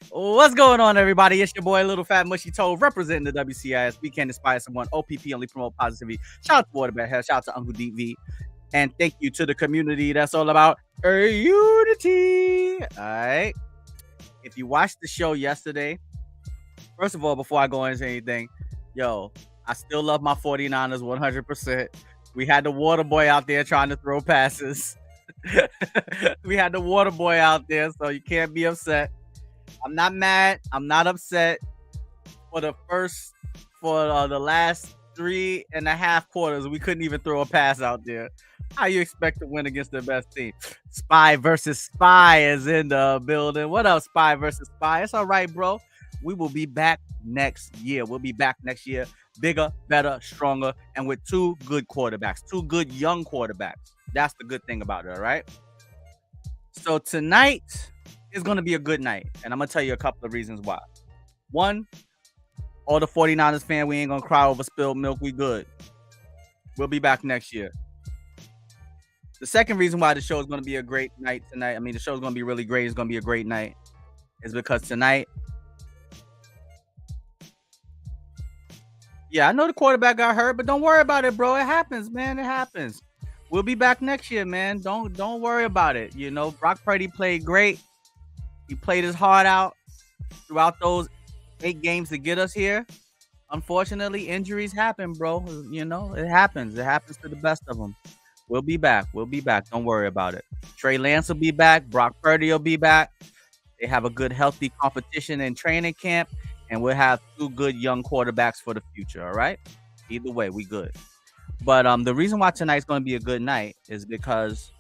What's going on, everybody? It's your boy, Little Fat Mushy Toe, representing the WCIS. We can inspire someone. OPP only promote positivity. Shout out to Waterbat Hell. Shout out to Uncle DV. And thank you to the community that's all about unity. All right. If you watched the show yesterday, first of all, before I go into anything, I still love my 49ers 100%. We had the water boy out there trying to throw passes. We had the water boy out there, so you can't be upset. I'm not mad. I'm not upset. For the last 3.5 quarters, we couldn't even throw a pass out there. How you expect to win against the best team? Spy versus Spy is in the building. What up, Spy versus Spy? It's all right, bro. We will be back next year. We'll be back next year, bigger, better, stronger, and with two good quarterbacks, two good young quarterbacks. That's the good thing about it, all right? So tonight is going to be a good night, and I'm going to tell you a couple of reasons why. One, all the 49ers fans, we ain't going to cry over spilled milk. We good. We'll be back next year. The second reason why the show is going to be a great night tonight, I mean, the show is going to be really great. It's going to be a great night, is because tonight, I know the quarterback got hurt, but don't worry about it, bro. It happens, man. It happens. We'll be back next year, man. Don't worry about it. You know, Brock Purdy played great. He played his heart out throughout those 8 games to get us here. Unfortunately, injuries happen, bro. You know, it happens. It happens to the best of them. We'll be back. We'll be back. Don't worry about it. Trey Lance will be back. Brock Purdy will be back. They have a good, healthy competition in training camp, and we'll have 2 good young quarterbacks for the future, all right? Either way, we good. But the reason why tonight's going to be a good night is because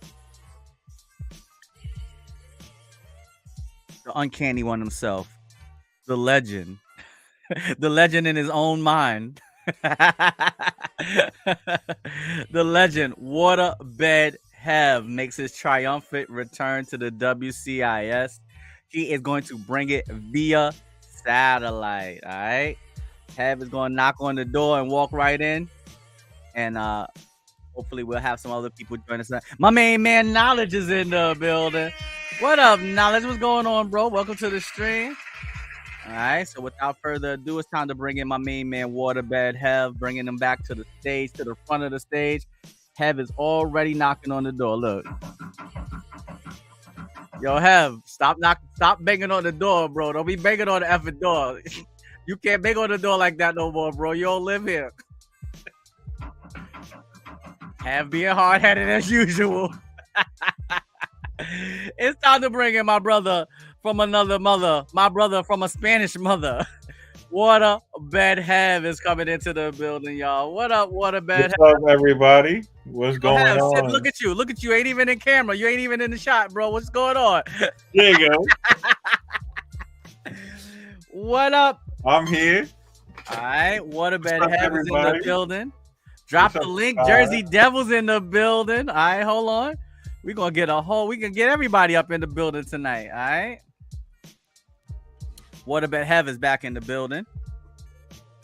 the uncanny one himself, the legend, the legend in his own mind, the legend, Waterbed Hev, makes his triumphant return to the WCIS. He is going to bring it via satellite, all right? Hev is going to knock on the door and walk right in. And hopefully we'll have some other people join us. My main man, Knowledge, is in the building. What up, Knowledge? What's going on, bro? Welcome to the stream. All right, so without further ado, it's time to bring in my main man, Waterbed Hev, bringing him back to the stage, to the front of the stage. Hev is already knocking on the door. Look. Yo, Hev, stop banging on the door, bro. Don't be banging on the effing door. You can't bang on the door like that no more, bro. You don't live here. Have being hard-headed as usual. It's time to bring in my brother from another mother, my brother from a Spanish mother. Waterbed Hev is coming into the building, y'all. What up, Waterbed? What's up, everybody? What's going on? Look at you. Ain't even in camera. You ain't even in the shot, bro. What's going on? There you go. What up? I'm here. All right, Waterbed Hev is in the building. Drop the link. Spy? Jersey Devils in the building. All right, hold on. We can get everybody up in the building tonight. All right. Waterbed Hev is back in the building.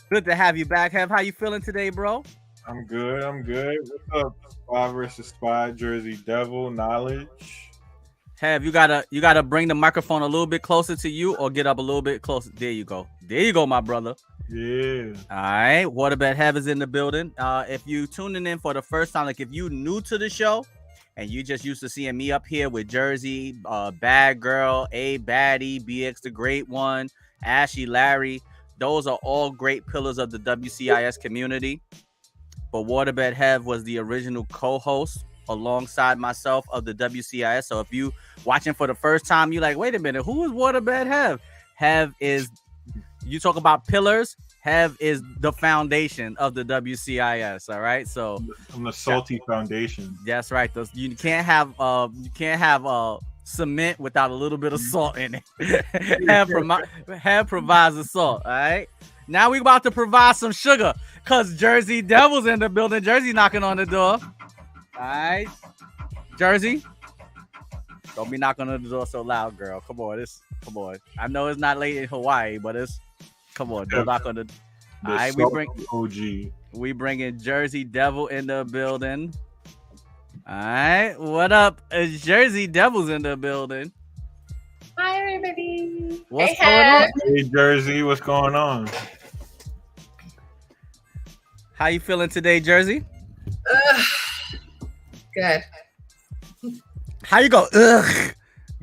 Good to have you back, Hev. How you feeling today, bro? I'm good. What's up, Spy versus Spy, Jersey Devil, Knowledge? Hev, you gotta bring the microphone a little bit closer to you, or get up a little bit closer. There you go, my brother. Yeah. All right, Waterbed Hev is in the building. If you tuning in for the first time, like if you new to the show and you just used to seeing me up here with Jersey, Badgurl, A Baddie, BX the Great One, Ashy, Larry, those are all great pillars of the WCIS community. But Waterbed Hev was the original co-host alongside myself of the WCIS. So if you watching for the first time, you're like, wait a minute, who is Waterbed Hev? Hev is, you talk about pillars, Hev is the foundation of the WCIS. All right, so from the salty foundation. That's right. You can't have cement without a little bit of salt in it. Hev provides the salt. All right. Now we about to provide some sugar, cause Jersey Devils in the building. Jersey knocking on the door. All right, Jersey. Don't be knocking on the door so loud, girl. Come on, come on. I know it's not late in Hawaii, but come on. Don't knock on the. All right, we bring in Jersey Devil in the building. All right, what up? Jersey Devils in the building. Hi, everybody. What's Hey, going on? Hey, Jersey, what's going on? How you feeling today, Jersey? Good. How you go? Ugh.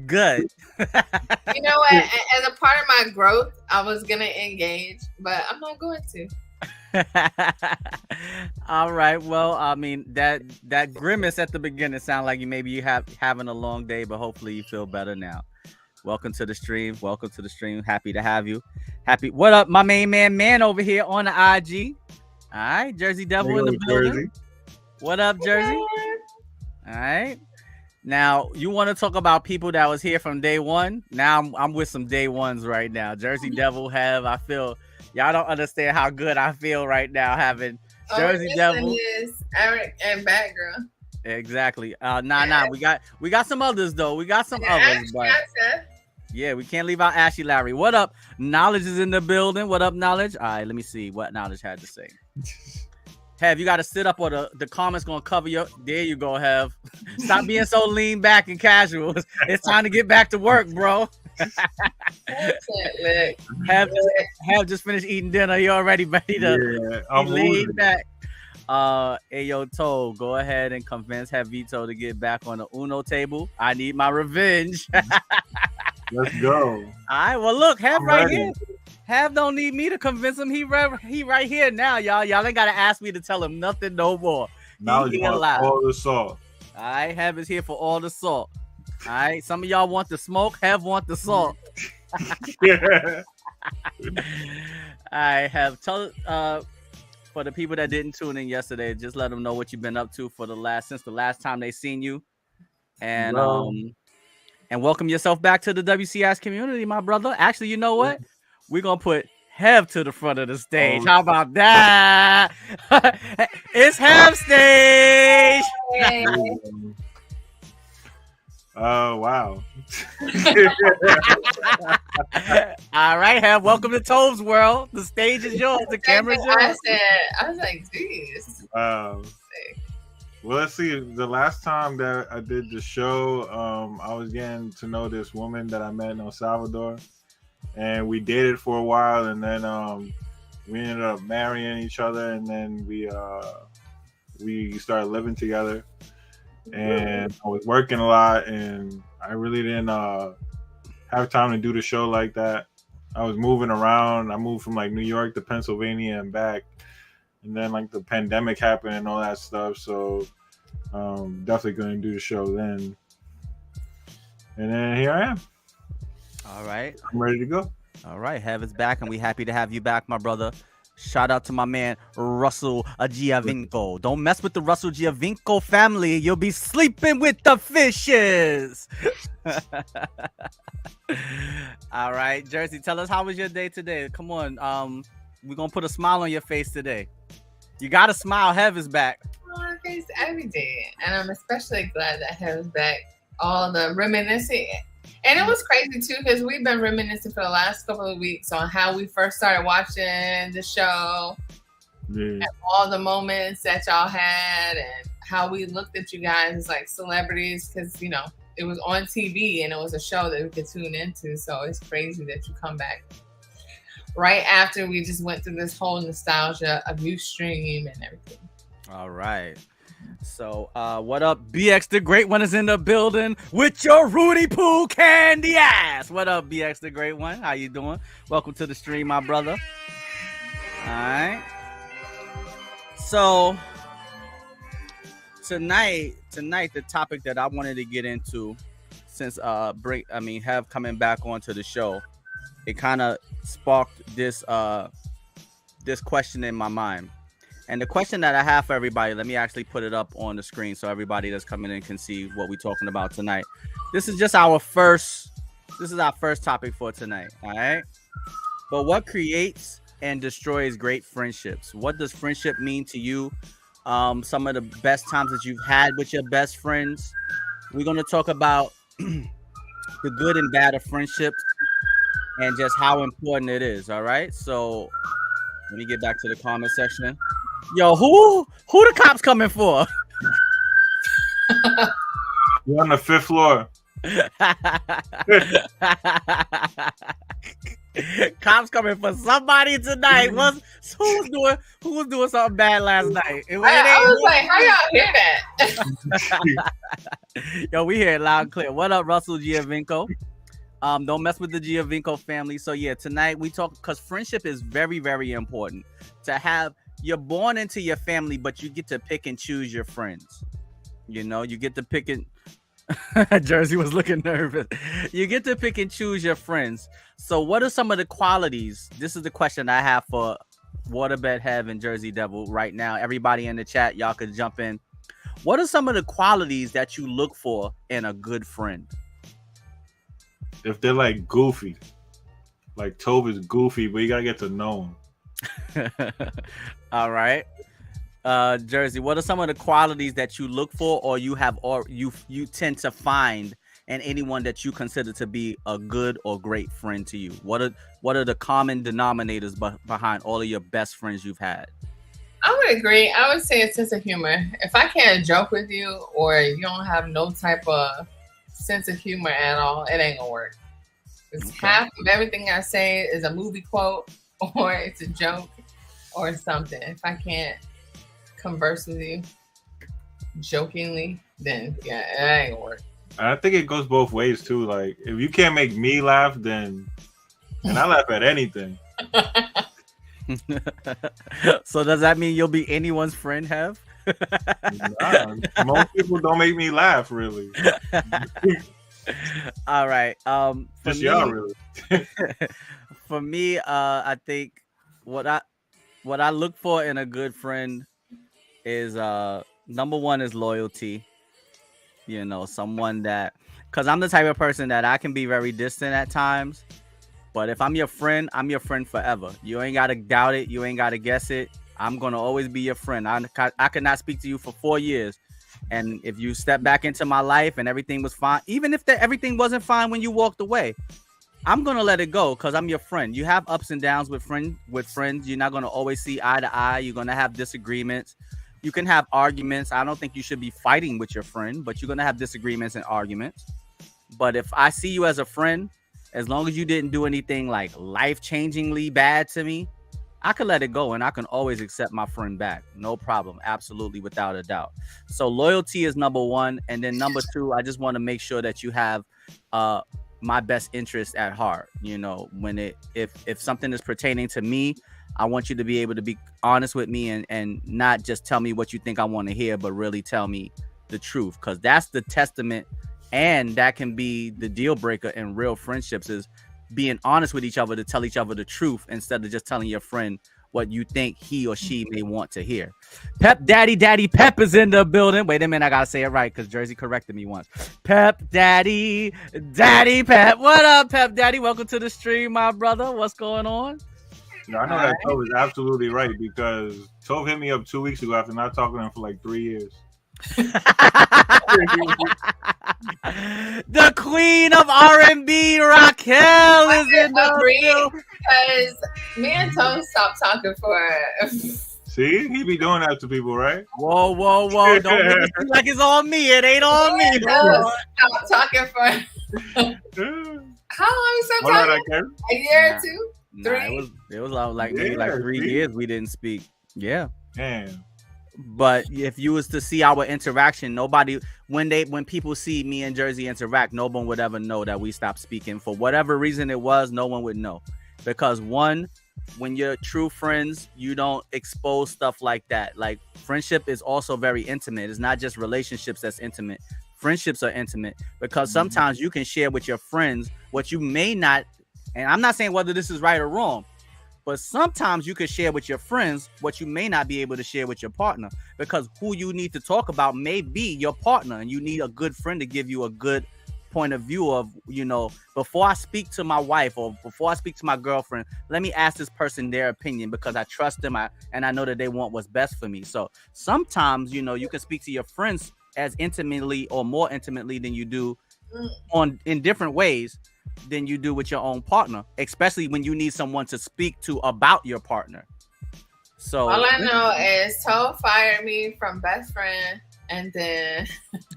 Good. You know what? As a part of my growth, I was gonna engage, but I'm not going to. All right. Well, I mean that grimace at the beginning sounded like you having a long day, but hopefully you feel better now. Welcome to the stream. Welcome to the stream. Happy to have you. Happy. What up, my main man over here on the IG? All right, Jersey Devil in the building. Jersey. What up, Jersey? All right. Now you want to talk about people that was here from day one. Now I'm with some day ones right now. Jersey Devil I feel y'all don't understand how good I feel right now having Jersey Devil. Eric and Badgurl. Exactly. Nah. We got some others though. We got some others, but yeah, we can't leave out Ashy Larry. What up? Knowledge is in the building. What up, Knowledge? All right, let me see what Knowledge had to say. Have you got to sit up or the comments gonna cover your? There you go, Have. Stop being so lean back and casual. It's time to get back to work, bro. Have just finished eating dinner. He already ready to lean back. Ayo Toe, go ahead and convince Javito to get back on the Uno table. I need my revenge. Let's go. All right, well look, Have right here. Have don't need me to convince him. He right here now, y'all. Y'all ain't gotta ask me to tell him nothing no more. Knowledge wants all the salt. All right, Have is here for all the salt. All right, some of y'all want the smoke. Have want the salt. Yeah. I have tell for the people that didn't tune in yesterday, just let them know what you've been up to since the last time they seen you, and welcome yourself back to the WCIS community, my brother. Actually, you know what? We're gonna put Have to the front of the stage. How about that? It's Have stage. Oh wow. All right, Have. Welcome to Tove's world. The stage is yours. The camera's yours. I was like, geez. Well, let's see. The last time that I did the show, I was getting to know this woman that I met in El Salvador, and we dated for a while, and then we ended up marrying each other, and then we started living together. And I was working a lot, and I really didn't have time to do the show like that. I was moving around. I moved from like New York to Pennsylvania and back, and then like the pandemic happened and all that stuff. So definitely couldn't do the show then. And then here I am. All right, I'm ready to go. All right, Have is back, and we happy to have you back, my brother. Shout out to my man Russell Giavinco. Don't mess with the Russell Giavinco family. You'll be sleeping with the fishes. All right, Jersey, tell us, how was your day today? Come on, we're gonna put a smile on your face today. You gotta smile. Have is back. On my face every day, and I'm especially glad that Have is back. All the reminiscing. And it was crazy too, because we've been reminiscing for the last couple of weeks on how we first started watching the show, and all the moments that y'all had, and how we looked at you guys as like celebrities, because it was on TV and it was a show that we could tune into. So it's crazy that you come back right after we just went through this whole nostalgia of you stream and everything. All right. So, what up? BX the Great One is in the building with your Rudy Poo candy ass. What up, BX the Great One? How you doing? Welcome to the stream, my brother. All right. So, tonight, the topic that I wanted to get into, since Have coming back onto the show, it kind of sparked this question in my mind. And the question that I have for everybody, let me actually put it up on the screen so everybody that's coming in can see what we're talking about tonight. This is our first topic for tonight, all right? But what creates and destroys great friendships? What does friendship mean to you? Some of the best times that you've had with your best friends. We're going to talk about the good and bad of friendships and just how important it is, all right? So let me get back to the comment section. Yo, who the cops coming for? You're on the 5th floor. Cops coming for somebody tonight. Who was doing something bad last night? I was like, how y'all hear that? Yo, we hear it loud and clear. What up, Russell Giovinco? Don't mess with the Giovinco family. So yeah, tonight we talk because friendship is very, very important. To have, you're born into your family, but you get to pick and choose your friends. You know, you get to pick and Jersey was looking nervous. You get to pick and choose your friends. So what are some of the qualities? This is the question I have for Waterbed Hev and Jersey Devil right now. Everybody in the chat, y'all could jump in. What are some of the qualities that you look for in a good friend? If they're like goofy, like Tove is goofy, but you gotta get to know him. All right. Jersey, what are some of the qualities that you look for or you have or you tend to find in anyone that you consider to be a good or great friend to you? What are the common denominators behind all of your best friends you've had? I would agree. I would say a sense of humor. If I can't joke with you or you don't have no type of sense of humor at all, it ain't gonna work. It's half of everything I say is a movie quote or it's a joke or something. If I can't converse with you jokingly, then yeah, it ain't gonna work. I think it goes both ways too. Like if you can't make me laugh, then I laugh at anything. So does that mean you'll be anyone's friend, Hev? Nah, most people don't make me laugh, really. All right. Just y'all, really. For me, I think what I look for in a good friend is number one is loyalty. You know, someone that, because I'm the type of person that I can be very distant at times, but if I'm your friend forever. You ain't gotta doubt it. You ain't gotta guess it. I'm gonna always be your friend. I could not speak to you for 4 years, and if you step back into my life and everything was fine, even if everything wasn't fine when you walked away, I'm gonna let it go because I'm your friend. You have ups and downs with friends. You're not gonna always see eye to eye. You're gonna have disagreements. You can have arguments. I don't think you should be fighting with your friend, but you're gonna have disagreements and arguments. But if I see you as a friend, as long as you didn't do anything like life-changingly bad to me, I can let it go and I can always accept my friend back. No problem. Absolutely, without a doubt. So loyalty is number one. And then number two, I just want to make sure that you have my best interest at heart. You know, when if something is pertaining to me, I want you to be able to be honest with me and not just tell me what you think I want to hear, but really tell me the truth. Because that's the testament, and that can be the deal breaker in real friendships, is being honest with each other to tell each other the truth instead of just telling your friend what you think he or she may want to hear. Pep Daddy Pep is in the building. Wait a minute, I gotta say it right because Jersey corrected me once. Pep Daddy Pep. What up, Pep Daddy? Welcome to the stream, my brother. What's going on? Yeah, I know that Tove is absolutely right because Tove hit me up 2 weeks ago after not talking to him for like 3 years. The queen of R&B, Raquel, is in the building. Because me and Tove stopped talking for. See, he be doing that to people, right? Whoa! Don't make it seem like it's on me. It ain't on me. Stop talking for. How long you stopped talking? A year or two? 3? It was like maybe like 3 years we didn't speak. Yeah. Damn. But if you was to see our interaction, nobody, when people see me and Jersey interact, no one would ever know that we stopped speaking. For whatever reason it was, no one would know. Because one, when you're true friends, you don't expose stuff like that. Like friendship is also very intimate. It's not just relationships that's intimate. Friendships are intimate because sometimes you can share with your friends what you may not, and I'm not saying whether this is right or wrong, but sometimes you can share with your friends what you may not be able to share with your partner, because who you need to talk about may be your partner, and you need a good friend to give you a good point of view of, you know, before I speak to my wife or before I speak to my girlfriend, let me ask this person their opinion because I trust them and I know that they want what's best for me. So sometimes, you know, you can speak to your friends as intimately or more intimately than you do in different ways than you do with your own partner, especially when you need someone to speak to about your partner. So all I know is Tove fired me from best friend, and then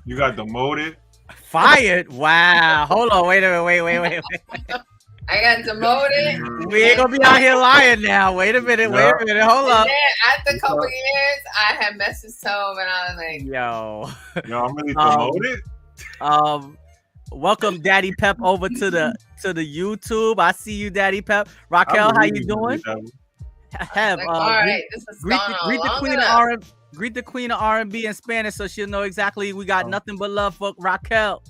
you got demoted. Fired? Wow. Hold on. Wait a minute. Wait. I got demoted. We ain't gonna be out here lying now. Wait a minute. Hold up. And then after a couple years, I had messaged Tove, and I was like, Yo, I'm really promoted. Welcome Daddy Pep over to the YouTube. I see you, Daddy Pep. Raquel, how you doing? Have all right, this is greet the queen of R&B in Spanish so she'll know exactly we got nothing but love for Raquel.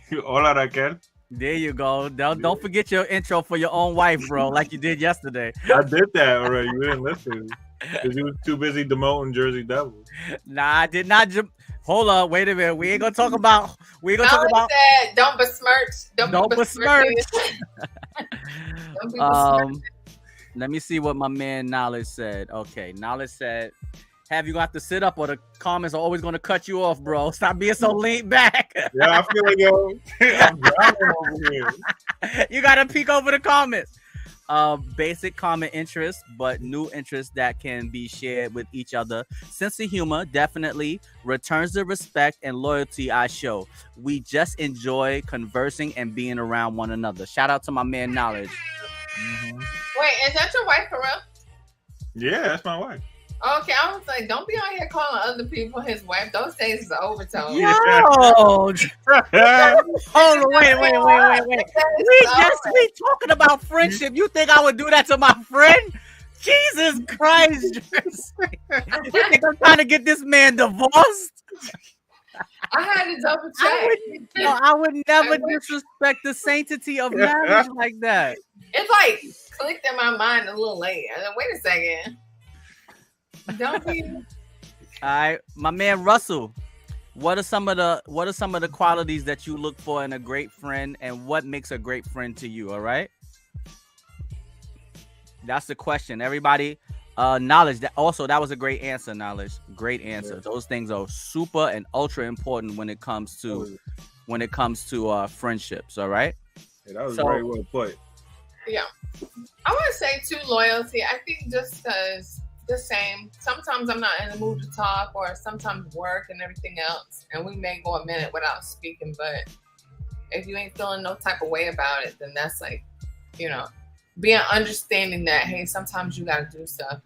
Hola, Raquel. There you go. Don't forget your intro for your own wife, bro, like you did yesterday. I did that already. You didn't listen because you was too busy demoting Jersey Devils. Nah, I did not. Hold up, wait a minute. We ain't gonna talk about. Said, don't besmirch. Don't besmirch. Let me see what my man Knowledge said. Okay, Knowledge said, "Have you got to sit up, or the comments are always gonna cut you off, bro? Stop being so lean back." Yeah, I feel like I'm driving over here. You gotta peek over the comments. Basic common interests, but new interests that can be shared with each other. Sense of humor definitely returns the respect and loyalty I show. We just enjoy conversing and being around one another. Shout out to my man Knowledge. Mm-hmm. Wait, is that your wife for real? Yeah, that's my wife. Okay, I was like, don't be on here calling other people his wife. Those days is overtone. Yo, hold on, wait. We talking about friendship. You think I would do that to my friend? Jesus Christ! You think I'm trying to get this man divorced? I had to double check. I would never disrespect the sanctity of marriage like that. It like clicked in my mind a little late. I said, wait a second. Don't be. All right, my man Russell. What are some of the qualities that you look for in a great friend, and what makes a great friend to you? All right, that's the question. Everybody, Knowledge. That was a great answer. Knowledge, great answer. Yeah. Those things are super and ultra important when it comes to friendships. All right. Yeah, that was very well put. Yeah, I want to say too, loyalty. I think just because. The same. Sometimes I'm not in the mood to talk, or sometimes work and everything else, and we may go a minute without speaking. But if you ain't feeling no type of way about it, then that's like, being understanding that, hey, sometimes you gotta do stuff,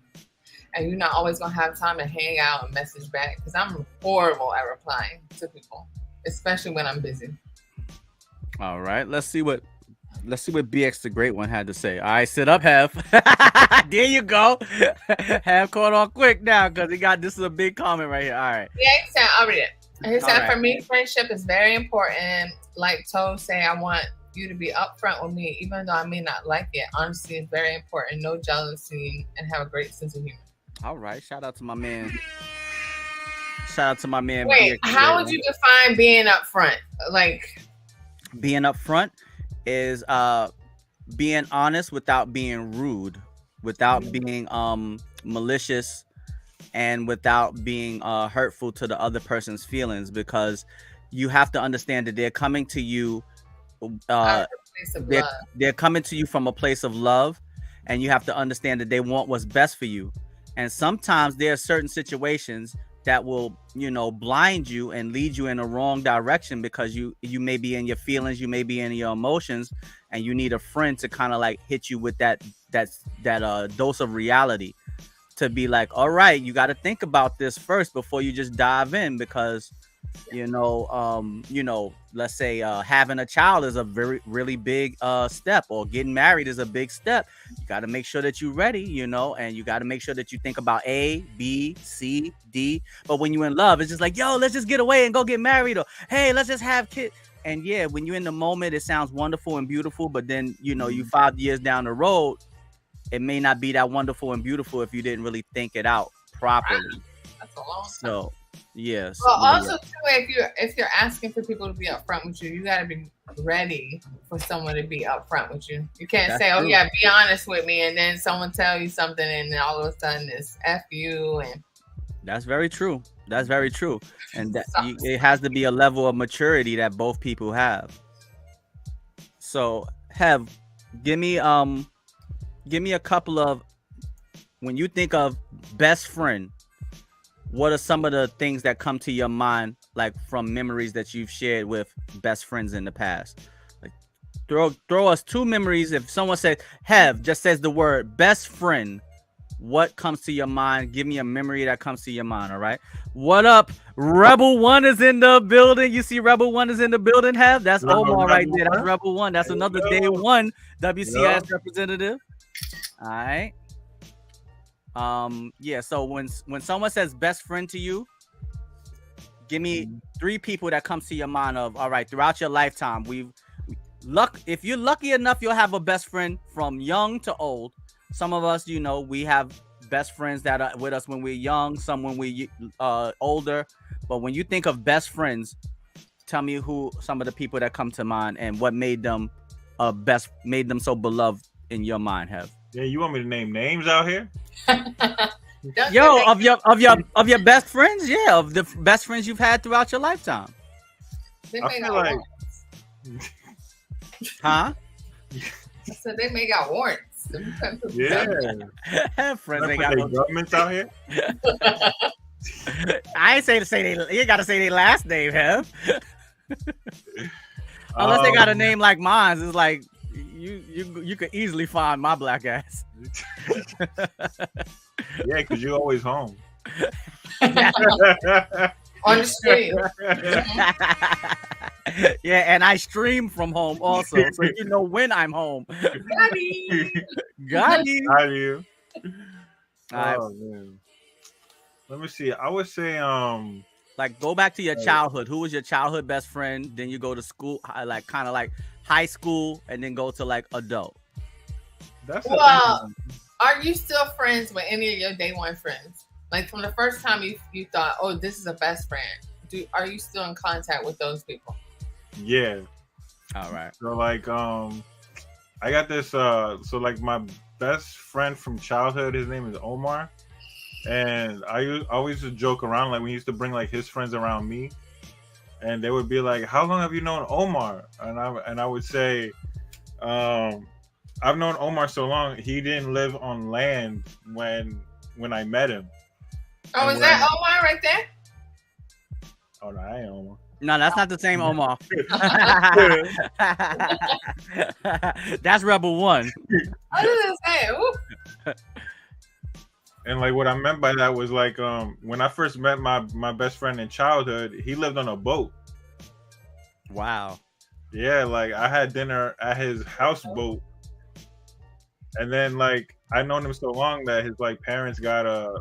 and you're not always gonna have time to hang out and message back. Because I'm horrible at replying to people, especially when I'm busy. All right, let's see what BX the Great One had to say. All right, sit up, Have. There you go. Have caught on quick now because this is a big comment right here. All right. Yeah, I'll read it. He said, for me, friendship is very important. Like Toe say, I want you to be upfront with me, even though I may not like it. Honesty is very important. No jealousy, and have a great sense of humor. All right. Shout out to my man. Wait, how would you define being upfront? Like, being upfront is being honest without being rude, without being malicious, and without being hurtful to the other person's feelings, because you have to understand that they're coming to you they're coming to you from a place of love, and you have to understand that they want what's best for you. And sometimes there are certain situations that will, blind you and lead you in a wrong direction, because you may be in your feelings, you may be in your emotions, and you need a friend to kind of like hit you with that dose of reality, to be like, all right, you got to think about this first before you just dive in, because let's say having a child is a really big step, or getting married is a big step. You got to make sure that you're ready, and you got to make sure that you think about A, B, C, D. But when you're in love, it's just like, yo, let's just get away and go get married, or hey, let's just have kids. And yeah, when you're in the moment, it sounds wonderful and beautiful, but then you 5 years down the road, it may not be that wonderful and beautiful if you didn't really think it out properly. That's a long time. So yes. Well, also too, if you're asking for people to be upfront with you, you got to be ready for someone to be upfront with you. You can't say, "Oh yeah, be honest with me," and then someone tell you something, and then all of a sudden it's F you. And that's very true. That's very true. And it has to be a level of maturity that both people have. So, give me a couple of, when you think of best friend, what are some of the things that come to your mind, like from memories that you've shared with best friends in the past? Like, throw us 2 memories. If someone says just says the word best friend, what comes to your mind? Give me a memory that comes to your mind. All right. What up? Rebel One is in the building. You see Rebel One is in the building. That's Omar right there. That's Rebel One. That's another day one WCIS representative. All right. Yeah, so when someone says best friend to you, give me 3 people that comes to your mind of, all right, throughout your lifetime, if you're lucky enough, you'll have a best friend from young to old. Some of us, we have best friends that are with us when we're young, some when we older. But when you think of best friends, tell me who some of the people that come to mind and what made them so beloved in your mind. Yeah, you want me to name names out here? Yo, of your best friends, yeah, of the best friends you've had throughout your lifetime. I feel like, huh? So they may got warrants. Yeah, friends ain't got governments out here. I ain't say they. You gotta say their last name, Unless they got a name like mine, it's like you could easily find my black ass. Yeah, because you're always home. On the street. Yeah, and I stream from home also, so you know when I'm home. Got you. Oh man. Let me see. I would say like go back to your childhood. Who was your childhood best friend? Then you go to school, like kind of like high school, and then go to like adult. Well, are you still friends with any of your day one friends? Like from the first time you thought, oh, this is a best friend. Are you still in contact with those people? Yeah. All right. So like I got this so like my best friend from childhood, his name is Omar. And I always used to joke around, like we used to bring like his friends around me, and they would be like, "How long have you known Omar?" And I would say, "I've known Omar so long. He didn't live on land when I met him." Oh, is that Omar right there? Oh no, I ain't Omar. No, that's not the same Omar. That's Rebel One. I was gonna say, And like what I meant by that was like when I first met my best friend in childhood, he lived on a boat. Wow. Yeah, like I had dinner at his houseboat, and then like I known him so long that his like parents got a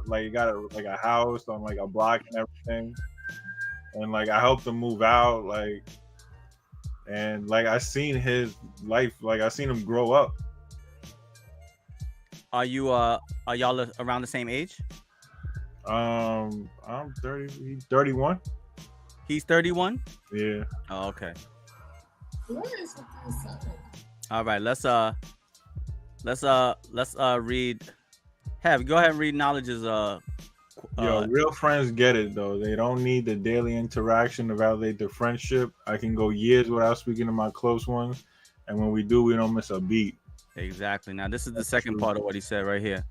house on like a block and everything, and like I helped him move out, like, and like I seen his life, like I seen him grow up. Are y'all around the same age? I'm 30. He's 31. He's 31. Yeah. Oh, okay. where is this? All right. Let's read. Go ahead and read Knowledge's. Real friends get it though. They don't need the daily interaction to validate their friendship. I can go years without speaking to my close ones, and when we do, we don't miss a beat. Exactly. Now this is the second part of what he said right here.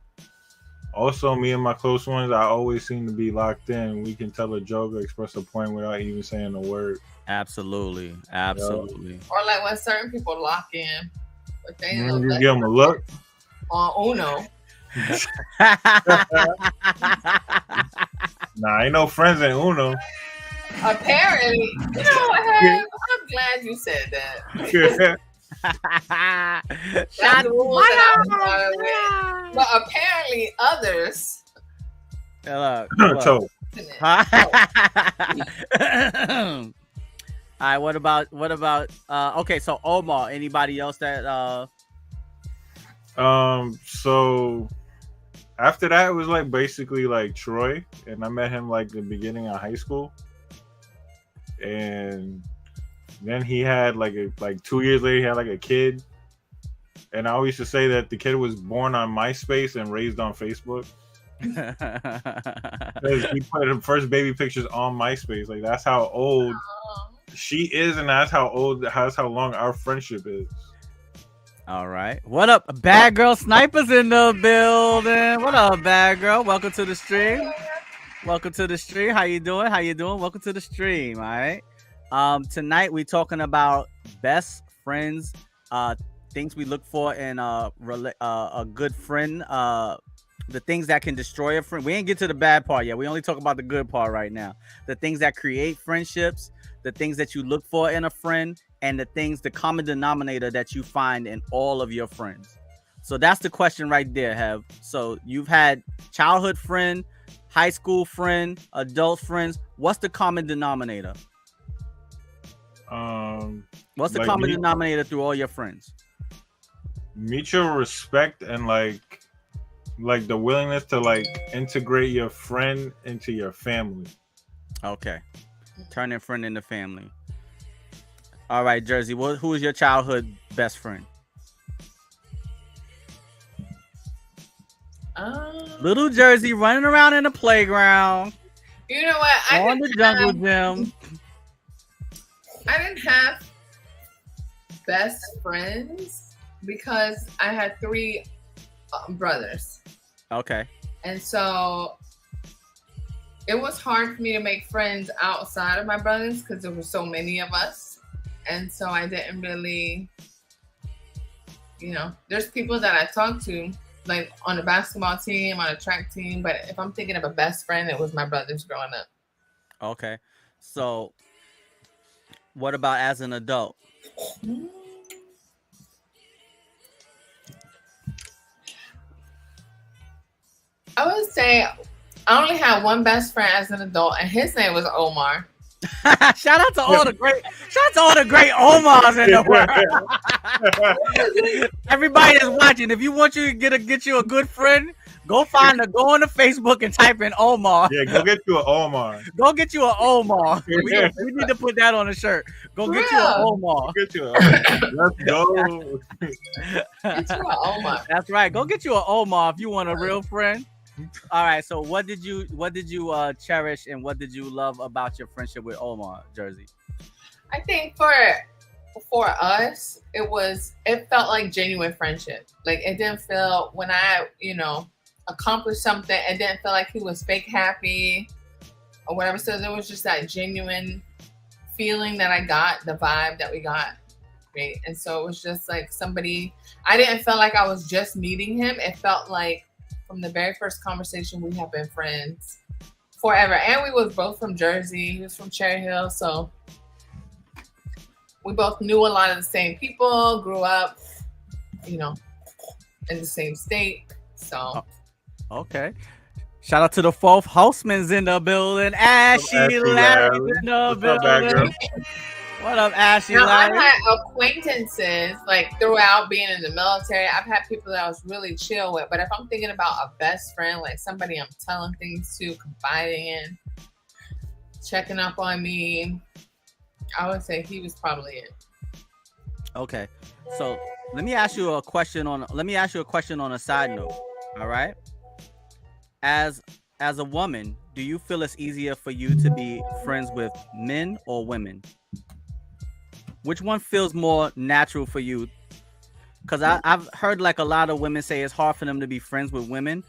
Also, me and my close ones, I always seem to be locked in. We can tell a joke or express a point without even saying a word. Absolutely. Or like when certain people lock in, but they you give them a look on Uno. Nah, ain't no friends in Uno. Apparently, you know what? I'm glad you said that. That's the rules that I'm with. But apparently others. Hello. All right, what about okay, so Omar, anybody else that so after that it was like basically like Troy, and I met him like the beginning of high school, and then he had like 2 years later he had like a kid, and I always used to say that the kid was born on MySpace and raised on Facebook. He put the first baby pictures on MySpace. Like that's how old she is, and that's how long our friendship is. All right. What up, Badgurl Snipers in the building? What up, Badgurl? Welcome to the stream. Welcome to the stream. How you doing? How you doing? Welcome to the stream. All right. Tonight we're talking about best friends, things we look for in a good friend, the things that can destroy a friend. We ain't get to the bad part yet. We only talk about the good part right now. The things that create friendships, the things that you look for in a friend, and the common denominator that you find in all of your friends. So that's the question right there, Hev. So you've had childhood friend, high school friend, adult friends. What's the common denominator? What's the common denominator through all your friends? Mutual respect and like the willingness to like integrate your friend into your family. Okay. Turn your friend into family. All right, Jersey. Who is your childhood best friend? Little Jersey running around in the playground. You know what? On the jungle gym. I didn't have best friends because I had 3 brothers. Okay. And so it was hard for me to make friends outside of my brothers because there were so many of us. And so I didn't really, there's people that I talked to, like on a basketball team, on a track team. But if I'm thinking of a best friend, it was my brothers growing up. Okay. So what about as an adult? I would say I only had one best friend as an adult, and his name was Omar. Shout out to all the great Omars in the world. Everybody that's watching, if you want to get you a good friend, go on the Facebook and type in Omar. Yeah, go get you an Omar. Go get you an Omar. We need to put that on a shirt. Go get you an Omar. Let's go. Get you an Omar. That's right. Go get you an Omar if you want a real friend. All right. So what did you cherish and what did you love about your friendship with Omar, Jersey? I think for us, it felt like genuine friendship. Like it didn't feel when I, accomplished something, it didn't feel like he was fake happy or whatever. So there was just that genuine feeling that I got, the vibe that we got. Right. And so it was just like I didn't feel like I was just meeting him. It felt like from the very first conversation, we have been friends forever. And we was both from Jersey. He was from Cherry Hill. So we both knew a lot of the same people, grew up, in the same state. So. Okay. Shout out to the 4th Houseman's in the building. Ashy Larry's in the building. What up, Ashy Larry? I've had acquaintances like throughout being in the military. I've had people that I was really chill with. But if I'm thinking about a best friend, like somebody I'm telling things to, confiding in, checking up on me, I would say he was probably it. Okay. So let me ask you a question on a side note. All right. As a woman, do you feel it's easier for you to be friends with men or women? Which one feels more natural for you? Because I've heard like a lot of women say it's hard for them to be friends with women.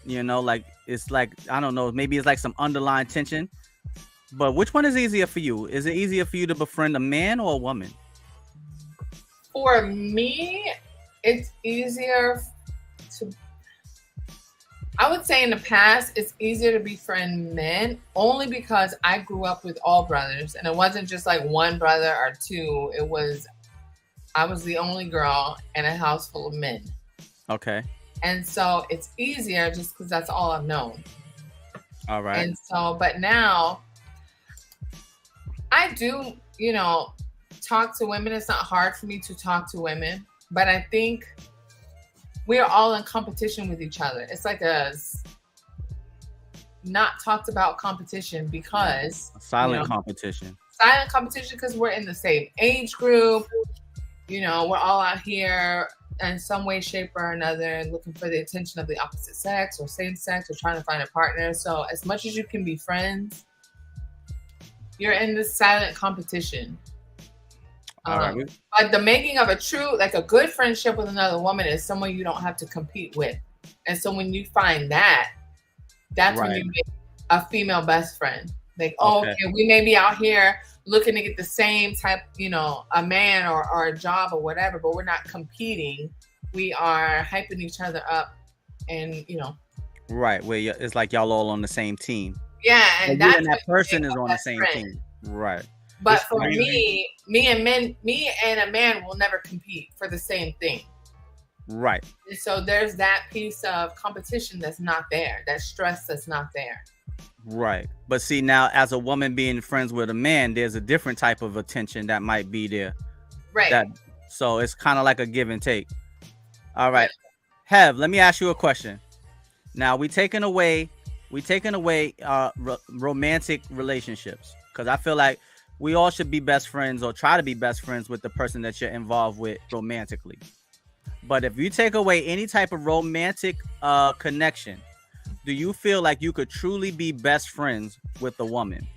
Like it's like, I don't know, maybe it's like some underlying tension. But which one is easier for you? Is it easier for you to befriend a man or a woman? For me, it's easier I would say in the past, it's easier to befriend men only because I grew up with all brothers. And it wasn't just like one brother or two. I was the only girl in a house full of men. Okay. And so it's easier just because that's all I've known. All right. And so, but now I do, talk to women. It's not hard for me to talk to women, but I think we're all in competition with each other. It's like a not talked about competition because silent competition. Silent competition because we're in the same age group. We're all out here in some way, shape, or another looking for the attention of the opposite sex or same sex or trying to find a partner. So as much as you can be friends, you're in this silent competition. But the making of a good friendship with another woman is someone you don't have to compete with. And so when you find that's when you make a female best friend. Like, okay, we may be out here looking to get the same type, a man or a job or whatever, but we're not competing. We are hyping each other up, and right. Where it's like y'all all on the same team. Yeah, and that person is on the same team, right? But for me and a man will never compete for the same thing. Right. And so there's that piece of competition that's not there, that stress that's not there. Right. But see, now as a woman being friends with a man, there's a different type of attention that might be there. Right. So it's kind of like a give and take. All right. Hev, let me ask you a question. Now we taking away romantic relationships, because I feel like we all should be best friends or try to be best friends with the person that you're involved with romantically. But if you take away any type of romantic connection, do you feel like you could truly be best friends with a woman?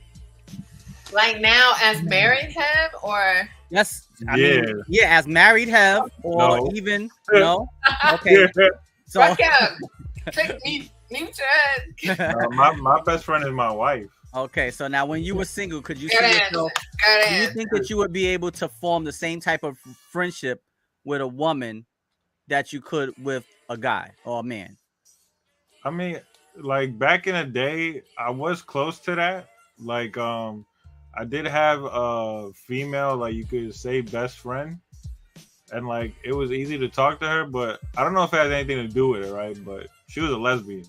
Like now as married Hev, or? Yes. I mean, as married Hev, or even, no? Okay. So, my best friend is my wife. Okay, so now when you were single, could you see yourself? Do you think that you would be able to form the same type of friendship with a woman that you could with a guy or a man? I mean, like back in the day, I was close to that. Like, I did have a female, like you could say, best friend, and like it was easy to talk to her. But I don't know if it has anything to do with it, right? But she was a lesbian.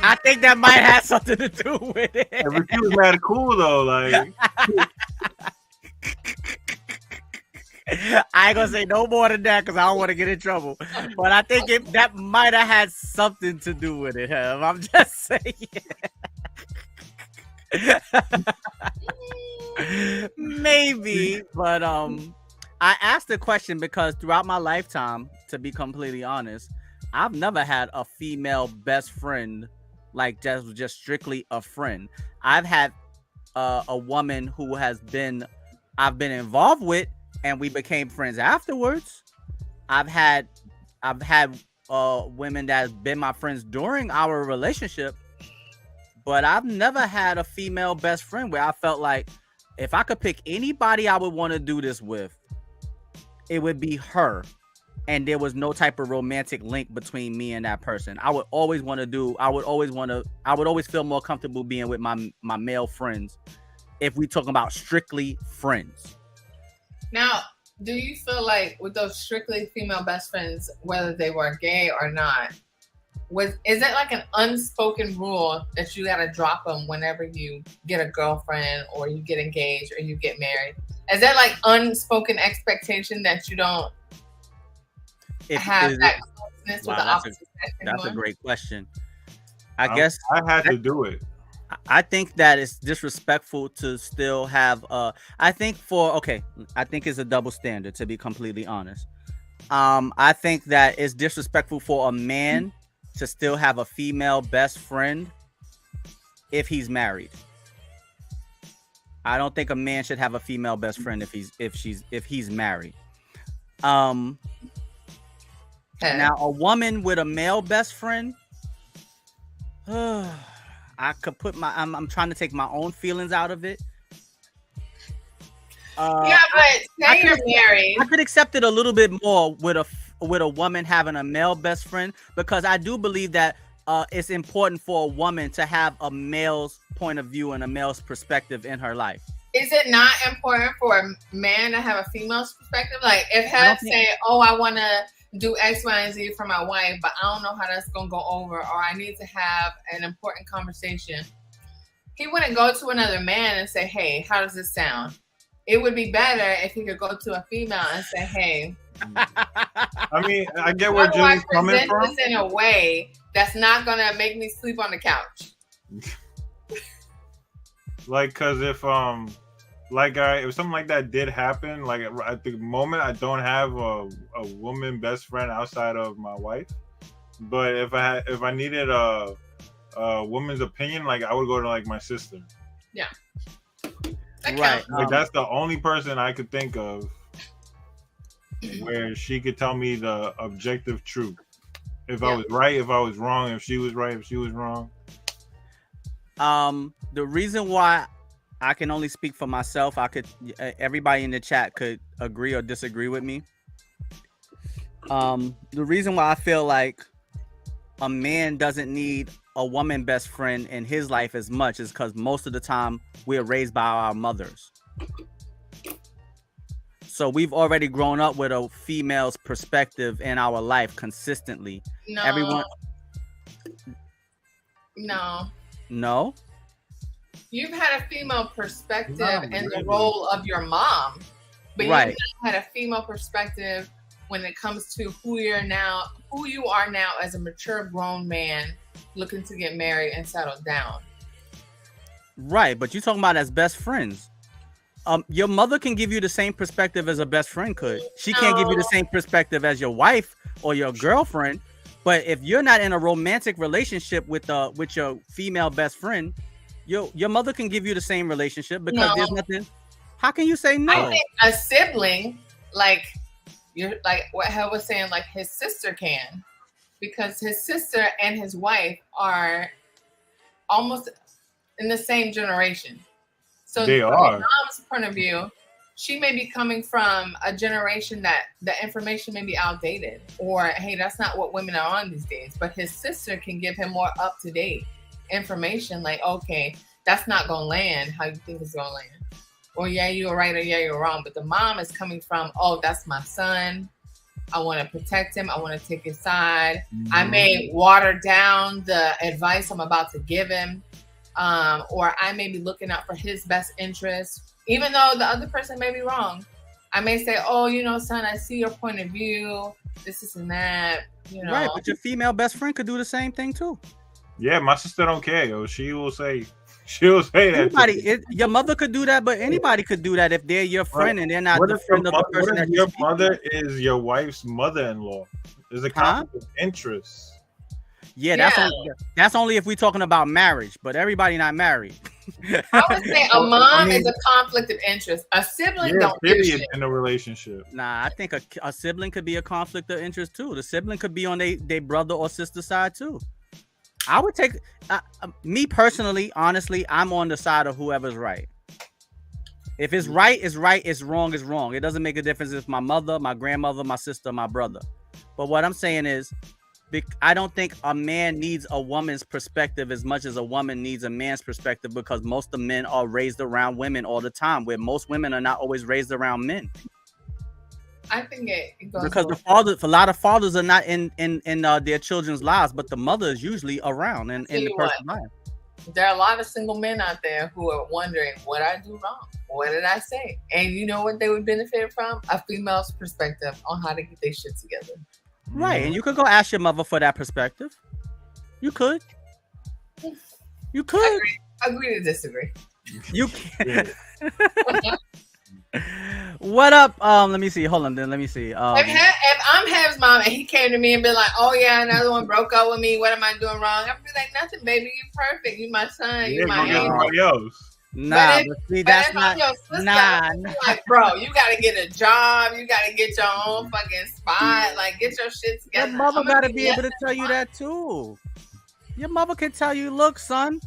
I think that might have something to do with it. But she was mad cool though, like. I ain't gonna say no more than that because I don't want to get in trouble. But I think that might have had something to do with it. I'm just saying. Maybe, but I asked the question because throughout my lifetime, to be completely honest, I've never had a female best friend, like just strictly a friend. I've had a woman who I've been involved with, and we became friends afterwards. I've had women that's been my friends during our relationship, but I've never had a female best friend where I felt like if I could pick anybody I would want to do this with, it would be her. And there was no type of romantic link between me and that person. I would always feel more comfortable being with my male friends if we talking about strictly friends. Now, do you feel like with those strictly female best friends, whether they were gay or not, is it like an unspoken rule that you got to drop them whenever you get a girlfriend or you get engaged or you get married? Is that like unspoken expectation that you don't have that closeness with the opposite sex anymore? That's a great question. I guess I had to do it. I think that it's disrespectful to still have I think it's a double standard, to be completely honest. I think that it's disrespectful for a man to still have a female best friend if he's married. I don't think a man should have a female best friend if he's married. Now a woman with a male best friend, I could put I'm trying to take my own feelings out of it. But say you're married. I could accept it a little bit more with a woman having a male best friend, because I do believe that it's important for a woman to have a male's point of view and a male's perspective in her life. Is it not important for a man to have a female's perspective? Like if Hev say, I want to do X, Y, and Z for my wife, but I don't know how that's going to go over, or I need to have an important conversation. He wouldn't go to another man and say, hey, how does this sound? It would be better if he could go to a female and say, hey. I mean, I get where Julie's coming from. This in a way that's not going to make me sleep on the couch. Like, because if something like that did happen, like at the moment I don't have a woman best friend outside of my wife, but if I needed a woman's opinion, like I would go to like my sister. Yeah. Right. Like that's the only person I could think of where she could tell me the objective truth If I was right, if I was wrong, if she was right, if she was wrong. The reason why I can only speak for myself, everybody in the chat could agree or disagree with me. The reason why I feel like a man doesn't need a woman best friend in his life as much is because most of the time we're raised by our mothers. So we've already grown up with a female's perspective in our life consistently. No. Everyone. No. You've had a female perspective in the role of your mom, but you've not had a female perspective when it comes to who you are now as a mature grown man looking to get married and settle down. Right, but you're talking about as best friends. Your mother can give you the same perspective as a best friend could. She can't give you the same perspective as your wife or your girlfriend. But if you're not in a romantic relationship with your female best friend, your mother can give you the same relationship because there's nothing. How can you say no? I think a sibling, like what Hel was saying, like his sister can, because his sister and his wife are almost in the same generation. So they from are. mom's point of view, she may be coming from a generation that the information may be outdated, or hey, that's not what women are on these days. But his sister can give him more up-to-date information, like, okay, that's not gonna land how you think it's gonna land. Or yeah, you're right, or yeah, you're wrong. But the mom is coming from, oh, that's my son. I want to protect him. I want to take his side. Mm-hmm. I may water down the advice I'm about to give him. Or I may be looking out for his best interest, even though the other person may be wrong. I may say, oh, son, I see your point of view, this and that, Right, but your female best friend could do the same thing too. Yeah, my sister don't care, yo. She'll say that. Your mother could do that, but anybody could do that if they're your friend and they're not the friend of the person that your mother is your wife's mother-in-law. There's a conflict of interest. Yeah, that's only if we're talking about marriage, but everybody not married. I would say a mom is a conflict of interest. A sibling don't give a shit in a relationship. Nah, I think a sibling could be a conflict of interest too. The sibling could be on their brother or sister side too. I would take me personally, honestly, I'm on the side of whoever's right. If it's right, it's right. It's wrong, it's wrong. It doesn't make a difference if my mother, my grandmother, my sister, my brother. But what I'm saying is, I don't think a man needs a woman's perspective as much as a woman needs a man's perspective, because most of men are raised around women all the time, where most women are not always raised around men. I think it goes because a lot of fathers are not in their children's lives, but the mother is usually around in the person's life. There are a lot of single men out there who are wondering, what I do wrong? What did I say? And you know what they would benefit from? A female's perspective on how to get their shit together. Right, and you could go ask your mother for that perspective. You could. You could. Agree to disagree. You can. What up? Let me see. Hold on, then. Let me see. If I'm Hav's mom and he came to me and be like, "Oh yeah, another one broke up with me. What am I doing wrong?" I'm be like, "Nothing, baby. You're perfect. You my son. You my angel." Nah, but see, that's not. Like, bro, you gotta get a job. You gotta get your own fucking spot. Like, get your shit together. Your mother gotta be able to tell you that too. Your mother can tell you, "Look, son,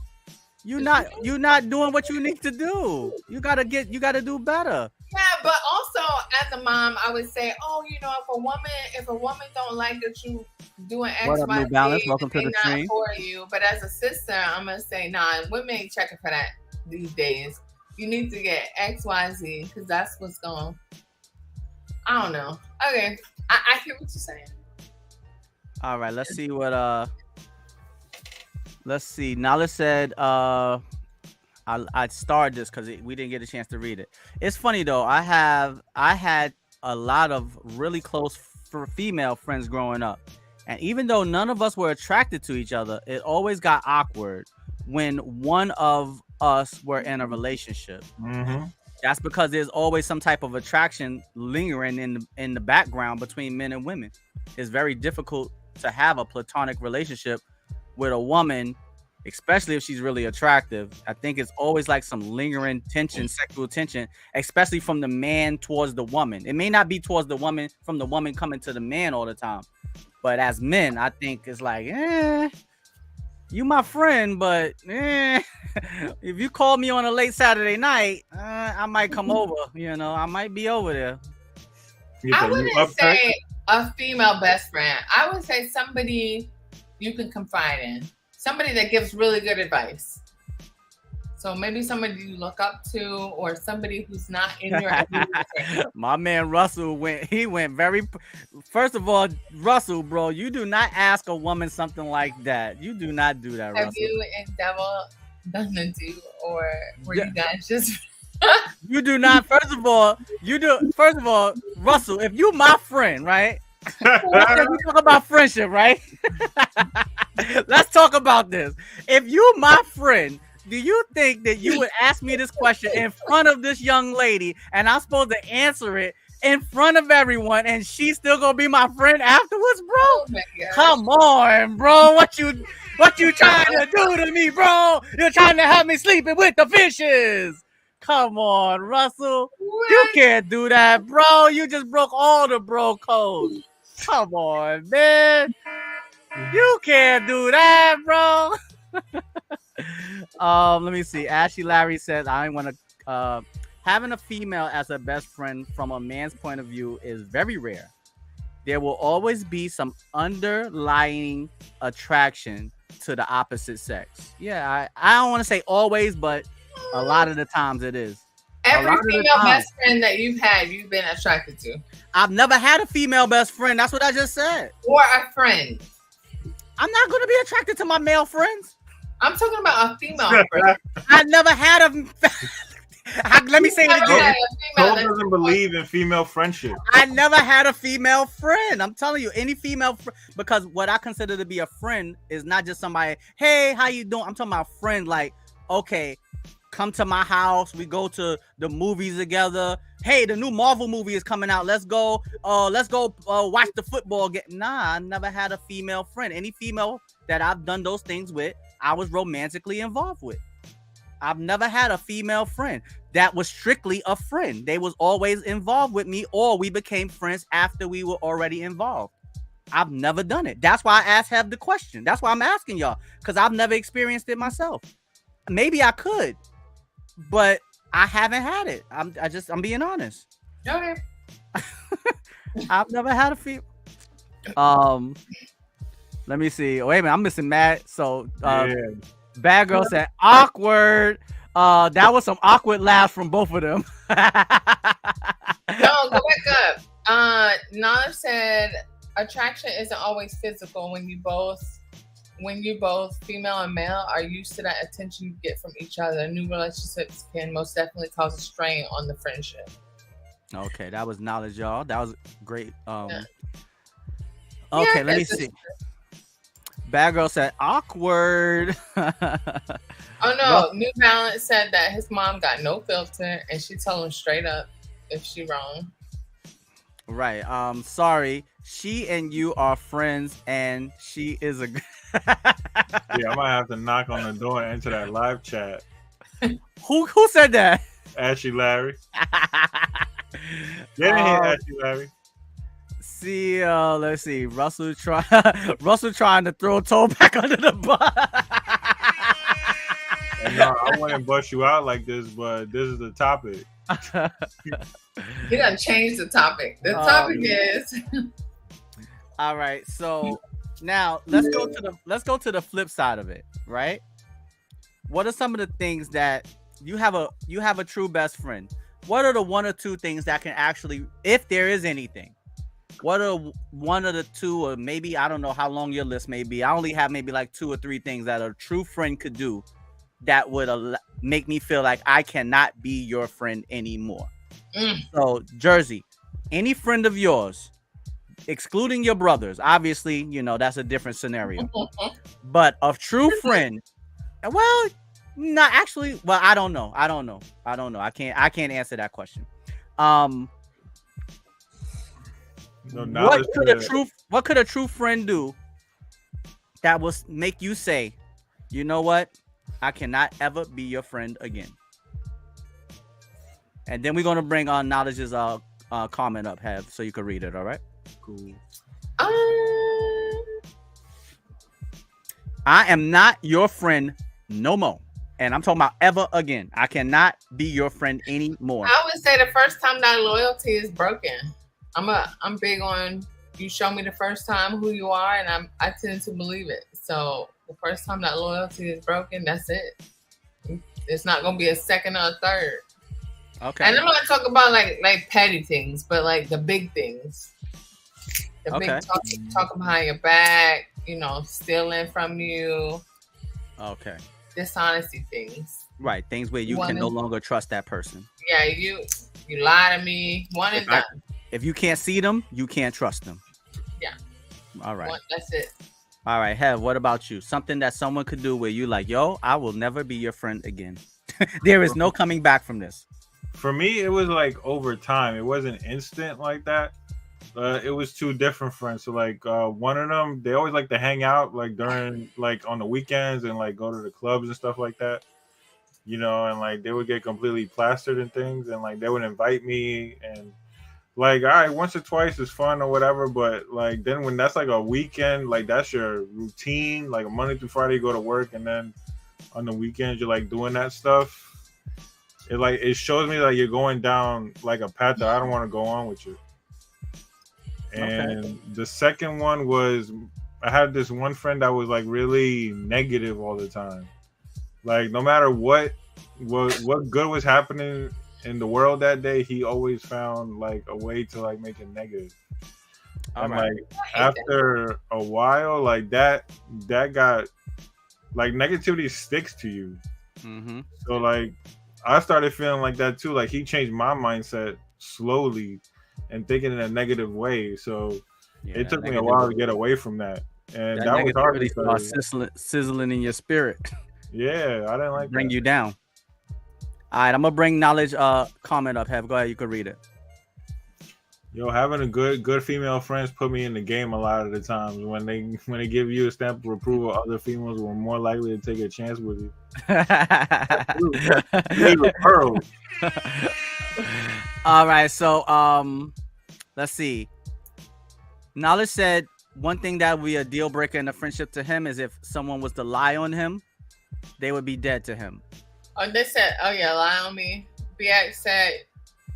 you're not doing what you need to do. You gotta do better." Yeah, but also as a mom, I would say, "Oh, if a woman don't like that you doing X, Y, Z, welcome to the stream. For you." But as a sister, I'm gonna say, "Nah, women ain't checking for that these days. You need to get X, Y, Z, because that's what's going." I don't know. Okay, I hear what you're saying. All right, let's see what let's see. Nala said I starred this because we didn't get a chance to read it. It's funny though. I had a lot of really close female friends growing up, and even though none of us were attracted to each other, it always got awkward when one of us were in a relationship. Mm-hmm. That's because there's always some type of attraction lingering in the background between men and women. It's very difficult to have a platonic relationship with a woman, especially if she's really attractive. I think it's always like some lingering tension, sexual tension, especially from the man towards the woman. It may not be towards the woman, from the woman coming to the man all the time, But as men, I think it's like, you my friend, but if you call me on a late Saturday night, I might come over. I might be over there. I wouldn't say a female best friend. I would say somebody you can confide in. Somebody that gives really good advice. So maybe somebody you look up to, or somebody who's not in your My man Russell went very. First of all, Russell, bro, you do not ask a woman something like that. You do not do that, Russell. Have you and Devil done the do, or were you guys just? You do not. First of all, Russell, if you my friend, right? We talk about friendship, right? Let's talk about this. If you my friend, do you think that you would ask me this question in front of this young lady and I'm supposed to answer it in front of everyone and she's still gonna be my friend afterwards, bro? Oh come on, bro. What you trying to do to me, bro? You're trying to have me sleeping with the fishes. Come on, Russell. What? You can't do that, bro. You just broke all the bro codes. Come on, man. You can't do that, bro. Let me see. Ashy Larry says, I want to having a female as a best friend from a man's point of view is very rare. There will always be some underlying attraction to the opposite sex. Yeah, I don't want to say always, but a lot of the times it is. Every female best friend that you've had, you've been attracted to. I've never had a female best friend. That's what I just said. Or a friend. I'm not going to be attracted to my male friends. I'm talking about a female friend. I never had a... Let me say it again. Cole doesn't believe in female friendship. I never had a female friend. I'm telling you, any female because what I consider to be a friend is not just somebody, hey, how you doing? I'm talking about a friend like, okay, come to my house. We go to the movies together. Hey, the new Marvel movie is coming out. Let's go watch the football game. Nah, I never had a female friend. Any female that I've done those things with, I was romantically involved with. I've never had a female friend that was strictly a friend. They was always involved with me, or we became friends after we were already involved. I've never done it. That's why I asked Have the question. That's why I'm asking y'all, because I've never experienced it myself. Maybe I could, but I haven't had it. I'm being honest. Okay. I've never had a female. Let me see. Wait a minute, I'm missing Matt. So Badgurl said awkward. That was some awkward laughs from both of them. No, go back up. Nana said attraction isn't always physical when you both female and male are used to that attention you get from each other. New relationships can most definitely cause a strain on the friendship. Okay, that was knowledge, y'all. That was great. Yeah. Okay, let me see. Badgurl said awkward. Oh no, New Balance said that his mom got no filter and she told him straight up if she wrong. Right. Sorry. She and you are friends and she is a Yeah, I might have to knock on the door and enter that live chat. Who said that? Ashy Larry. Get in here, Ashy Larry. See, let's see. Russell trying to throw Toe back under the bus. No, I wouldn't bust you out like this, but this is the topic. He done changed the topic. The topic is. All right, so now let's go to the flip side of it, right? What are some of the things that you have a true best friend? What are the one or two things that can actually, if there is anything, what are one of the two, or maybe I don't know how long your list may be. I only have maybe like 2 or 3 things that a true friend could do that would make me feel like I cannot be your friend anymore. So Jersii, any friend of yours, excluding your brothers, obviously, that's a different scenario. But a true friend, well, not actually. Well, I don't know. I can't answer that question. What could a true friend do that will make you say, you know what? I cannot ever be your friend again. And then we're gonna bring on Knowledge's comment up, Have, so you can read it. All right. Cool. I am not your friend no more. And I'm talking about ever again. I cannot be your friend anymore. I would say the first time that loyalty is broken. I'm big on you show me the first time who you are, and I tend to believe it. So the first time that loyalty is broken, that's it. It's not gonna be a second or a third. Okay. And I'm not talking about like petty things, but like the big things. The big talking behind your back, you know, stealing from you. Okay. Dishonesty things. Right. Things where you can no longer trust that person. Yeah, you lie to me. One and done. If you can't see them, you can't trust them. Yeah. All right. That's it. All right, Hev, what about you? Something that someone could do where you like, yo, I will never be your friend again. There is no coming back from this. For me, it was like over time. It wasn't instant like that. It was two different friends. So like one of them, they always like to hang out like during like on the weekends and like go to the clubs and stuff like that. You know, and like they would get completely plastered and things, and like they would invite me and like, all right, once or twice is fun or whatever, but like then when that's like a weekend, like that's your routine, like Monday through Friday you go to work, and then on the weekends you're like doing that stuff. It shows me like you're going down like a path that I don't want to go on with you. And the second one was I had this one friend that was like really negative all the time. Like no matter what good was happening in the world that day, he always found like a way to like make it negative. And like after a while, like that got like negativity sticks to you. Mm-hmm. So like I started feeling like that too. Like he changed my mindset slowly and thinking in a negative way. So it took me a while to get away from that. And that was hard because sizzling in your spirit. Yeah, I didn't like bring you down. All right, I'm gonna bring knowledge comment up. Have go ahead, you can read it. Yo, having a good female friends put me in the game a lot of the times. When they give you a stamp of approval, other females were more likely to take a chance with you. All right, so let's see. Knowledge said one thing that would be a deal breaker in a friendship to him is if someone was to lie on him, they would be dead to him. Oh, they said, oh yeah, lie on me. BX said,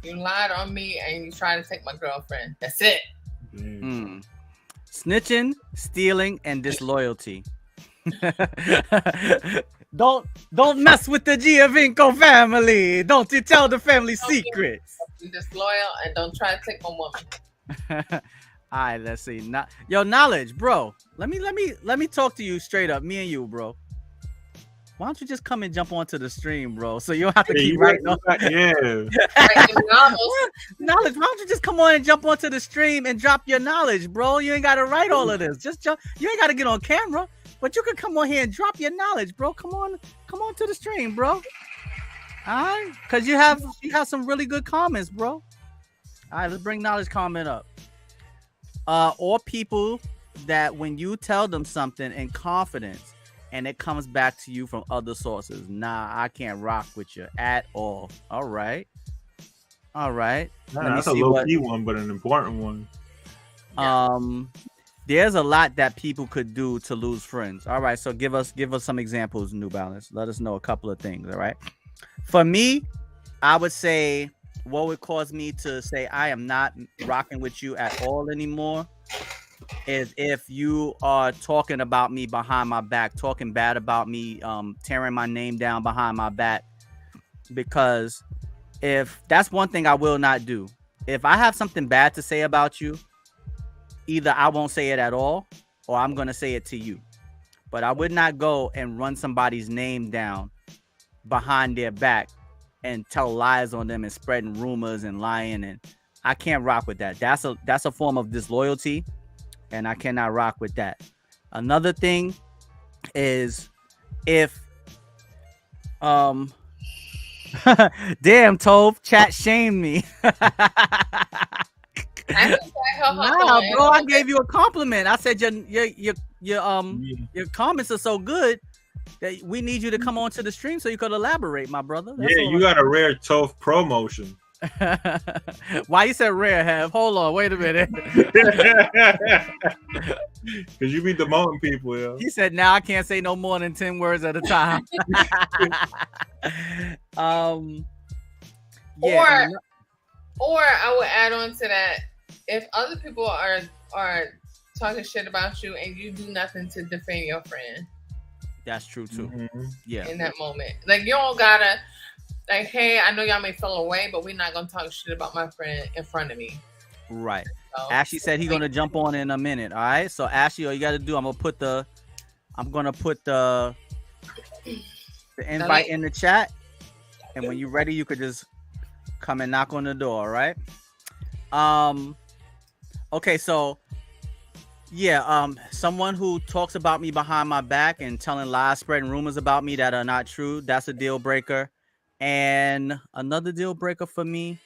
you lied on me and you tried to take my girlfriend. That's it. Snitching, stealing, and disloyalty. Don't mess with the Giovinco family. Don't you tell the family secrets. Be disloyal and don't try to take my woman. All right, let's see. Yo, knowledge, bro. Let me talk to you straight up. Me and you, bro. Why don't you just come and jump onto the stream, bro? So you don't have to keep writing. Yeah. Knowledge, why don't you just come on and jump onto the stream and drop your knowledge, bro? You ain't got to write all of this. Just jump. You ain't got to get on camera, but you can come on here and drop your knowledge, bro. Come on to the stream, bro. All right, because you have some really good comments, bro. All right, let's bring knowledge comment up. Or people that when you tell them something in confidence, and it comes back to you from other sources. Nah, I can't rock with you at all. All right. Nah, that's a low-key one, but an important one. There's a lot that people could do to lose friends. All right, so give us some examples, New Balance. Let us know a couple of things, all right? For me, I would say what would cause me to say I am not rocking with you at all anymore is if you are talking about me behind my back, talking bad about me, tearing my name down behind my back. Because if that's one thing I will not do. If I have something bad to say about you, either I won't say it at all or I'm going to say it to you. But I would not go and run somebody's name down behind their back and tell lies on them and spreading rumors and lying. And I can't rock with that. That's a form of disloyalty. And I cannot rock with that. Another thing is if damn Tove, chat shamed me. Nah, bro, I gave you a compliment. I said your comments are so good that we need you to come on to the stream so you could elaborate, my brother. That's you got a rare Tove promotion. Why you said rare? Have hold on, wait a minute. Because you be demoting people, yo. He said, now I can't say no more than 10 words at a time. Yeah. Or I would add on to that, if other people are talking shit about you and you do nothing to defend your friend. That's true too. Mm-hmm. Yeah. In that moment. Like, you don't gotta, like, hey, I know y'all may feel away, but we're not gonna talk shit about my friend in front of me. Right. So, Ashley said he's gonna jump on in a minute. All right. So Ashley, all you gotta do, I'm gonna put the invite in the chat. And when you're ready, you could just come and knock on the door, right? Okay, so yeah, someone who talks about me behind my back and telling lies, spreading rumors about me that are not true, that's a deal breaker. And another deal breaker for me,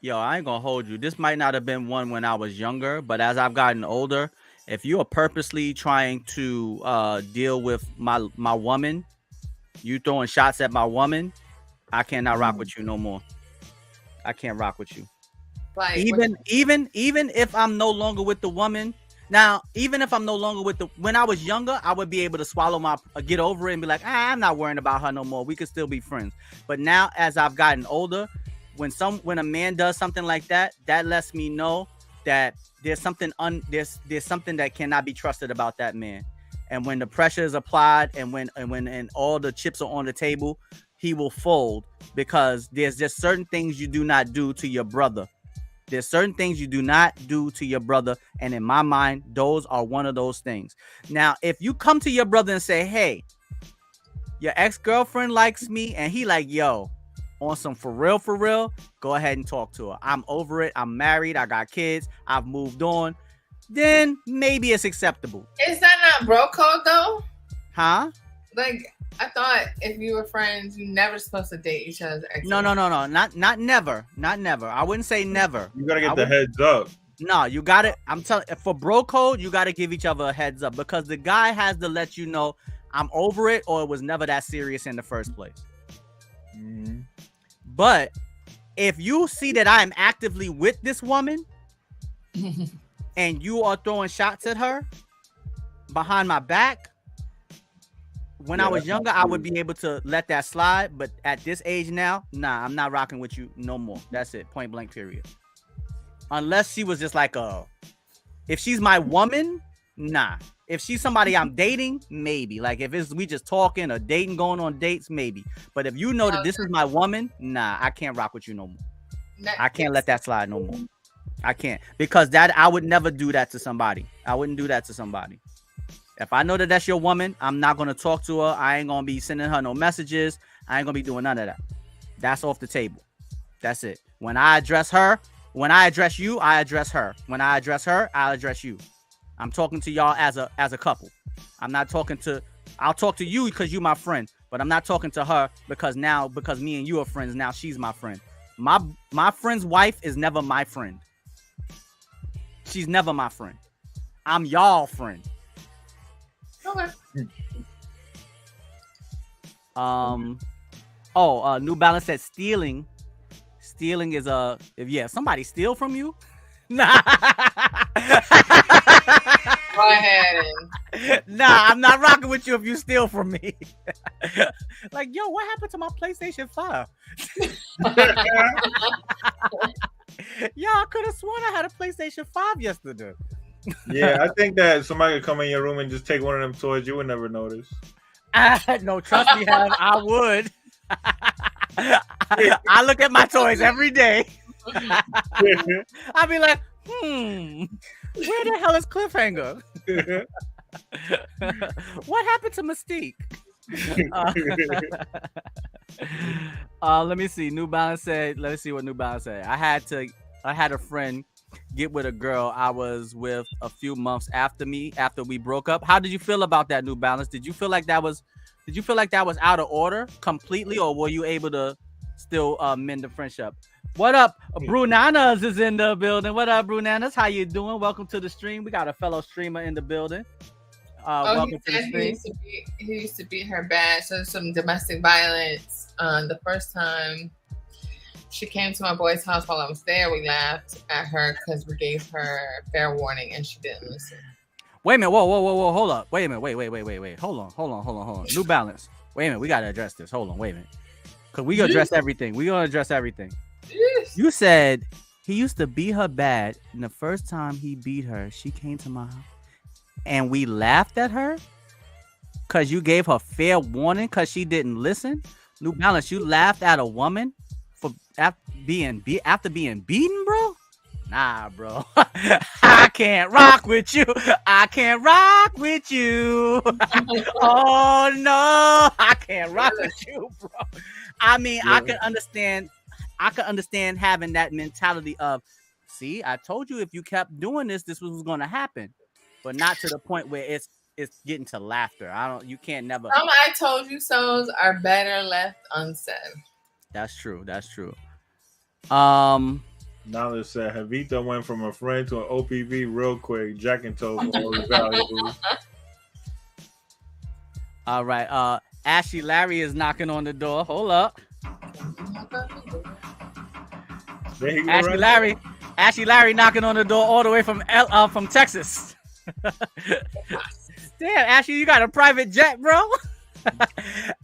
yo, I ain't gonna hold you. This might not have been one when I was younger, but as I've gotten older, if you are purposely trying to deal with my woman, you throwing shots at my woman, I cannot rock with you no more. I can't rock with you. like, Even if I'm no longer with the woman. Now, even if I'm no longer with when I was younger, I would be able to swallow get over it and be like, I'm not worrying about her no more. We could still be friends. But now, as I've gotten older, when a man does something like that, that lets me know that there's something there's something that cannot be trusted about that man. And when the pressure is applied and when all the chips are on the table, he will fold, because there's just certain things you do not do to your brother. There's certain things you do not do to your brother. And in my mind, those are one of those things. Now, if you come to your brother and say, hey, your ex-girlfriend likes me, and he like, yo, on some for real, go ahead and talk to her. I'm over it. I'm married. I got kids. I've moved on. Then maybe it's acceptable. Is that not bro code though? Huh? Like, I thought if you were friends, you never supposed to date each other's exes. No. Not never. Not never. I wouldn't say never. You gotta get the heads up. No, you got it. I'm telling you, for bro code, you got to give each other a heads up, because the guy has to let you know I'm over it, or it was never that serious in the first place. Mm-hmm. But if you see that I am actively with this woman and you are throwing shots at her behind my back, when I was younger, I would be able to let that slide. But at this age now, nah, I'm not rocking with you no more. That's it. Point blank, period. Unless she was just like if she's my woman, nah. If she's somebody I'm dating, maybe. Like if we just talking or dating, going on dates, maybe. But if you know that this is my woman, nah, I can't rock with you no more. I can't let that slide no more. I can't, because I would never do that to somebody. I wouldn't do that to somebody. If I know that that's your woman, I'm not gonna talk to her. I ain't gonna be sending her no messages. I ain't gonna be doing none of that. That's off the table. That's it. When I address her, when I address you, I address her. When I address her, I'll address you. I'm talking to y'all as a couple. I'm not talking to. I'll talk to you because you my friend, but I'm not talking to her because me and you are friends. Now she's my friend. My friend's wife is never my friend. She's never my friend. I'm y'all friend. Okay. New Balance said stealing is if somebody steal from you. Nah. Go ahead. Nah, I'm not rocking with you if you steal from me. Like, yo, what happened to my PlayStation 5? Yo, I could have sworn I had a PlayStation 5 yesterday. Yeah, I think that somebody could come in your room and just take one of them toys. You would never notice. No, trust me, I would. I look at my toys every day. I'll be like, where the hell is Cliffhanger? What happened to Mystique? Let me see. New Balance said, let me see what New Balance said. I had a friend get with a girl I was with a few months after we broke up. How did you feel about that, New Balance? Did you feel like that was out of order completely, or were you able to still mend the friendship? What up? Brunanas is in the building. What up, Brunanas? How you doing? Welcome to the stream. We got a fellow streamer in the building. Welcome to the stream. He used to beat her bad. So some domestic violence. The first time she came to my boy's house while I was there. We laughed at her because we gave her fair warning and she didn't listen. Wait a minute. Whoa. Hold up. Wait a minute. Wait. Hold on. New Balance. Wait a minute. We got to address this. Hold on. Wait a minute. Because we going to address everything. You said he used to beat her bad. And the first time he beat her, she came to my house. And we laughed at her? Because you gave her fair warning because she didn't listen? New Balance, you laughed at a woman for after being beaten, bro? Nah, bro. I can't rock with you. Oh, no. I can't rock with you, bro. I mean, yeah. I can understand having that mentality of, see, I told you if you kept doing this was going to happen. But not to the point where it's getting to laughter. You can't never. Some I told you so's are better left unsaid. That's true. Knowledge said Javita went from a friend to an OPV real quick. Jack and told me all the valuables. All right. Ashy Larry is knocking on the door. Hold up. Ashy Larry knocking on the door all the way from Texas. Damn, Ashy, you got a private jet, bro?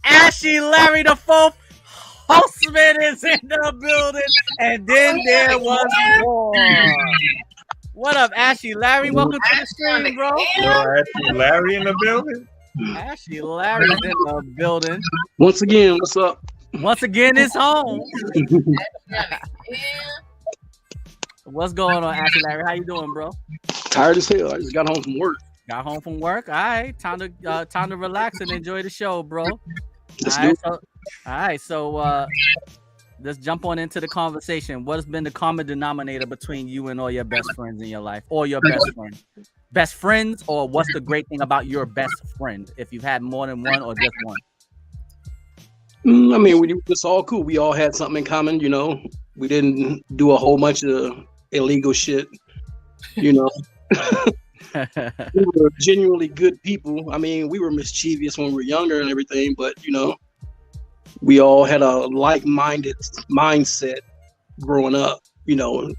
Ashy Larry the fourth Hostman is in the building, and then there was more. What up, Ashy Larry? Welcome to the stream, bro. Yo, Ashy Larry in the building. Ashy Larry's in the building. Once again, what's up? Once again, it's home. What's going on, Ashy Larry? How you doing, bro? Tired as hell. I just got home from work. Got home from work. All right, time to relax and enjoy the show, bro. All right, so let's jump on into the conversation. What has been the common denominator between you and all your best friends in your life, or your best friend? Best friends, or what's the great thing about your best friend? If you've had more than one, or just one. I mean, it's all cool. We all had something in common, you know. We didn't do a whole bunch of illegal shit, you know. We were genuinely good people. I mean, we were mischievous when we were younger and everything, but you know, we all had a like-minded mindset growing up, you know,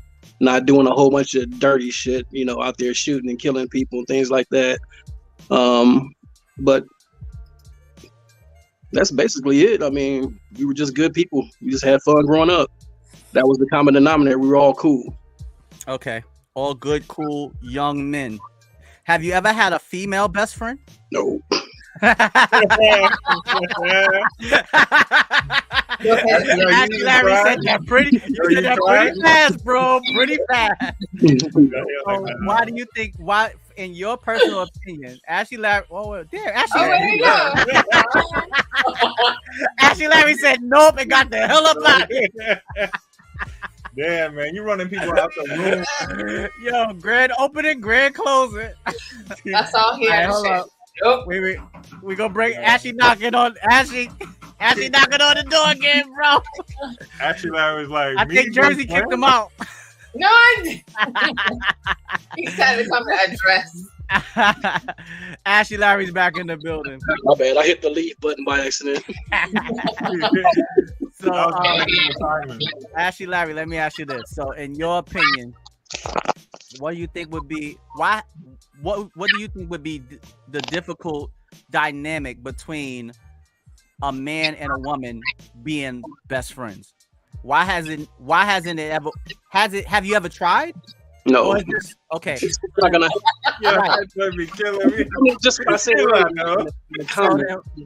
not doing a whole bunch of dirty shit, you know, out there shooting and killing people and things like that. But that's basically it. I mean, we were just good people. We just had fun growing up. That was the common denominator. We were all cool. Okay. All good, cool, young men. Have you ever had a female best friend? No. Larry said that pretty fast, bro. Pretty fast. So why do you think? Why, in your personal opinion, Ashy Larry? Oh, there, Ashy Larry. Ashy Larry said nope and got the hell up out of here. Damn, man, you running people out the room. Yo, grand opening, grand closing. That's all here. Right, hold up. Yep. We gonna bring Ashy knocking on Ashy knocking on the door again, bro. Ashy Larry was like, I think Jersey kicked him out. No, I didn't. He said to come to address. Ashy Larry's back in the building. My bad, I hit the leave button by accident. So, Ashy Larry, let me ask you this. So, in your opinion, what do you think would be what do you think would be the difficult dynamic between a man and a woman being best friends? Why hasn't it ever? Have you ever tried? No. Okay. It's not gonna. Yeah, be killing me. I mean, just what I said.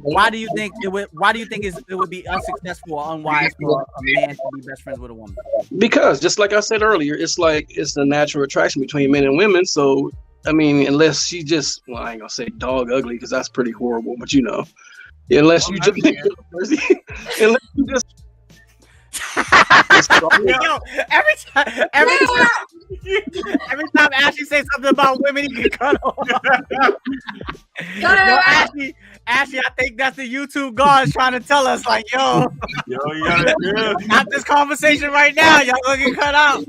Why do you think it would? Why do you think it would be unsuccessful or unwise for a man to be best friends with a woman? Because just like I said earlier, it's the natural attraction between men and women. So I mean, unless she just, well, I ain't gonna say dog ugly because that's pretty horrible, but you know, unless you just, unless you just. Yo, every time Ashley says something about women, he get cut off. Yo, Ashley, I think that's the YouTube guards trying to tell us, like, yo, you gotta stop this conversation right now. Y'all gonna get cut out.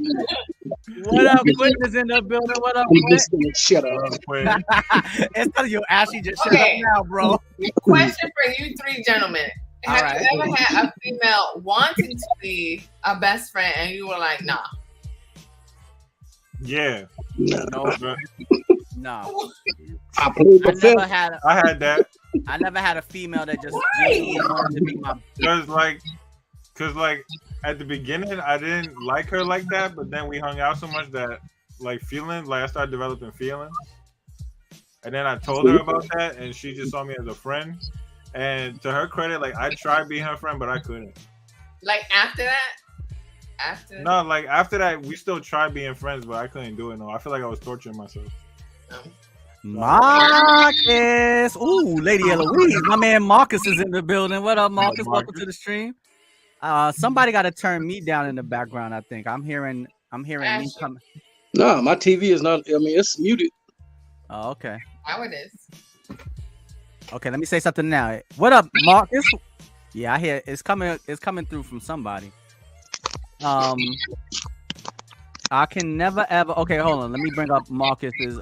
What up, Quinn is in the building. What up, Quinn? Shut up, It's telling you, Ashley, just shut up now, bro. Question for you three gentlemen. Have you ever had a female wanting to be a best friend and you were like, nah? Yeah. No. But No. I played the I never had. I had that. I never had a female that just genuinely wanted to be my. Cause like at the beginning I didn't like her like that, but then we hung out so much that I started developing feelings. And then I told her about that, and she just saw me as a friend. And to her credit, like I tried being her friend, but I couldn't. Like after that? No, like after that, we still tried being friends, but I couldn't do it. No, I feel like I was torturing myself. Marcus, ooh, Lady Eloise, my man Marcus is in the building. What up, Marcus? Welcome to the stream. Somebody got to turn me down in the background. I think I'm hearing me coming. No, my TV is not. I mean, it's muted. Oh, okay. How it is. Okay, let me say something now. What up, Marcus? Yeah, I hear it's coming. It's coming through from somebody. I can never ever. Okay, hold on. Let me bring up Marcus's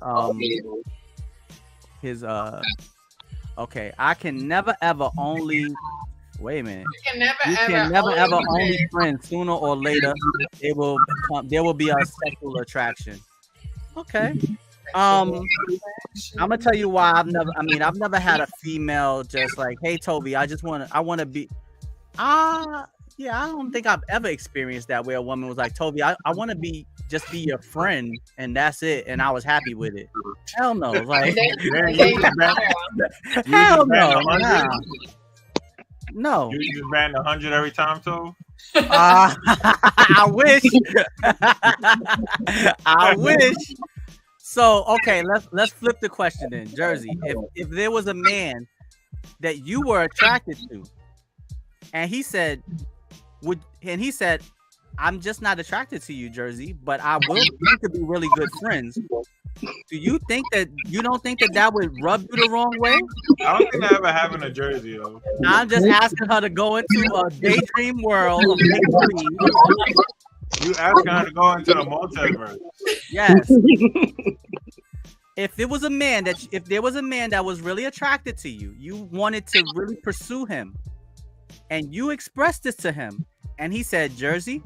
Okay, I can never ever only. Wait a minute. You can never ever only friends. Sooner or later, there will be a sexual attraction. Okay. I'm gonna tell you why I've never had a female just like, hey Toby, I want to be. Yeah, I don't think I've ever experienced that where a woman was like, Toby, I want to be your friend, and that's it, and I was happy with it. Hell no, like hell no, nah. No. You just ban 100 every time, so. I wish. I wish. So okay, let's flip the question then, Jersey. If there was a man that you were attracted to, and he said, I'm just not attracted to you, Jersey, but I will think to be really good friends. Do you don't think that would rub you the wrong way? I don't think that ever happened to Jersey though. I'm just asking her to go into a daydream world of make-believe. You asking her to go into the multiverse. Yes. If there was a man that was really attracted to you, you wanted to really pursue him, and you expressed this to him, and he said, Jersey,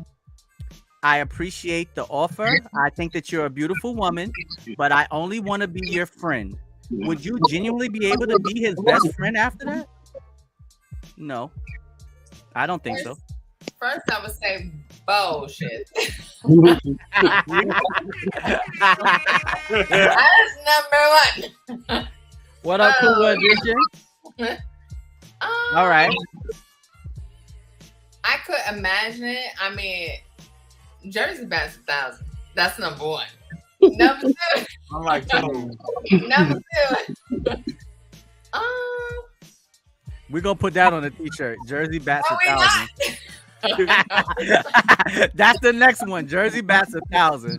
I appreciate the offer. I think that you're a beautiful woman, but I only want to be your friend. Would you genuinely be able to be his best friend after that? No, I don't think so. First, I would say bullshit. That's number one. What up, cool edition? All right. I could imagine it. I mean, Jersey bats 1,000. That's number one. Number two. I'm like, number two. We're gonna put that on a t-shirt. Jersey bats 1,000. That's the next one. Jersey bats 1,000.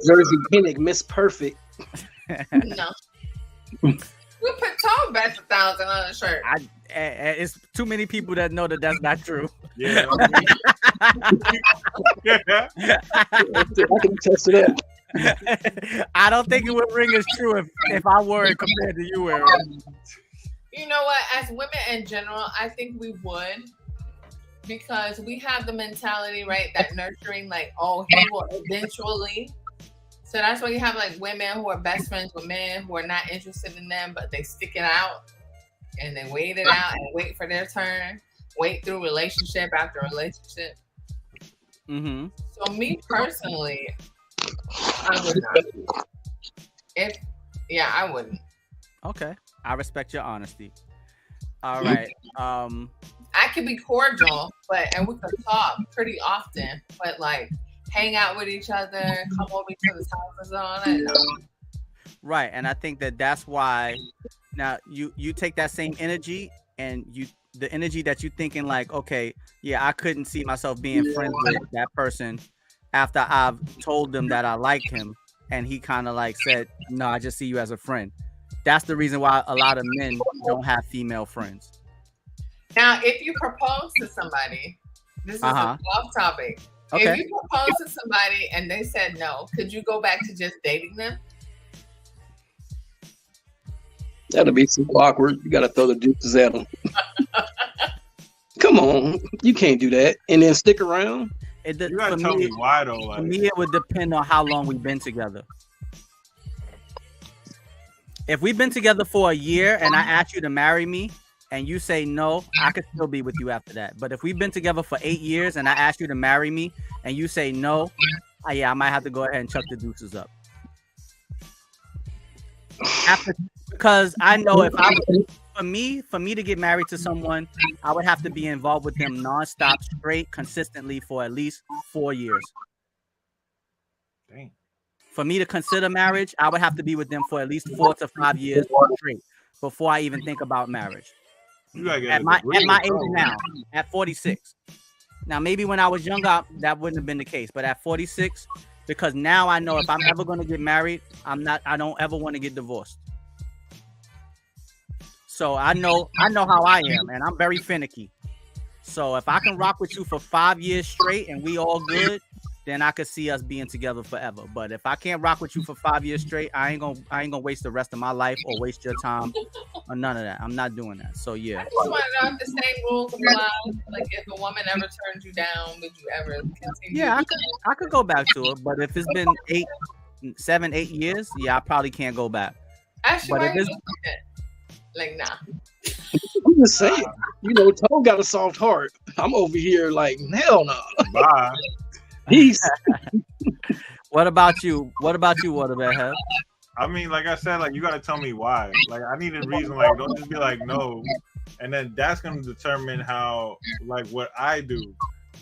Jersey Pinnock, Miss Perfect. No. We put Tom bats 1,000 on the shirt. It's too many people that know that that's not true. Yeah. I can attest to that. I don't think it would ring as true if I were compared to you, Aaron. You know what? As women in general, I think we would, because we have the mentality, right, that nurturing, like, oh, he will eventually. So that's why you have like women who are best friends with men who are not interested in them, but they stick it out and they wait it out and wait for their turn, wait through relationship after relationship. Mm-hmm. So me personally, I would not. I wouldn't. Okay. I respect your honesty. All right. I could be cordial, and we could talk pretty often, but like hang out with each other, come over each other's houses and all that. No. Right. And I think that's why now you take that same energy and the energy that you thinking like, okay, yeah, I couldn't see myself being friends with that person after I've told them that I like him. And he kind of like said, no, I just see you as a friend. That's the reason why a lot of men don't have female friends. Now, if you propose to somebody, this is a off topic. Okay. If you propose to somebody and they said no, could you go back to just dating them? That'll be super awkward. You gotta throw the deuces at them. Come on, you can't do that and then stick around. You gotta tell me why though. Like, for me, it would depend on how long we've been together. If we've been together for a year and I ask you to marry me and you say no, I could still be with you after that. But if we've been together for 8 years and I ask you to marry me and you say no, yeah, I might have to go ahead and chuck the deuces up. Because I know if for me to get married to someone, I would have to be involved with them nonstop, straight, consistently for at least 4 years. dang. For me to consider marriage, I would have to be with them for at least 4 to 5 years straight before I even think about marriage. You gotta get At my age now, at 46. Now, maybe when I was younger, that wouldn't have been the case. But at 46, because now I know if I'm ever going to get married, I don't ever want to get divorced. So I know how I am, and I'm very finicky. So if I can rock with you for 5 years straight and we all good, then I could see us being together forever. But if I can't rock with you for 5 years straight, I ain't gonna waste the rest of my life or waste your time or none of that. I'm not doing that. So yeah. I just want to know if the same rules apply. Like if a woman ever turns you down, would you ever continue? Yeah, I could go back to it, but if it's been 7, 8 years, yeah, I probably can't go back. Actually, But if it's like nah. I'm just saying, Toe got a soft heart. I'm over here like, hell no. Bye. He's what about you? What about Hev? I mean, like I said, like you gotta tell me why. Like I need a reason. Like don't just be like no, and then that's gonna determine how like what I do.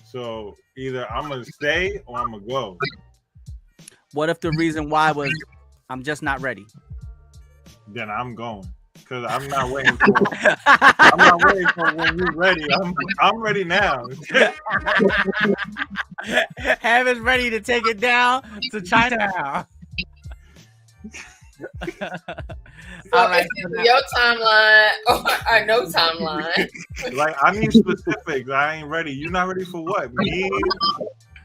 So either I'm gonna stay or I'm gonna go. What if the reason why was I'm just not ready? Then I'm going because I'm not waiting for. I'm not waiting for when you're ready. I'm ready now. Hev is ready to take it down to China now. So all right, your timeline or no timeline. Like I need specifics. I ain't ready. You're not ready for what? Me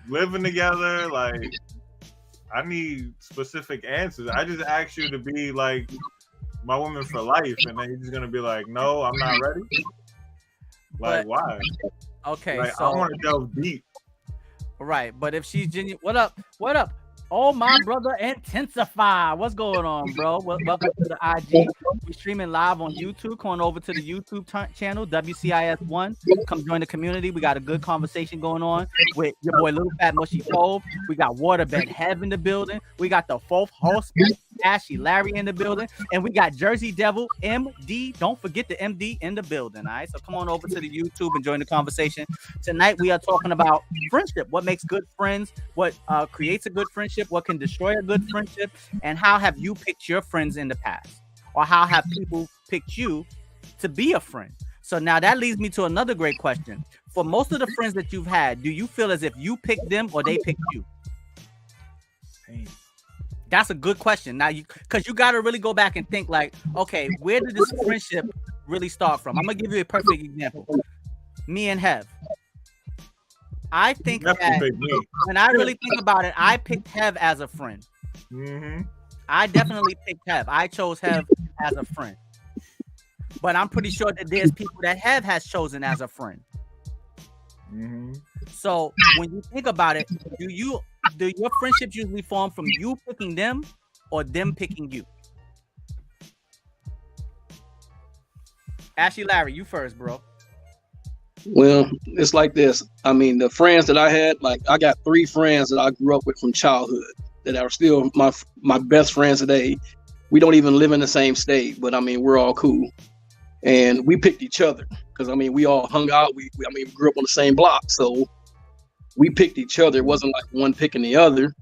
living together. Like I need specific answers. I just asked you to be like my woman for life, and then you're just gonna be like, no, I'm not ready. Like why? Okay, like, so I want to delve deep. Right, but if she's genuine, what up? Oh, my brother, Intensify. What's going on, bro? Welcome to the IG. We're streaming live on YouTube. Come on over to the YouTube channel, WCIS1. Come join the community. We got a good conversation going on with your boy Little Fat Mushy Cove. We got Waterbed Hev in the building. We got the fourth host, Ashy Larry in the building. And we got Jersey Devil MD. Don't forget the MD in the building, all right? So come on over to the YouTube and join the conversation. Tonight, we are talking about friendship. What makes good friends? What creates a good friendship? What can destroy a good friendship? And how have you picked your friends in the past? Or how have people picked you to be a friend? So now that leads me to another great question. For most of the friends that you've had, do you feel as if you picked them or they picked you? Dang. That's a good question. Now, because you got to really go back and think like, okay, where did this friendship really start from? I'm going to give you a perfect example. Me and Hev. I think that when I really think about it, I picked Hev as a friend. Mm-hmm. I definitely picked Hev. I chose Hev as a friend. But I'm pretty sure that there's people that Hev has chosen as a friend. Mm-hmm. So when you think about it, do your friendships usually form from you picking them or them picking you? Ashy Larry, you first, bro. Well, it's like this. I mean, the friends that I had, like I got 3 friends that I grew up with from childhood that are still my best friends today. We don't even live in the same state, but I mean, we're all cool. And we picked each other because I mean, we all hung out. We grew up on the same block, so we picked each other. It wasn't like one picking the other.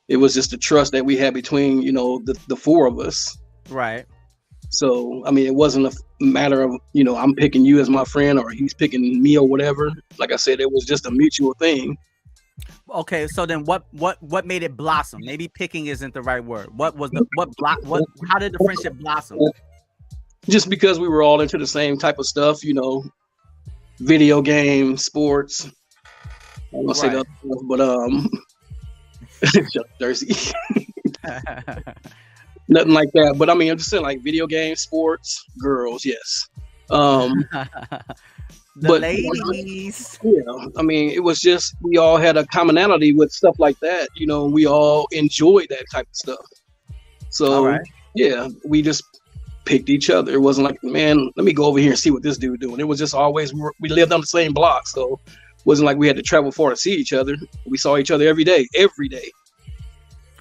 It was just the trust that we had between, the 4 of us. Right. So, I mean, it wasn't a matter of, I'm picking you as my friend or he's picking me or whatever. Like I said, it was just a mutual thing. Okay, so then what made it blossom? Maybe picking isn't the right word. How did the friendship blossom? Just because we were all into the same type of stuff, video games, sports. I won't say that, but Jersey. Nothing like that. But I mean, I'm just saying, like video games, sports, girls, yes. The But ladies. yeah, I mean, it was just we all had a commonality with stuff like that. You know, we all enjoyed that type of stuff. So All right. yeah, we just picked each other. It wasn't like, man, let me go over here and see what this dude doing. It was just always we lived on the same block, so it wasn't like we had to travel far to see each other. We saw each other every day.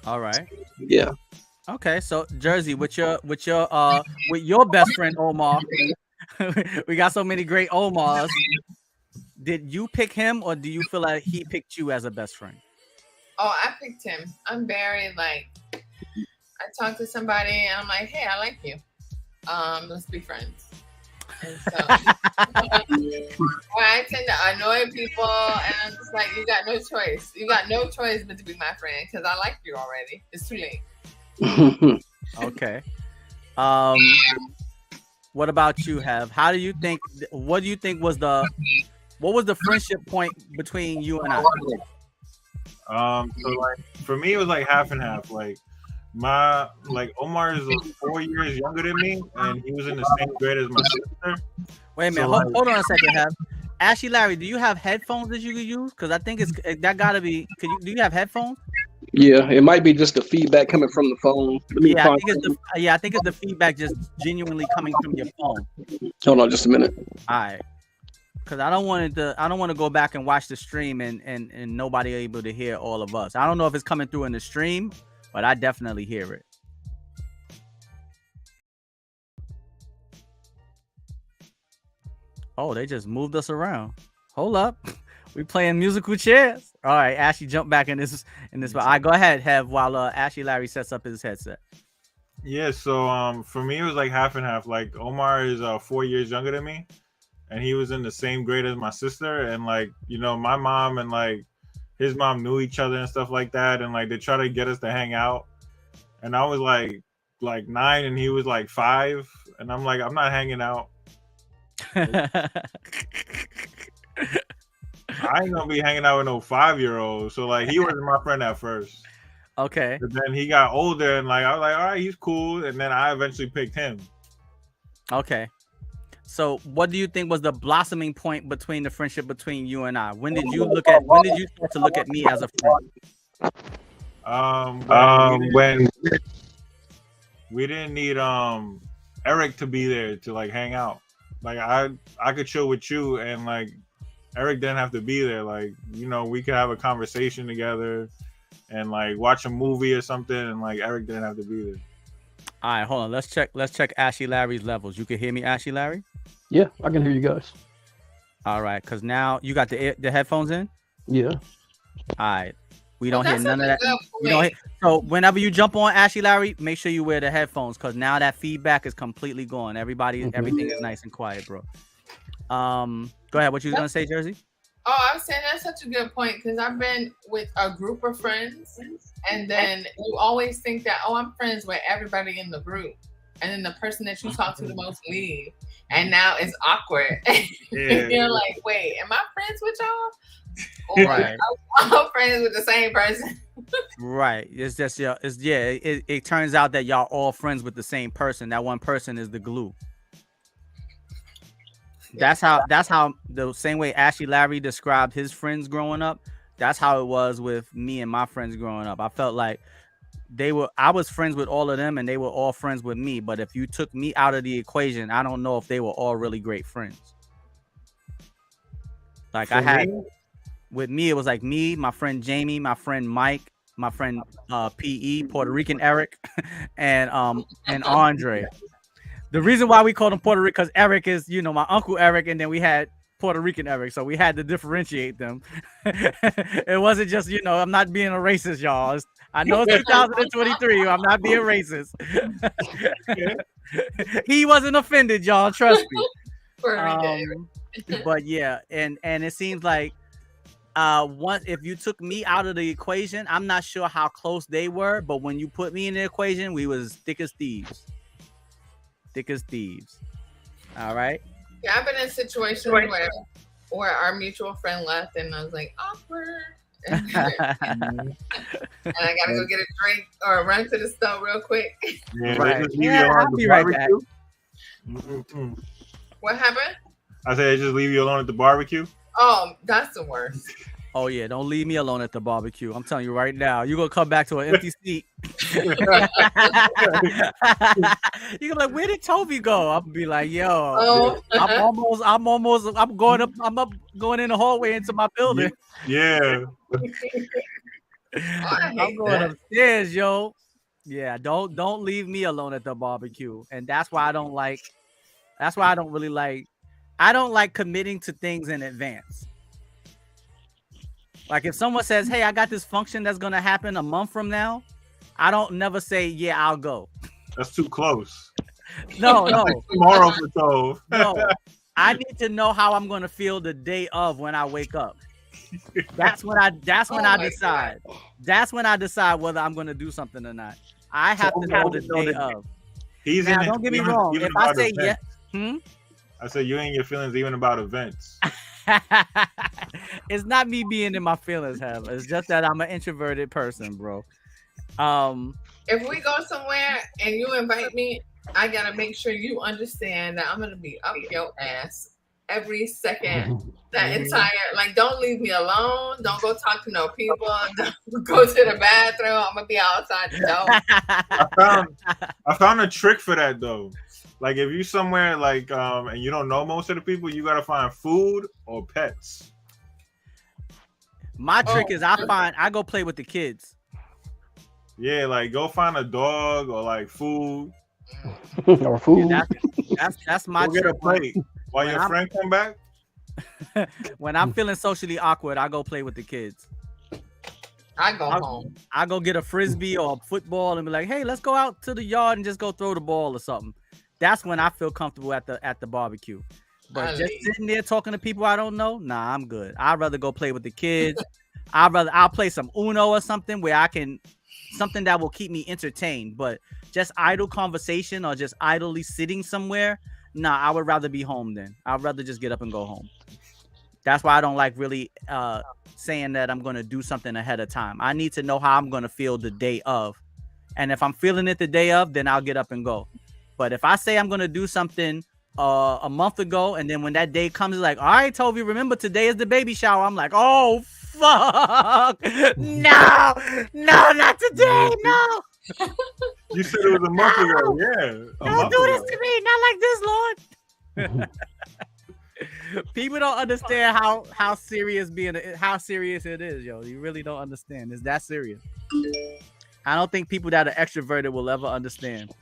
All right. Yeah. Okay, so Jersey, with your best friend Omar, we got so many great Omars. Did you pick him, or do you feel like he picked you as a best friend? Oh, I picked him. I'm very like, I talk to somebody and I'm like, hey, I like you. Let's be friends. And so I tend to annoy people, and I'm just like, you got no choice. You got no choice but to be my friend because I like you already. It's too late. Okay. What about you, Hev? How do you think? What do you think was the friendship point between you and I? So like for me, it was like half and half. Like Omar is like 4 years younger than me, and he was in the same grade as my sister. Wait a minute, hold on a second, Hev. Ashley, Larry, do you have headphones that you could use? Because I think that gotta be. Do you have headphones? Yeah, it might be just the feedback coming from the phone. I think it's the feedback just genuinely coming from your phone. Hold on, just a minute. All right, because I don't want to go back and watch the stream and nobody able to hear all of us. I don't know if it's coming through in the stream, but I definitely hear it. Oh, they just moved us around. Hold up. We playing musical chairs. All right, Ashley, jump back in this. All right, go ahead, Hev, while Ashley Larry sets up his headset. Yeah, so for me it was like half and half. Like Omar is 4 years younger than me, and he was in the same grade as my sister. And like, you know, my mom and like his mom knew each other and stuff like that, and like they try to get us to hang out. And I was like 9 and he was like 5, and I'm like, I'm not hanging out. I ain't gonna be hanging out with no 5-year-old. So like he wasn't my friend at first. Okay. But then he got older and like I was like, all right, he's cool. And then I eventually picked him. Okay. So what do you think was the blossoming point between the friendship between you and I? When did you start to look at me as a friend? When we didn't need Eric to be there to like hang out. Like I could chill with you, and like Eric didn't have to be there. Like, you know, we could have a conversation together and like watch a movie or something, and like Eric didn't have to be there. All right, hold on. Let's check Ashley Larry's levels. You can hear me, Ashley Larry? Yeah, I can hear you guys. All right, because now you got the headphones in? Yeah. All right. We don't hear none of that. We don't hear, so whenever you jump on Ashley Larry, make sure you wear the headphones, because now that feedback is completely gone. Everything is nice and quiet, bro. Go ahead. What you was gonna say, Jersey? Oh, I was saying that's such a good point, because I've been with a group of friends, and then you always think that, oh, I'm friends with everybody in the group, and then the person that you talk to the most leave, and now it's awkward. Yeah. You're like, wait, am I friends with y'all? Or Right. I'm friends with the same person. Right. It's just it turns out that y'all all friends with the same person. That one person is the glue. That's how the same way Ashley Larry described his friends growing up, that's how it was with me and my friends growing up. I felt like I was friends with all of them and they were all friends with me. But if you took me out of the equation, I don't know if they were all really great friends. Like with me, it was like me, my friend Jamie, my friend Mike, my friend PE, Puerto Rican Eric, and Andre. The reason why we called him Puerto Rican, because Eric is, my Uncle Eric, and then we had Puerto Rican Eric, so we had to differentiate them. It wasn't just, I'm not being a racist, y'all. I know it's 2023. I'm not being racist. He wasn't offended, y'all. Trust me. But yeah, and it seems like once if you took me out of the equation, I'm not sure how close they were, but when you put me in the equation, we was thick as thieves. All right. Yeah, I've been in situations where our mutual friend left, and I was like, awkward. and I gotta go get a drink or run to the store real quick. Yeah, Right. they just leave Yeah, you alone I'll at the be right back. barbecue. What happened? I said they just leave you alone at the barbecue. Oh, that's the worst. Oh yeah, don't leave me alone at the barbecue. I'm telling you right now, you're gonna come back to an empty seat. You're gonna be like, where did Toby go? I'll be like, yo, I'm going in the hallway into my building. Yeah. I'm going upstairs, yo. Yeah, don't leave me alone at the barbecue. And that's why I don't like committing to things in advance. Like if someone says, hey, I got this function that's gonna happen a month from now, I don't never say, yeah, I'll go. That's too close. No. Tomorrow for 12. No. I need to know how I'm gonna feel the day of when I wake up. That's when I decide. God. That's when I decide whether I'm gonna do something or not. I have to know the day of. He's Now, in don't get me his wrong. feelings If I even say about yeah, events. I said you ain't your feelings even about events. it's not me being in my feelings, Hev. It's just that I'm an introverted person, bro. If we go somewhere and you invite me, I gotta make sure you understand that I'm gonna be up your ass every second. That entire, like, don't leave me alone. Don't go talk to no people. Don't go to the bathroom. I'm gonna be outside the door. I found a trick for that though. Like if you somewhere like and you don't know most of the people, you gotta find food or pets. My trick is I go play with the kids. Yeah, like go find a dog or like food. Or food. Yeah, that's my Go get trick. a plate while your friend come back. When I'm feeling socially awkward, I go play with the kids. I go home. I go get a frisbee or a football and be like, hey, let's go out to the yard and just go throw the ball or something. That's when I feel comfortable at the barbecue. But just sitting there talking to people I don't know, nah, I'm good. I'd rather go play with the kids. I'll play some Uno or something where something that will keep me entertained. But just idle conversation or just idly sitting somewhere, nah, I would rather be home then. I'd rather just get up and go home. That's why I don't like really saying that I'm going to do something ahead of time. I need to know how I'm going to feel the day of. And if I'm feeling it the day of, then I'll get up and go. But if I say I'm going to do something a month ago, and then when that day comes, it's like, all right, Toby, remember today is the baby shower. I'm like, oh, fuck. No, not today. No. You said it was a month ago. Yeah. Don't do this to me. Not like this, Lord. People don't understand how serious it is, yo. You really don't understand. It's that serious. I don't think people that are extroverted will ever understand.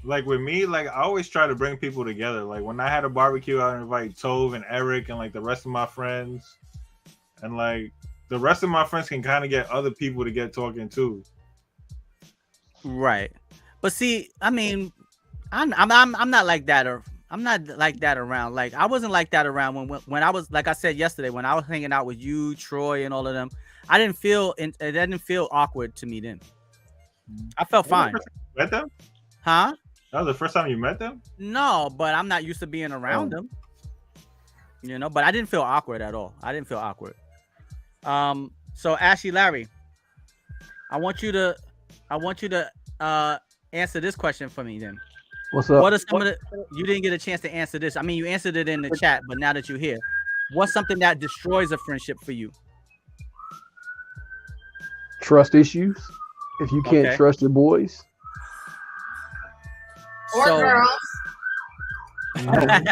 Like with me, like I always try to bring people together. Like when I had a barbecue, I invite Tove and Eric and like the rest of my friends, and like the rest of my friends can kind of get other people to get talking too. Right, but see, I mean, I'm not like that, or I'm not like that around. Like I wasn't like that around when I was, like I said yesterday, when I was hanging out with you, Troy, and all of them. It didn't feel awkward to me then. I felt fine. Met them? Huh? That was the first time you met them? No, but I'm not used to being around them. You know, but I didn't feel awkward at all. I didn't feel awkward. So Ashy, Larry, I want you to answer this question for me then. What's up? What are some of the, you didn't get a chance to answer this. I mean, you answered it in the chat, but now that you're here, what's something that destroys a friendship for you? Trust issues. If you can't trust your boys. Or girls. But,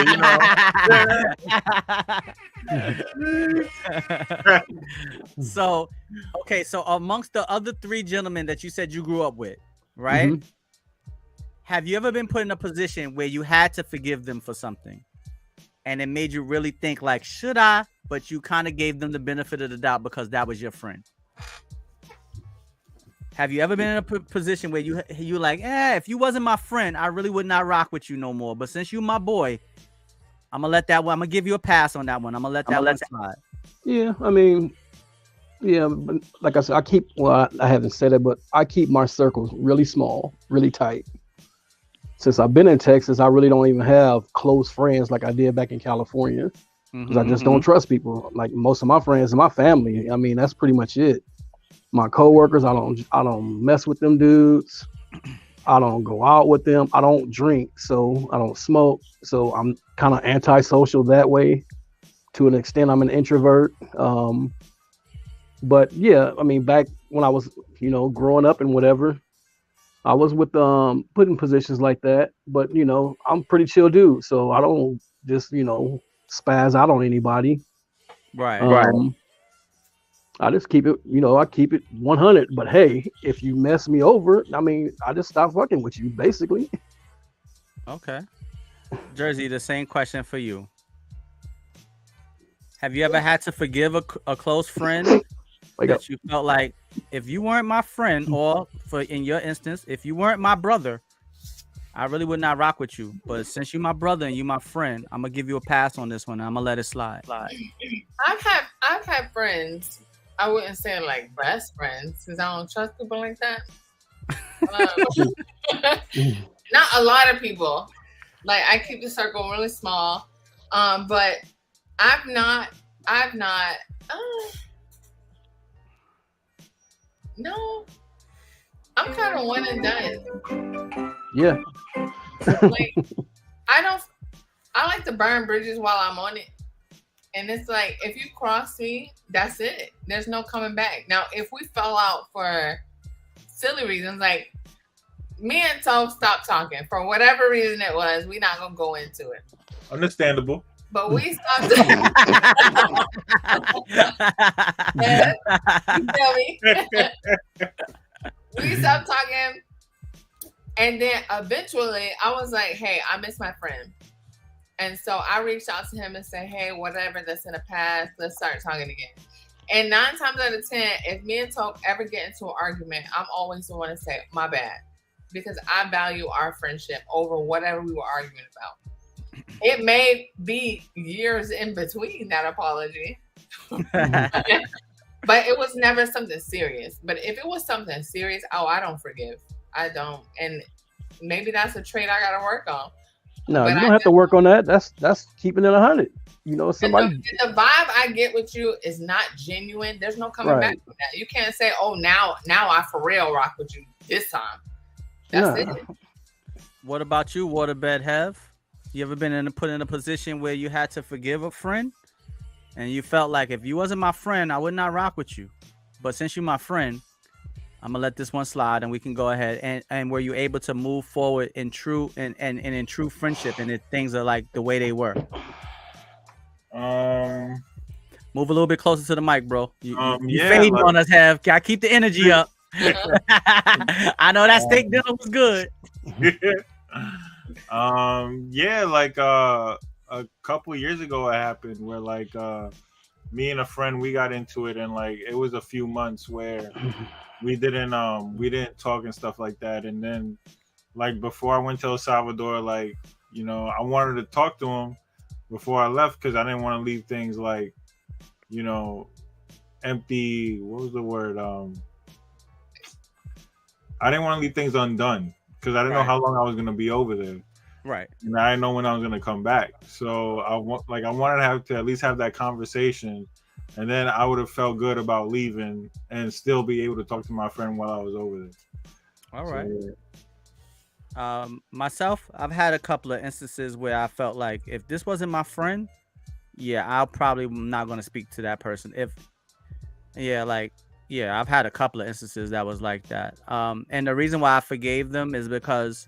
you know. So amongst the other three gentlemen that you said you grew up with, right? Mm-hmm. Have you ever been put in a position where you had to forgive them for something and it made you really think like, should I? But you kind of gave them the benefit of the doubt because that was your friend. Have you ever been in a position where you like, if you wasn't my friend, I really would not rock with you no more. But since you my boy, I'm gonna let that one. I'm gonna give you a pass on that one. I'm gonna let that one slide. Yeah, I mean, yeah, but like I said, I haven't said it, but I keep my circles really small, really tight. Since I've been in Texas, I really don't even have close friends like I did back in California. because I just don't trust people. Like most of my friends and my family, I mean, that's pretty much it. My coworkers, I don't mess with them dudes. I don't go out with them. I don't drink, so I don't smoke. So I'm kind of antisocial that way. To an extent, I'm an introvert. But yeah, I mean, back when I was, growing up and whatever, I was with put in positions like that. But I'm a pretty chill dude, so I don't just spaz out on anybody. Right. I just keep it, I keep it 100. But hey, if you mess me over, I mean, I just stop fucking with you, basically. Okay. Jersey, the same question for you. Have you ever had to forgive a close friend that you felt like, if you weren't my friend, or in your instance, if you weren't my brother, I really would not rock with you. But since you're my brother and you my friend, I'm gonna give you a pass on this one. And I'm gonna let it slide. I've had friends. I wouldn't say like best friends because I don't trust people like that. Not a lot of people. Like I keep the circle really small. But I've not. No, I'm kind of one and done. Yeah. Like I like to burn bridges while I'm on it. And it's like, if you cross me, that's it. There's no coming back. Now, if we fell out for silly reasons, like me and Toph stopped talking for whatever reason it was, we're not going to go into it. Understandable. But we stopped. You feel me? We stopped talking. And then eventually I was like, hey, I miss my friend. And so I reached out to him and said, hey, whatever that's in the past, let's start talking again. And 9 times out of 10, if me and Toph ever get into an argument, I'm always the one to say, my bad. Because I value our friendship over whatever we were arguing about. It may be years in between that apology. But it was never something serious. But if it was something serious, I don't forgive. I don't. And maybe that's a trait I got to work on. No, but you don't have to work on that. That's keeping it 100. Somebody. The vibe I get with you is not genuine. There's no coming back from that. You can't say, "Oh, now I for real rock with you this time." That's it. What about you, Waterbed Hev? You ever been put in a position where you had to forgive a friend, and you felt like, if you wasn't my friend, I would not rock with you, but since you're my friend, I'm gonna let this one slide, and we can go ahead. And were you able to move forward in true and in true friendship, and if things are like the way they were? Move a little bit closer to the mic, bro. You fading on us, Hev. Gotta keep the energy up. I know that steak dinner was good. Like a couple years ago it happened where like me and a friend, we got into it, and like it was a few months where we didn't talk and stuff like that. And then like before I went to El Salvador, like I wanted to talk to him before I left because I didn't want to leave things like empty. What was the word? I didn't want to leave things undone because I didn't know how long I was going to be over there. Right. And I didn't know when I was going to come back. So I wanted to at least have that conversation, and then I would have felt good about leaving and still be able to talk to my friend while I was over there. All right. Myself, I've had a couple of instances where I felt like, if this wasn't my friend, I'll probably not going to speak to that person. I've had a couple of instances that was like that. And the reason why I forgave them is because,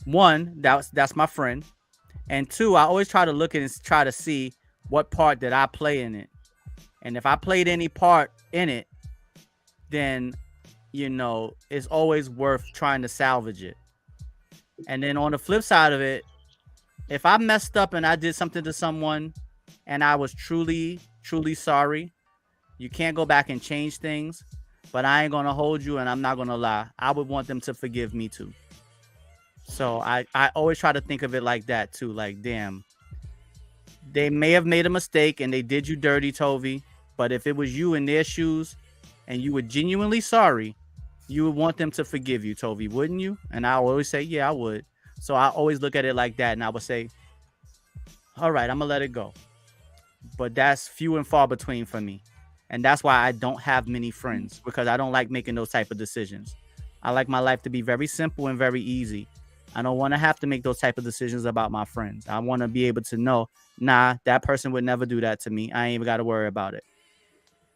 one, that's my friend, and two, I always try to look at and try to see what part did I play in it, and if I played any part in it, then it's always worth trying to salvage it. And then on the flip side of it, if I messed up and I did something to someone and I was truly sorry, you can't go back and change things, but I ain't gonna hold you, and I'm not gonna lie, I would want them to forgive me too. So I always try to think of it like that too. Like, damn, they may have made a mistake and they did you dirty, Tovi, but if it was you in their shoes and you were genuinely sorry, you would want them to forgive you, Tovi, wouldn't you? And I always say, yeah, I would. So I always look at it like that, and I would say, all right, I'm gonna let it go. But that's few and far between for me. And that's why I don't have many friends, because I don't like making those type of decisions. I like my life to be very simple and very easy. I don't want to have to make those type of decisions about my friends. I want to be able to know, nah, that person would never do that to me. I ain't even got to worry about it,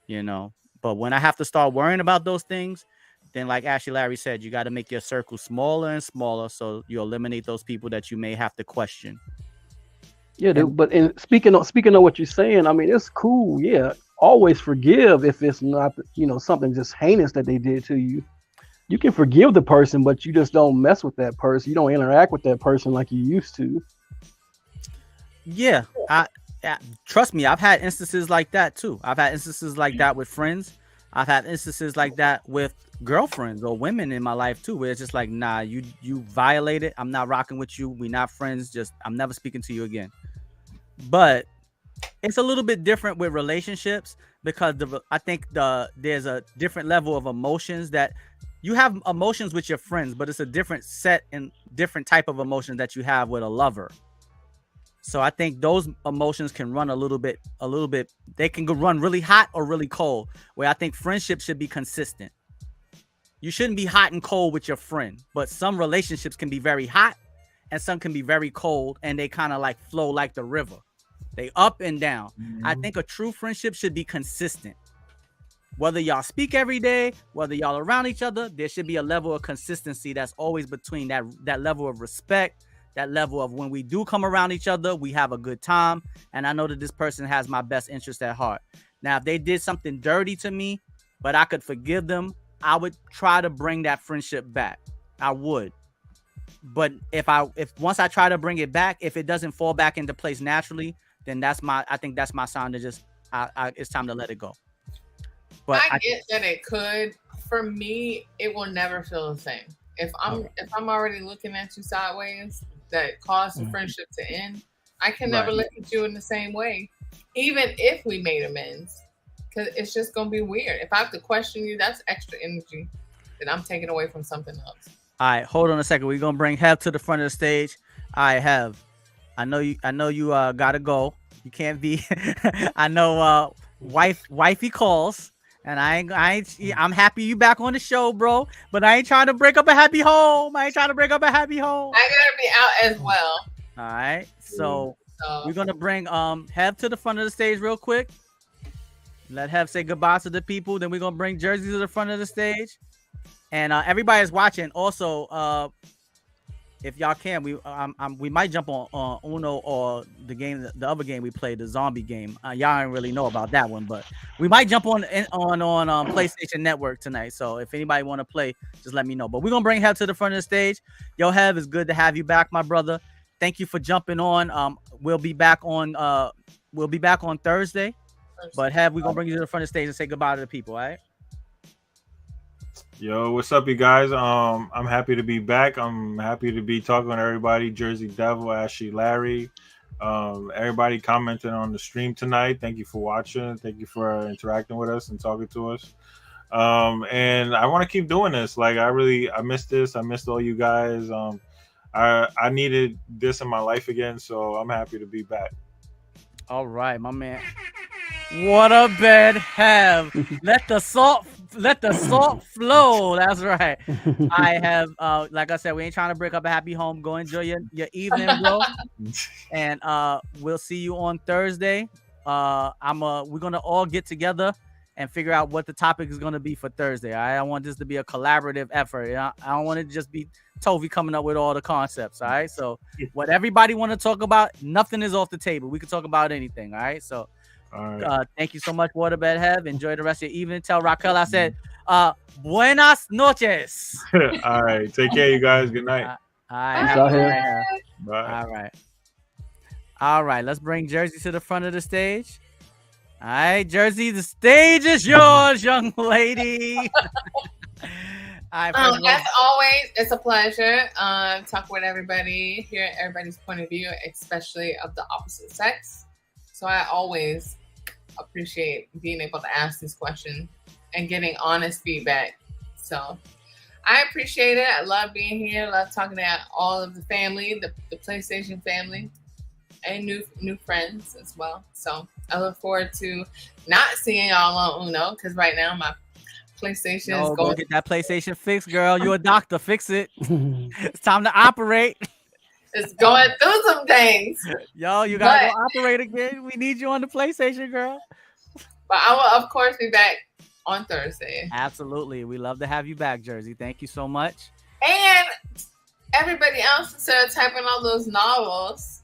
you know. But when I have to start worrying about those things, then like Ashley Larry said, you got to make your circle smaller and smaller so you eliminate those people that you may have to question. Yeah, dude, but speaking of what you're saying, I mean, it's cool. Yeah, always forgive if it's not, something just heinous that they did to you. You can forgive the person, but you just don't mess with that person. You don't interact with that person like you used to. Yeah, trust me, I've had instances like that too. I've had instances like that with friends. I've had instances like that with girlfriends or women in my life too, where it's just like, nah, you violated. I'm not rocking with you. We're not friends. Just I'm never speaking to you again. But it's a little bit different with relationships because I think there's a different level of emotions that you have emotions with your friends, but it's a different set and different type of emotions that you have with a lover. So I think those emotions can run a little bit. They can run really hot or really cold. Where I think friendship should be consistent. You shouldn't be hot and cold with your friend, but some relationships can be very hot and some can be very cold, and they kind of like flow like the river. They up and down. Mm-hmm. I think a true friendship should be consistent. Whether y'all speak every day, whether y'all around each other, there should be a level of consistency that's always between that level of respect, that level of when we do come around each other, we have a good time. And I know that this person has my best interest at heart. Now, if they did something dirty to me, but I could forgive them, I would try to bring that friendship back. I would. But if once I try to bring it back, if it doesn't fall back into place naturally, then I think that's my sign to just, it's time to let it go. But I get that it could. For me, it will never feel the same. If I'm already looking at you sideways, that caused the friendship to end, I can never look at you in the same way, even if we made amends, because it's just gonna be weird. If I have to question you, that's extra energy that I'm taking away from something else. All right, hold on a second. We're gonna bring Hev to the front of the stage. All right, Hev, I know you gotta go. You can't be. I know wifey calls. And I'm happy you back on the show, bro. But I ain't trying to break up a happy home. I gotta be out as well. All right. So we're gonna bring Hev to the front of the stage real quick. Let Hev say goodbye to the people. Then we're gonna bring Jersey to the front of the stage. And everybody's watching. Also, if y'all can, we might jump on Uno or the other game we played, the zombie game. Y'all don't really know about that one, but we might jump on PlayStation Network tonight. So if anybody want to play, just let me know. But we're gonna bring Hev to the front of the stage. Yo, Hev, it's good to have you back, my brother. Thank you for jumping on. We'll be back on Thursday. But Hev, we're gonna bring you to the front of the stage and say goodbye to the people. All right. Yo, what's up, you guys? I'm happy to be back. I'm happy to be talking with everybody. Jersey Devil, Ashy Larry, everybody commenting on the stream tonight. Thank you for watching. Thank you for interacting with us and talking to us. And I want to keep doing this. Like I missed this. I missed all you guys. I needed this in my life again, so I'm happy to be back. All right, my man. What a bed have. Let the salt flow. That's right. I have like I said, we ain't trying to break up a happy home. Go enjoy your evening, bro. And we'll see you on Thursday. We're gonna all get together and figure out what the topic is gonna be for Thursday. I want this to be a collaborative effort. I don't want it to just be Tovi coming up with all the concepts. All right. So what everybody want to talk about, nothing is off the table. We can talk about anything. All right. So thank you so much, Waterbed Hev. Enjoy the rest of your evening. Tell Raquel I said buenas noches. All right. Take care, you guys. Good night. Bye. All right. Let's bring Jersey to the front of the stage. All right, Jersey, the stage is yours, young lady. As always, it's a pleasure talk with everybody, hear everybody's point of view, especially of the opposite sex. So I always appreciate being able to ask this question and getting honest feedback. So I appreciate it. I love being here. I love talking to all of the family, the PlayStation family. and new friends as well. So I look forward to not seeing y'all on Uno because right now my PlayStation is Go going. get that PlayStation fixed, girl. You a doctor. Fix it. It's time to operate. It's going through some things. Yo, you gotta go operate again. We need you on the PlayStation, girl. But I will, of course, be back on Thursday. Absolutely. We love to have you back, Jersey. Thank you so much. And everybody else, instead of typing all those novels.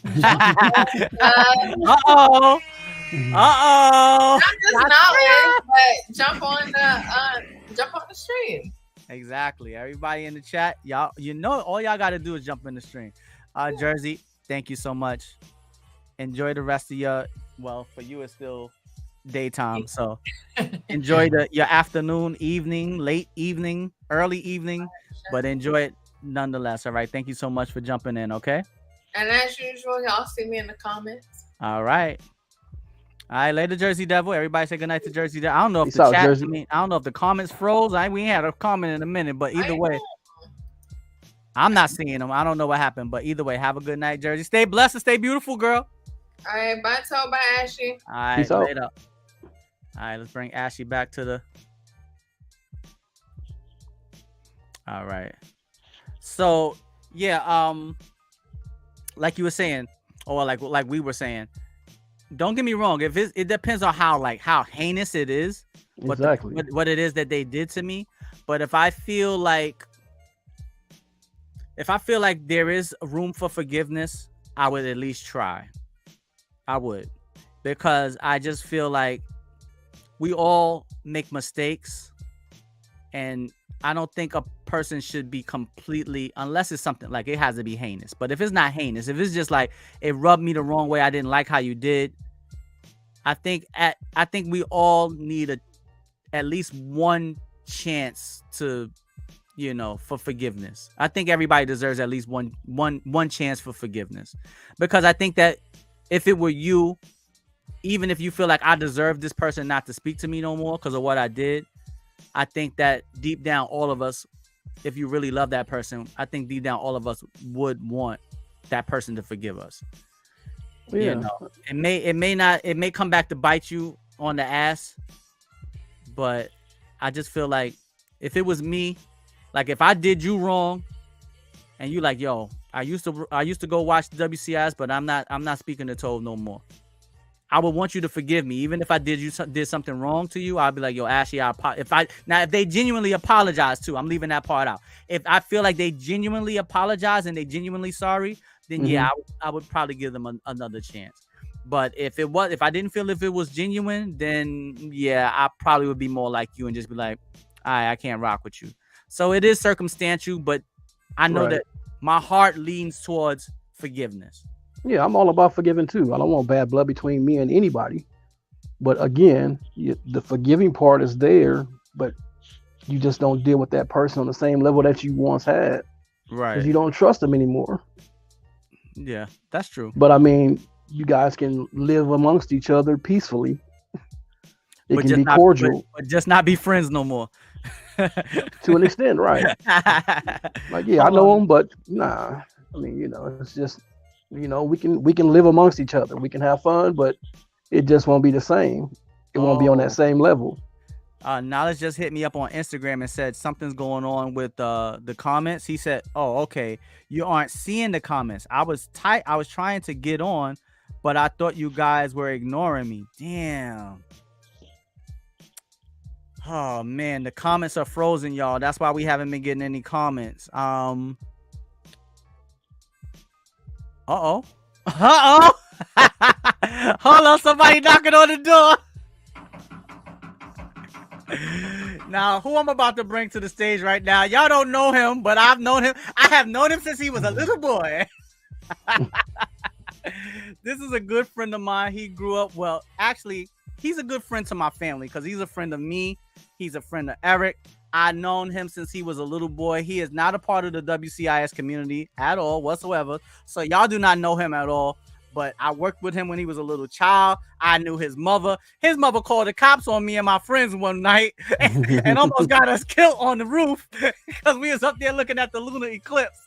Uh-oh. Not just novels, but jump on the stream. Exactly. Everybody in the chat, y'all, all y'all got to do is jump in the stream. Jersey, thank you so much. Enjoy the rest of your, well, for you it's still daytime, so enjoy your afternoon, evening, late evening, early evening, but enjoy it nonetheless. All right. Thank you so much for jumping in. Okay. And as usual, y'all see me in the comments. All right. All right, later, Jersey Devil. Everybody say goodnight to Jersey Devil. I don't know if the chat, I don't know if the comments froze. We ain't had a comment in a minute, but either way, I'm not seeing them. I don't know what happened, but either way, have a good night, Jersey. Stay blessed and stay beautiful, girl. All right, bye, Toe, bye, Ashy. All right, later. All right, let's bring Ashy back to the. All right. So yeah, like you were saying, or like we were saying. Don't get me wrong. If it depends on how heinous it is, exactly what it is that they did to me. But if I feel like there is room for forgiveness, I would at least try. I would, because I just feel like we all make mistakes, and I don't think a person should be completely, unless it's something like it has to be heinous. But if it's not heinous, if it's just like it rubbed me the wrong way, I didn't like how you did, I think we all need at least one chance to, for forgiveness. I think everybody deserves at least one chance for forgiveness, because I think that if it were you, even if you feel like I deserve this person not to speak to me no more because of what I did, I think that deep down, all of us, if you really love that person, I think deep down, all of us would want that person to forgive us. Yeah. It may come back to bite you on the ass, but I just feel like if it was me, like if I did you wrong and you like, yo, I used to go watch the WCIS, but I'm not speaking to Tove no more. I would want you to forgive me, even if I did something wrong to you. I'll be like, yo, Ashley, if they genuinely apologize too, I'm leaving that part out. If I feel like they genuinely apologize and they genuinely sorry, then yeah, I would probably give them another chance. But if I didn't feel if it was genuine, then yeah, I probably would be more like you and just be like, all right, I can't rock with you. So it is circumstantial, but I know that my heart leans towards forgiveness. Yeah, I'm all about forgiving too. I don't want bad blood between me and anybody. But again, the forgiving part is there, but you just don't deal with that person on the same level that you once had. Right. Because you don't trust them anymore. Yeah, that's true. But I mean, you guys can live amongst each other peacefully. It can be cordial. But just not be friends no more. To an extent, right. Like, yeah, I know them, but nah. I mean, it's just, we can live amongst each other. We can have fun, but it just won't be the same. It won't be on that same level. Knowledge just hit me up on Instagram and said something's going on with the comments. He said, "Oh, okay, you aren't seeing the comments. I was trying to get on, but I thought you guys were ignoring me. Damn. Oh man, the comments are frozen, y'all. That's why we haven't been getting any comments. Uh-oh. Hold on, somebody knocking on the door. Now, who I'm about to bring to the stage right now, y'all don't know him, but I've known him. I have known him since he was a little boy. This is a good friend of mine. He grew up, well, actually, he's a good friend to my family because he's a friend of me. He's a friend of Eric. I've known him since he was a little boy. He is not a part of the WCIS community at all whatsoever. So y'all do not know him at all. but I worked with him when he was a little child. I knew his mother. His mother called the cops on me and my friends one night and almost got us killed on the roof because we was up there looking at the lunar eclipse.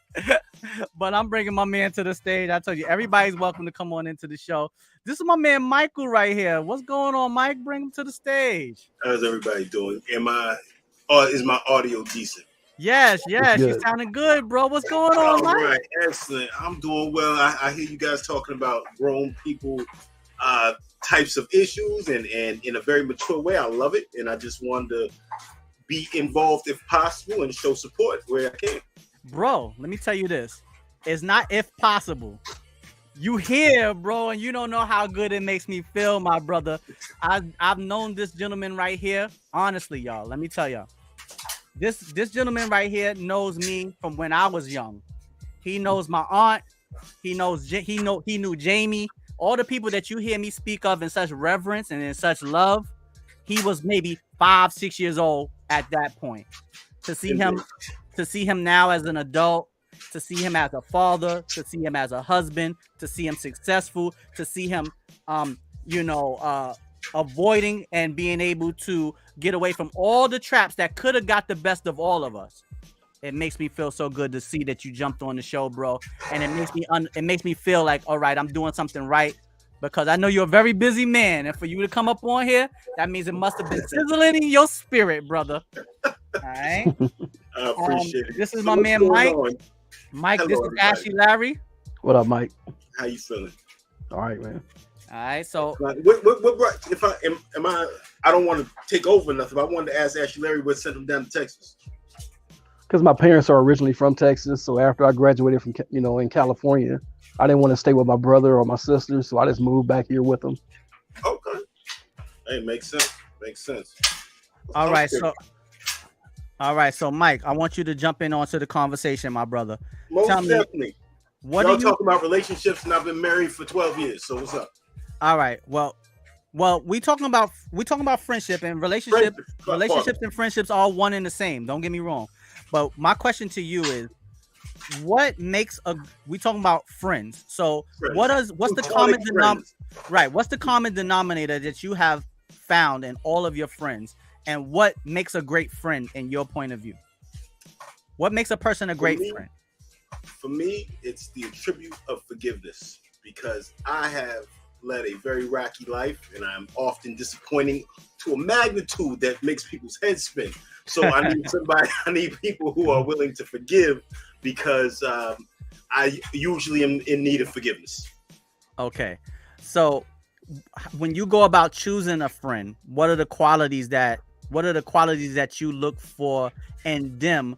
But I'm bringing my man to the stage. I told you, everybody's welcome to come on into the show. This is my man Micheal right here. What's going on, Mike? Bring him to the stage. How's everybody doing? Is my audio decent? Yes, you sounding good, bro. What's going on, Mike? All right, excellent. I'm doing well. I hear you guys talking about grown people types of issues and in a very mature way. I love it, and I just wanted to be involved if possible and show support where I can. Bro, let me tell you this. It's not if possible. You here, bro, and you don't know how good it makes me feel, my brother. I've known this gentleman right here. Honestly, y'all, let me tell y'all. This gentleman right here knows me from when I was young. He knows my aunt. He knew Jamie. All the people that you hear me speak of in such reverence and in such love. He was maybe 5-6 years old at that point. To see him now as an adult, to see him as a father, to see him as a husband, to see him successful, to see him avoiding and being able to get away from all the traps that could have got the best of all of us. It makes me feel so good to see that you jumped on the show, bro. And it makes me feel like, all right, I'm doing something right, because I know you're a very busy man, and for you to come up on here, that means it must have been sizzling in your spirit, brother. All right. I appreciate it. This is my man Mike. Mike, Hello, this is everybody. Ashy Larry. What up, Mike? How you feeling? All right, man. All right, so What if I don't want to take over nothing, but I wanted to ask Ashley Larry what sent him down to Texas. Because my parents are originally from Texas, so after I graduated from in California, I didn't want to stay with my brother or my sister, so I just moved back here with them. Okay. Hey, makes sense. all right, so Mike, I want you to jump in onto the conversation, my brother. Most Tell me, definitely. what Y'all do you talking about relationships, and I've been married for 12 years. So what's up? All right. Well, we talking about friendship and relationships and friendships all one and the same. Don't get me wrong. But my question to you is, what makes we talking about friends? So Friends. what's the common What's the common denominator that you have found in all of your friends, and what makes a great friend in your point of view? What makes a person a great friend? For me, it's the attribute of forgiveness, because I have led a very rocky life, and I'm often disappointing to a magnitude that makes people's heads spin. So I need people who are willing to forgive, because I usually am in need of forgiveness. Okay. So when you go about choosing a friend, what are the qualities that you look for in them,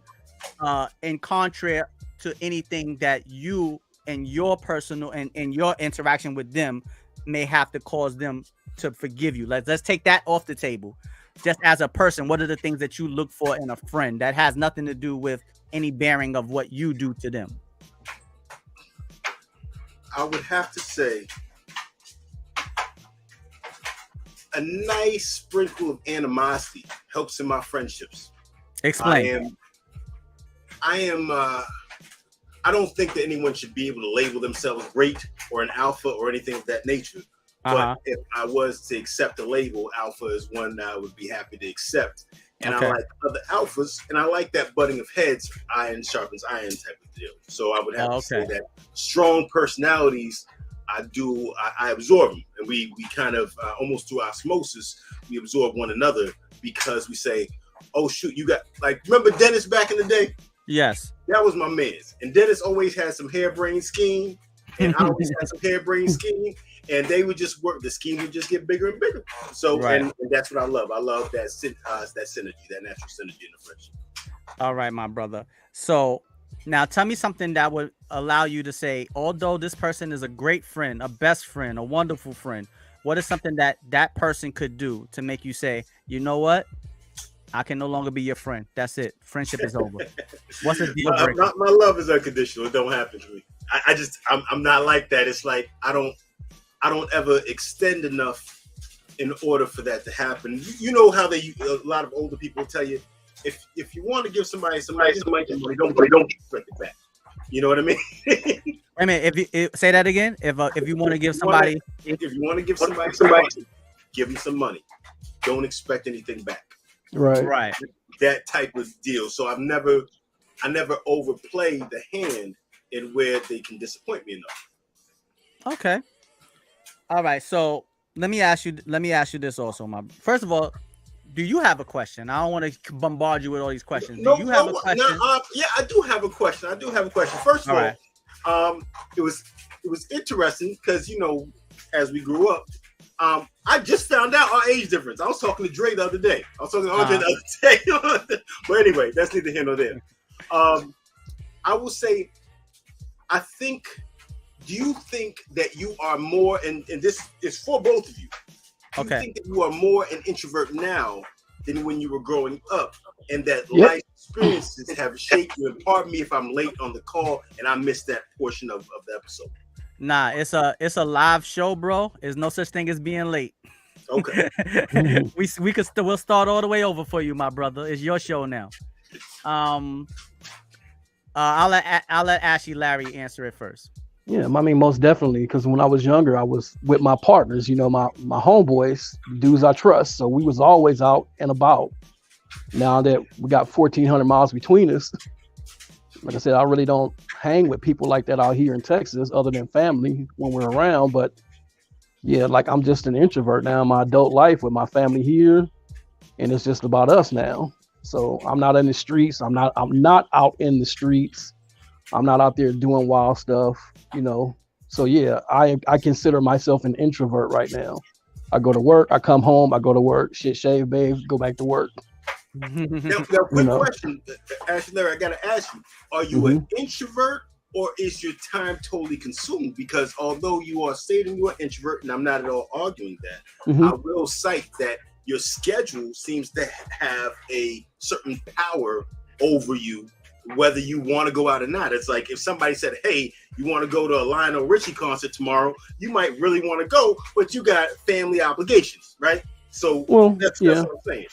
in contrary to anything that you and your personal and your interaction with them may have to cause them to forgive you? Let's take that off the table. Just as a person, what are the things that you look for in a friend that has nothing to do with any bearing of what you do to them? I would have to say a nice sprinkle of animosity helps in my friendships. Explain. I don't think that anyone should be able to label themselves great or an alpha or anything of that nature. But if I was to accept a label, alpha is one that I would be happy to accept. And I like other alphas, and I like that butting of heads, iron sharpens iron type of deal. So I would have to say that strong personalities, I absorb them, and we kind of almost through osmosis, we absorb one another, because we say, oh shoot, you got, like, remember Dennis back in the day? Yes. That was my man. And Dennis always had some harebrained scheme, and I always had some harebrained scheme, and they would just work. The scheme would just get bigger and bigger. So, and that's what I love. I love that synergy, that natural synergy in the friendship. All right, my brother. So now tell me something that would allow you to say, although this person is a great friend, a best friend, a wonderful friend, what is something that person could do to make you say, you know what? I can no longer be your friend. That's it. Friendship is over. What's a deal breaker? My love is unconditional. It don't happen to me. I'm not like that. It's like I don't ever extend enough in order for that to happen. You know how a lot of older people tell you, if you want to give somebody don't expect it back. You know what I mean? Wait a minute. Say that again. If you want to give somebody, if you want to give somebody some money, give them some money. Don't expect anything back. right. That type of deal. So I never overplay the hand in where they can disappoint me enough. Okay. All right. So let me ask you this also, first of all, do you have a question? I don't want to bombard you with all these questions. Do you have a question? Yeah, I do have a question. First of all, it was interesting because as we grew up, I just found out our age difference. I was talking to Dre the other day. But anyway, that's neither here nor there. I will say, do you think that you are more, and this is for both of you, do you think that you are more an introvert now than when you were growing up, and that life experiences have shaped you? And pardon me if I'm late on the call and I missed that portion of the episode. Nah, it's a live show, bro. There's no such thing as being late. Okay. We'll start all the way over for you, my brother. It's your show now. I'll let Ashy Larry answer it first. Yeah, I mean, most definitely, because when I was younger, I was with my partners, my homeboys, dudes I trust. So we was always out and about. Now that we got 1,400 miles between us, like I said, I really don't hang with people like that out here in Texas, other than family when we're around. But yeah, like I'm just an introvert now in my adult life with my family here, and it's just about us now. So I'm not in the streets. I'm not out in the streets. I'm not out there doing wild stuff, So yeah, I consider myself an introvert right now. I go to work, I come home, I go to work, shit, shave, bathe, go back to work. Now quick question, Ashley, I gotta ask you: are you an introvert, or is your time totally consumed? Because although you are stating you're an introvert, and I'm not at all arguing that, I will cite that your schedule seems to have a certain power over you, whether you want to go out or not. It's like if somebody said, hey, you want to go to a Lionel Richie concert tomorrow, you might really want to go, but you got family obligations, right? So that's what I'm saying.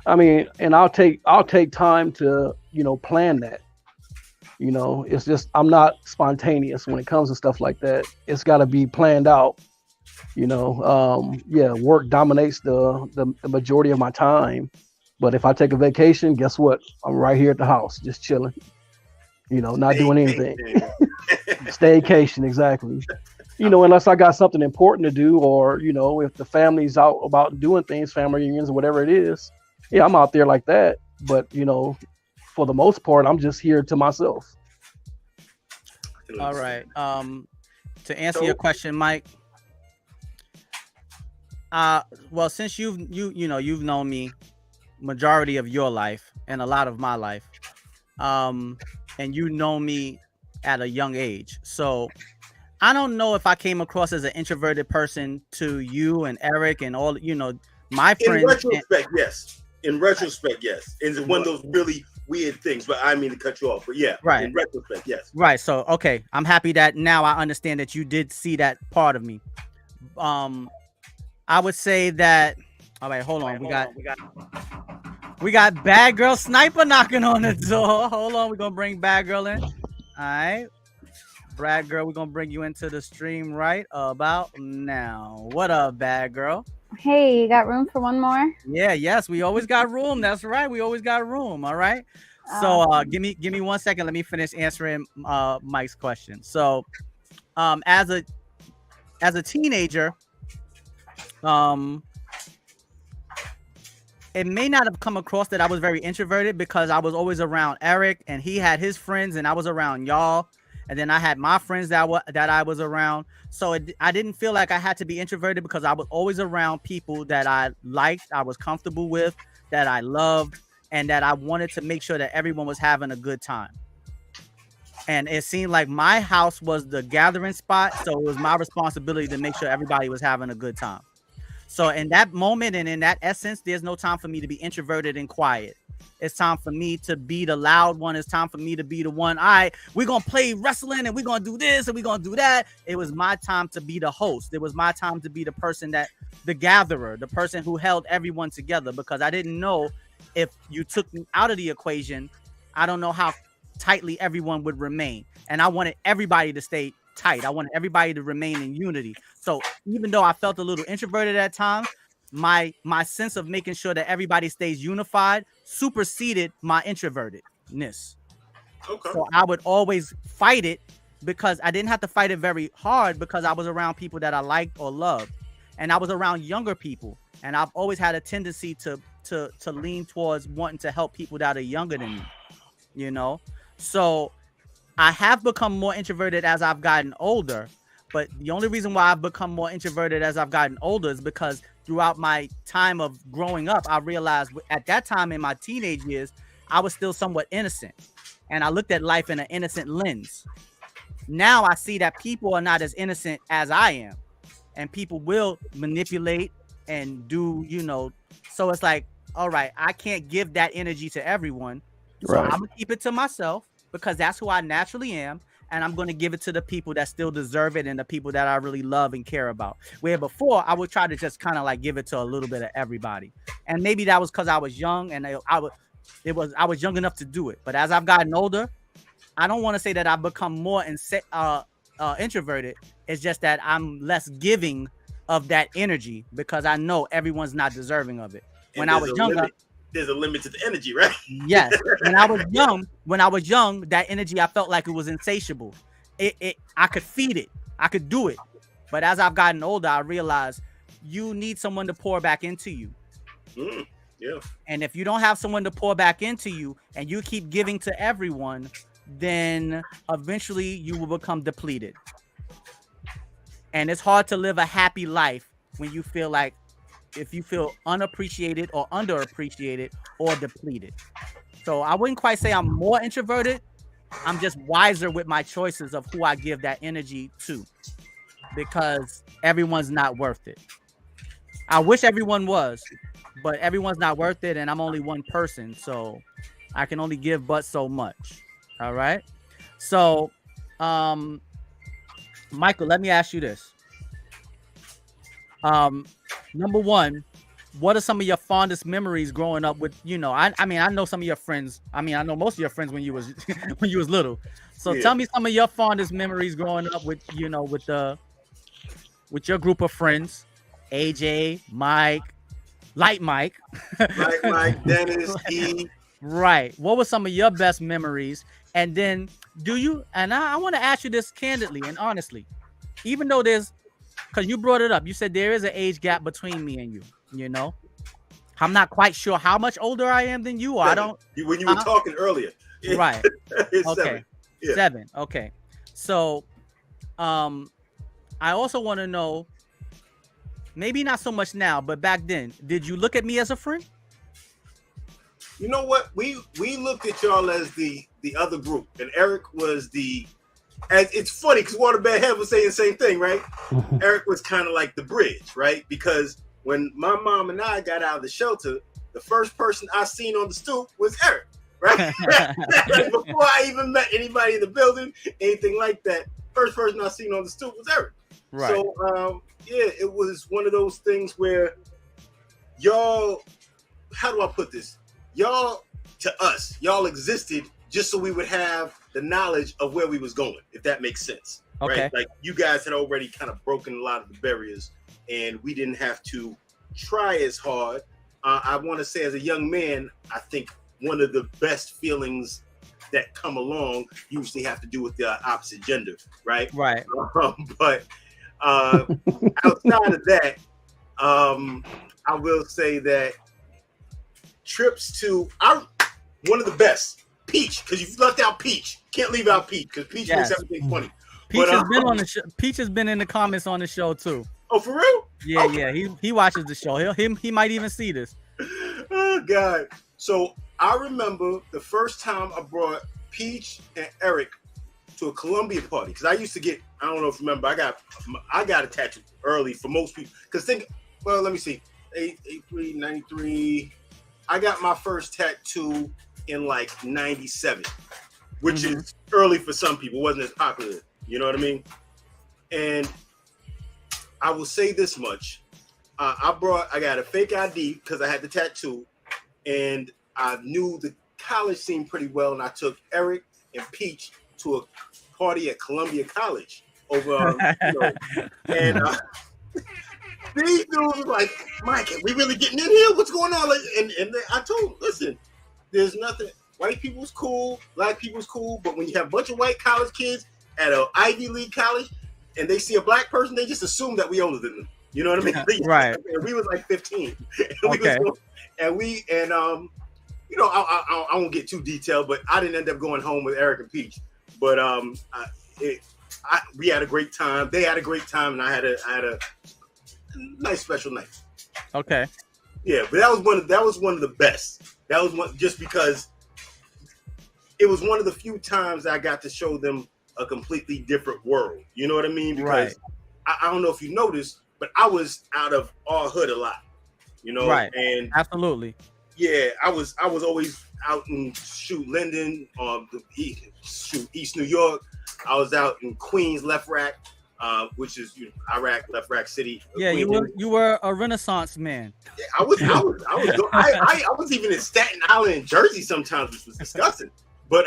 I mean, and I'll take time to, plan that. It's just, I'm not spontaneous when it comes to stuff like that. It's got to be planned out. Work dominates the majority of my time. But if I take a vacation, guess what? I'm right here at the house, just chilling, not doing anything. Staycation, exactly. Unless I got something important to do, or, if the family's out about doing things, family reunions or whatever it is. Yeah, I'm out there like that. But, for the most part, I'm just here to myself. All right. To answer your question, Mike. Well, since you've known me majority of your life and a lot of my life, and you know me at a young age, so I don't know if I came across as an introverted person to you and Eric and all my friends. In retrospect, yes. It's one of those really weird things, but I mean to cut you off. But yeah, right. In retrospect, yes. Right. So okay, I'm happy that now I understand that you did see that part of me. I would say that. All right, hold on. We got Badgurl Sniper knocking on the door. Hold on, we're gonna bring Badgurl in. All right, Badgurl, we're gonna bring you into the stream right about now. What up, Badgurl? Hey, you got room for one more? Yes, we always got room. That's right, we always got room. All right. So give me 1 second. Let me finish answering Mike's question. So, as a teenager, it may not have come across that I was very introverted because I was always around Eric and he had his friends and I was around y'all. And then I had my friends that I was around. So I didn't feel like I had to be introverted because I was always around people that I liked, I was comfortable with, that I loved, and that I wanted to make sure that everyone was having a good time. And it seemed like my house was the gathering spot. So it was my responsibility to make sure everybody was having a good time. So in that moment and in that essence, there's no time for me to be introverted and quiet. It's time for me to be the loud one. It's time for me to be the one. All right, we're going to play wrestling and we're going to do this and we're going to do that. It was my time to be the host. It was my time to be the person the gatherer, the person who held everyone together, because I didn't know if you took me out of the equation, I don't know how tightly everyone would remain. And I wanted everybody to stay tight. I wanted everybody to remain in unity. So even though I felt a little introverted at times, my sense of making sure that everybody stays unified superseded my introvertedness. Okay. So I would always fight it because I didn't have to fight it very hard because I was around people that I liked or loved. And I was around younger people. And I've always had a tendency to lean towards wanting to help people that are younger than me, you know? So I have become more introverted as I've gotten older. But the only reason why I've become more introverted as I've gotten older is because throughout my time of growing up, I realized at that time in my teenage years, I was still somewhat innocent. And I looked at life in an innocent lens. Now I see that people are not as innocent as I am. And people will manipulate and do, you know. So it's like, all right, I can't give that energy to everyone. So I'm going to keep it to myself because that's who I naturally am. And I'm going to give it to the people that still deserve it and the people that I really love and care about. Where before I would try to just kind of like give it to a little bit of everybody. And maybe that was because I was young and I was young enough to do it. But as I've gotten older, I don't want to say that I've become more introverted. It's just that I'm less giving of that energy because I know everyone's not deserving of it. When I was younger, there's a limit to the energy, right? Yes. When I was young, that energy, I felt like it was insatiable. I could feed it. I could do it. But as I've gotten older, I realized you need someone to pour back into you. Yeah. And if you don't have someone to pour back into you and you keep giving to everyone, then eventually you will become depleted. And it's hard to live a happy life when you feel like if you feel unappreciated or underappreciated or depleted. So I wouldn't quite say I'm more introverted. I'm just wiser with my choices of who I give that energy to because everyone's not worth it. I wish everyone was, but everyone's not worth it. And I'm only one person. So I can only give but so much. All right. So, Michael, let me ask you this. Number one, what are some of your fondest memories growing up with, you know, I mean, I know some of your friends. I mean, I know most of your friends when you was little. So tell me some of your fondest memories growing up with, you know, with your group of friends, AJ, Mike, Light Mike, Dennis, E. Right. What were some of your best memories? And then I want to ask you this candidly and honestly, even though because you brought it up, you said there is an age gap between me and you, you know, I'm not quite sure how much older I am than you. Or I don't. When you were talking earlier. Right. It's okay. 7. Yeah. 7. Okay. So, I also want to know, maybe not so much now, but back then, did you look at me as a friend? You know what? We looked at y'all as the other group, and Eric was it's funny because Waterbed Head was saying the same thing, right? Eric was kind of like the bridge, right? Because when my mom and I got out of the shelter, the first person I seen on the stoop was Eric, right? Before I even met anybody in the building, anything like that, first person I seen on the stoop was Eric. Right. So, it was one of those things where y'all, how do I put this? Y'all existed just so we would have the knowledge of where we was going, if that makes sense. Okay. Right? Like you guys had already kind of broken a lot of the barriers and we didn't have to try as hard. I want to say as a young man, I think one of the best feelings that come along usually have to do with the opposite gender, right? Right. But outside of that, I will say that trips to one of the best, Peach, because you've left out Peach. Can't leave out Peach because Peach makes everything funny. Peach has been on the show. Peach has been in the comments on the show too. Oh, for real? Yeah, okay. Yeah. He watches the show. He might even see this. Oh God! So I remember the first time I brought Peach and Eric to a Columbia party because I used to get. I don't know if you remember. I got a tattoo early for most people because let me see. 83, 93. I got my first tattoo in like 97, which is early for some people. It wasn't as popular. You know what I mean? And I will say this much. I got a fake ID because I had the tattoo and I knew the college scene pretty well. And I took Eric and Peach to a party at Columbia College over, and these dudes was like, Mike, are we really getting in here? What's going on? Like, and I told him, listen, there's nothing. White people's cool, black people's cool, but when you have a bunch of white college kids at an Ivy League college and they see a black person, they just assume that we older than them. You know what I mean? Right. And we was like 15. Okay. I won't get too detailed, but I didn't end up going home with Eric and Peach. But we had a great time. They had a great time, and I had a nice special night. Okay. Yeah, but that was one of the best. That was one just because it was one of the few times I got to show them a completely different world. You know what I mean? Because I don't know if you noticed, but I was out of our hood a lot. Right. And absolutely. Yeah, I was always out in Linden, East New York. I was out in Queens, Left Rack, which is Iraq, Left Rack City. Yeah, you were a Renaissance man. Yeah, I was even in Staten Island and Jersey sometimes, which was disgusting. But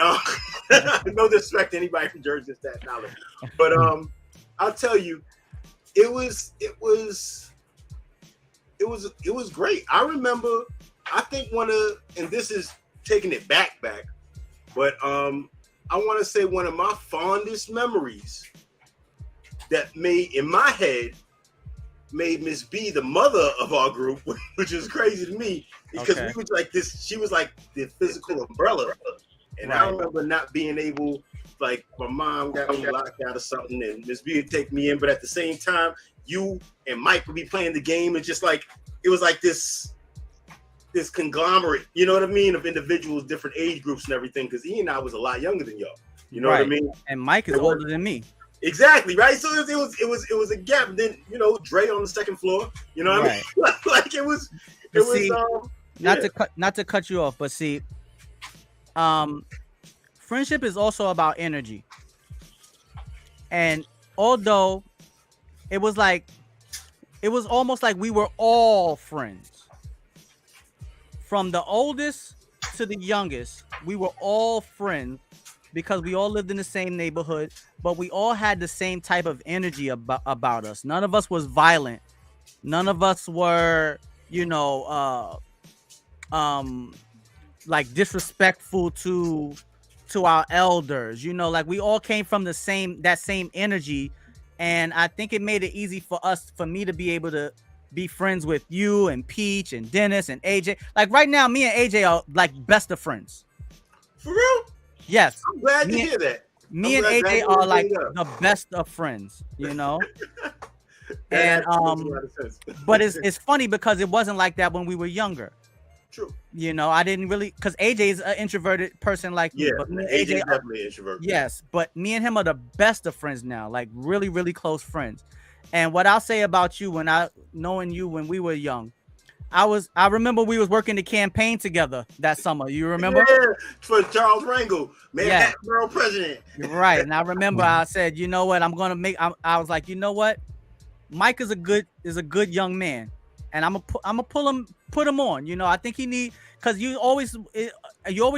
no disrespect to anybody from Jersey and Staten Island. But I'll tell you, it was great. I remember, I think and this is taking it back, but I want to say one of my fondest memories that made Miss B the mother of our group, which is crazy to me because we was like this. She was like the physical umbrella, and I remember not being able, like my mom got me locked out of something, and Miss B would take me in, but at the same time, you and Mike would be playing the game, and just like it was like this conglomerate, you know what I mean, of individuals, different age groups and everything. Because he and I was a lot younger than y'all, you know what I mean. And Mike is older than me. Exactly, right. So it was a gap. And then Dre on the second floor, you know what I mean. Like it was. Not to cut you off, but see, friendship is also about energy. And although it was almost like we were all friends. From the oldest to the youngest, we were all friends because we all lived in the same neighborhood, but we all had the same type of energy about us. None of us was violent. None of us were, like disrespectful to our elders. Like we all came from that same energy, and I think it made it easy for me to be able to be friends with you and Peach and Dennis and AJ. Like right now, me and AJ are like best of friends. For real? Yes. I'm glad to hear that. Me and AJ are like the best of friends, And but it's funny because it wasn't like that when we were younger. True. I didn't really, because AJ is an introverted person like me. But me and AJ is definitely an introvert. Yes, but me and him are the best of friends now, like really, really close friends. And what I'll say about you, knowing you when we were young, I remember we was working the campaign together that summer. You remember? Yeah, for Charles Rangel, Manhattan Borough President. Right. And I remember I said, you know what, I was like, you know what, Mike is a good young man, and I'm gonna put him on. I think he need, because you always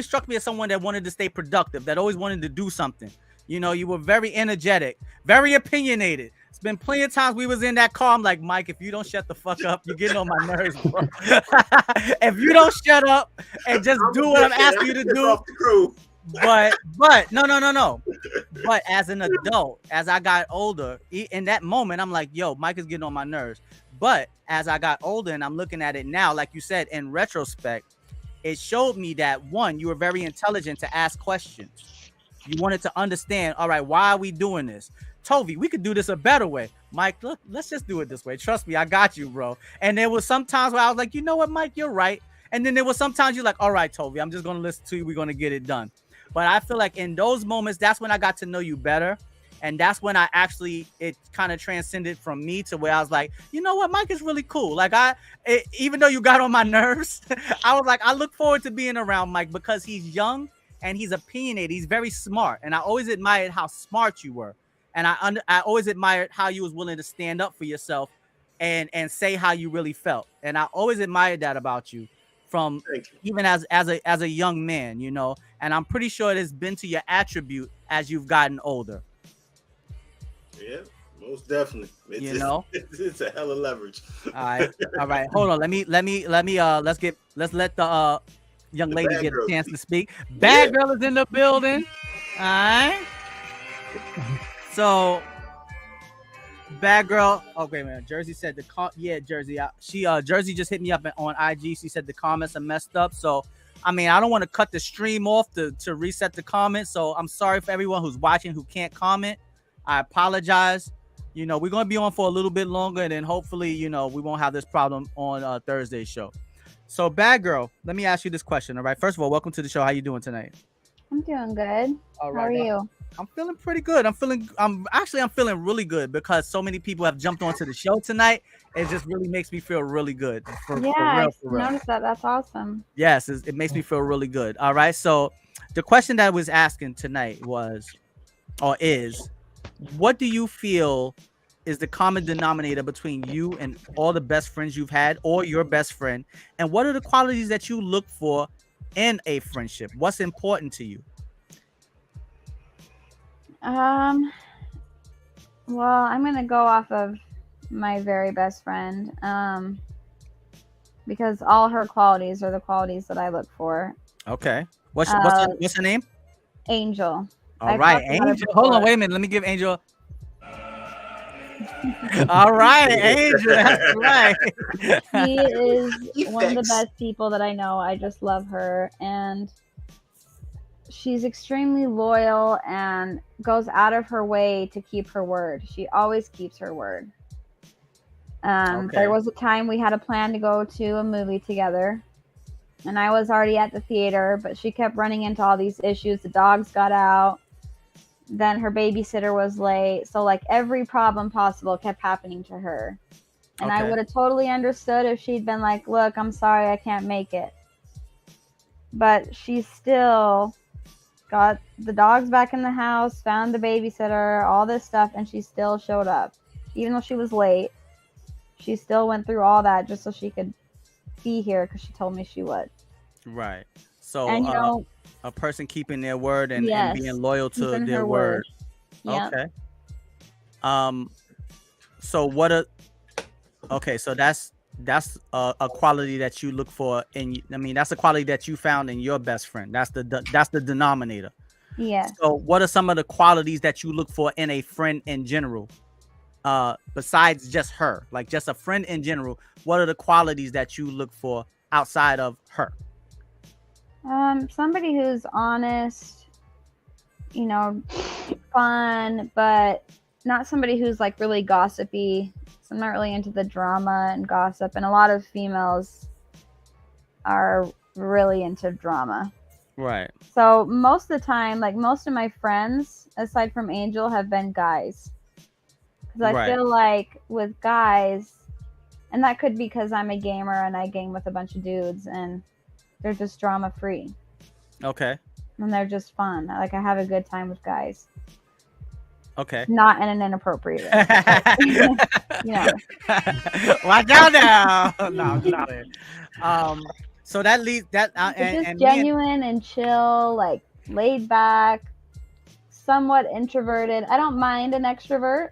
struck me as someone that wanted to stay productive, that always wanted to do something. You were very energetic, very opinionated. It's been plenty of times we was in that car. I'm like, Mike, if you don't shut the fuck up, you're getting on my nerves, bro. If you don't shut up and just do what I'm asking you to do. But no. But as an adult, as I got older, in that moment, I'm like, yo, Mike is getting on my nerves. But as I got older and I'm looking at it now, like you said, in retrospect, it showed me that, one, you were very intelligent to ask questions. You wanted to understand, all right, why are we doing this? Tovi, we could do this a better way. Mike, look, let's just do it this way. Trust me, I got you, bro. And there was some times where I was like, you know what, Mike, you're right. And then there was sometimes you're like, all right, Tovi, I'm just going to listen to you. We're going to get it done. But I feel like in those moments, that's when I got to know you better. And that's when it kind of transcended from me to where I was like, you know what, Mike is really cool. Like even though you got on my nerves, I was like, I look forward to being around Mike because he's young and he's opinionated. He's very smart. And I always admired how smart you were. And I always admired how you was willing to stand up for yourself and say how you really felt. And I always admired that about you from even as a young man, and I'm pretty sure it has been to your attribute as you've gotten older. Yeah, most definitely. It's a hell of leverage. All right. Hold on. Let me. Let's let the young lady get a chance to speak. Badgurl is in the building. All right. So, Badgurl. Okay, man. Jersey said Jersey. Jersey just hit me up on IG. She said the comments are messed up. So, I mean, I don't want to cut the stream off to reset the comments. So, I'm sorry for everyone who's watching who can't comment. I apologize. We're going to be on for a little bit longer, and then hopefully, we won't have this problem on Thursday's show. So, Badgurl, let me ask you this question. All right. First of all, welcome to the show. How you doing tonight? I'm doing good. All right. How are you? I'm feeling pretty good. I'm feeling really good because so many people have jumped onto the show tonight. It just really makes me feel really good. For real. I noticed that. That's awesome. Yes, it makes me feel really good. All right. So, the question that I was asking tonight is, what do you feel is the common denominator between you and all the best friends you've had or your best friend? And what are the qualities that you look for in a friendship? What's important to you? Well, I'm going to go off of my very best friend because all her qualities are the qualities that I look for. Okay. What's her name? Angel. All right, Angel. Hold on, wait a minute. Let me give Angel. All right, Angel. That's right. She is one of the best people that I know. I just love her, and she's extremely loyal and goes out of her way to keep her word. She always keeps her word. There was a time we had a plan to go to a movie together, and I was already at the theater, but she kept running into all these issues. The dogs got out. Then her babysitter was late. So like every problem possible kept happening to her. And I would have totally understood if she'd been like, look, I'm sorry, I can't make it. But she still got the dogs back in the house, found the babysitter, all this stuff, and she still showed up. Even though she was late, she still went through all that just so she could be here because she told me she would. Right. So, and, a person keeping their word and being loyal to their word. Yep. Okay. So so that's a quality that you look for that's a quality that you found in your best friend. That's the denominator. Yeah. So what are some of the qualities that you look for in a friend in general? Besides just her, like just a friend in general, what are the qualities that you look for outside of her? Somebody who's honest, fun, but not somebody who's like really gossipy. So I'm not really into the drama and gossip, and a lot of females are really into drama. Right. So most of the time, like most of my friends, aside from Angel, have been guys. Because I feel like with guys, and that could be because I'm a gamer and I game with a bunch of dudes, and they're just drama free. Okay. And they're just fun. Like I have a good time with guys. Okay. Not in an inappropriate way. Watch out now. No, I'm just kidding. So that leads that and genuine and chill, like laid back, somewhat introverted. I don't mind an extrovert.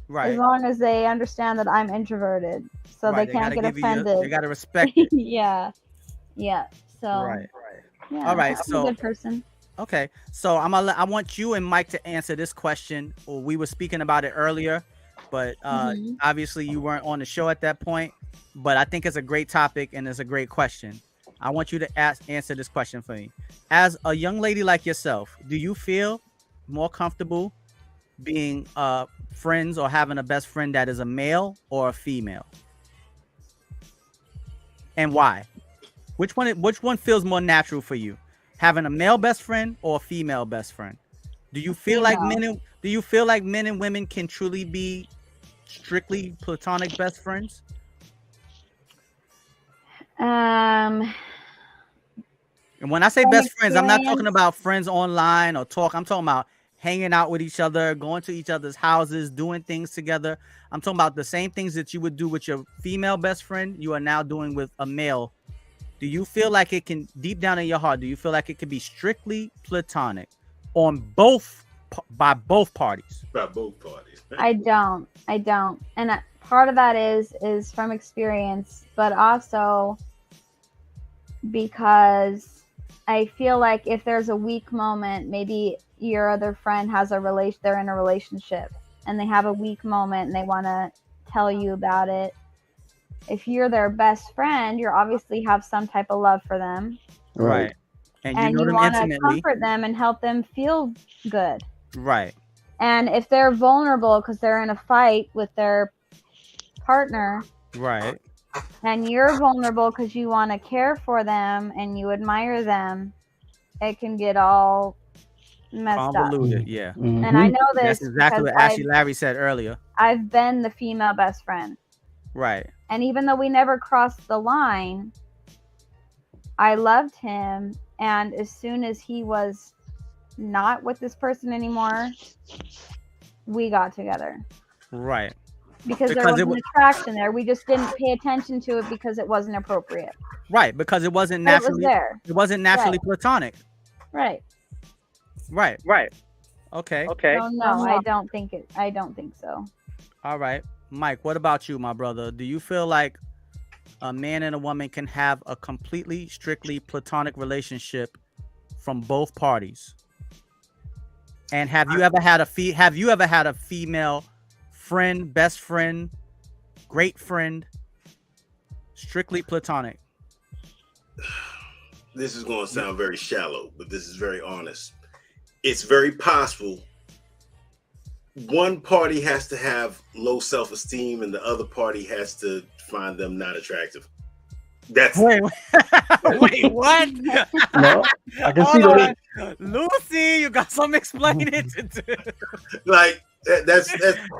Right. As long as they understand that I'm introverted. So they can't get offended. They gotta respect it. Yeah. So right. Yeah, all right. I'm So a good person. Okay. So I want you and Mike to answer this question. We were speaking about it earlier, but obviously you weren't on the show at that point. But I think it's a great topic and it's a great question. I want you to answer this question for me. As a young lady like yourself, do you feel more comfortable being friends or having a best friend that is a male or a female? And why? Which one feels more natural for you? Having a male best friend or a female best friend? Do you feel like men and women can truly be strictly platonic best friends? And when I say best friends, I'm not talking about friends online or talk. I'm talking about hanging out with each other, going to each other's houses, doing things together. I'm talking about the same things that you would do with your female best friend, you are now doing with a male do you feel like it can, deep down in your heart, do you feel like it can be strictly platonic on by both parties? By both parties. I don't. And part of that is from experience, but also because I feel like if there's a weak moment, maybe your other friend has they're in a relationship and they have a weak moment and they want to tell you about it. If you're their best friend, you obviously have some type of love for them. Right. And you know them want to intimately. comfort them and help them feel good. Right. And if they're vulnerable because they're in a fight with their partner. Right. And you're vulnerable because you want to care for them and you admire them, it can get all messed Convoluted, up. Yeah. Mm-hmm. And I know this. That's exactly what Ashy Larry said earlier. I've been the female best friend. Right. And even though we never crossed the line, I loved him. And as soon as he was not with this person anymore, we got together. Right. Because there wasn't attraction there. We just didn't pay attention to it because it wasn't appropriate. Right, because it wasn't naturally there. It wasn't naturally platonic. Right. Okay. No, I don't think so. All right. Mike, what about you, my brother? Do you feel like a man and a woman can have a completely strictly platonic relationship from both parties? And have you ever had a female friend, best friend, great friend, strictly platonic? This is going to sound very shallow, but this is very honest. It's very possible one party has to have low self-esteem and the other party has to find them not attractive. That's wait, what? No, I can see that. Lucy, you got some explaining to do. Like that's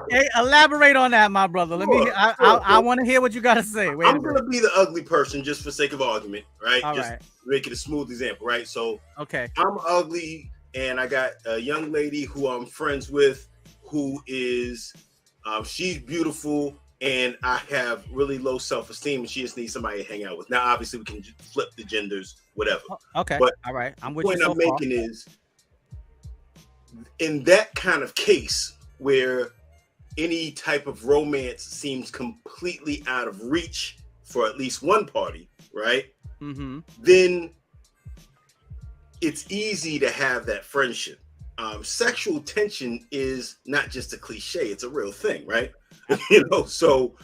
hey, elaborate on that, my brother. Let me. I want to hear what you got to say. Wait, I'm gonna be the ugly person just for sake of argument, right? All just right. Make it a smooth example, right? So okay, I'm ugly, and I got a young lady who I'm friends with, who is, she's beautiful, and I have really low self-esteem, and she just needs somebody to hang out with. Now, obviously, we can flip the genders, whatever. Okay, but all right. I'm with you. The point I'm making is, in that kind of case where any type of romance seems completely out of reach for at least one party, right? Mm-hmm. Then it's easy to have that friendship. Sexual tension is not just a cliche, it's a real thing, right? So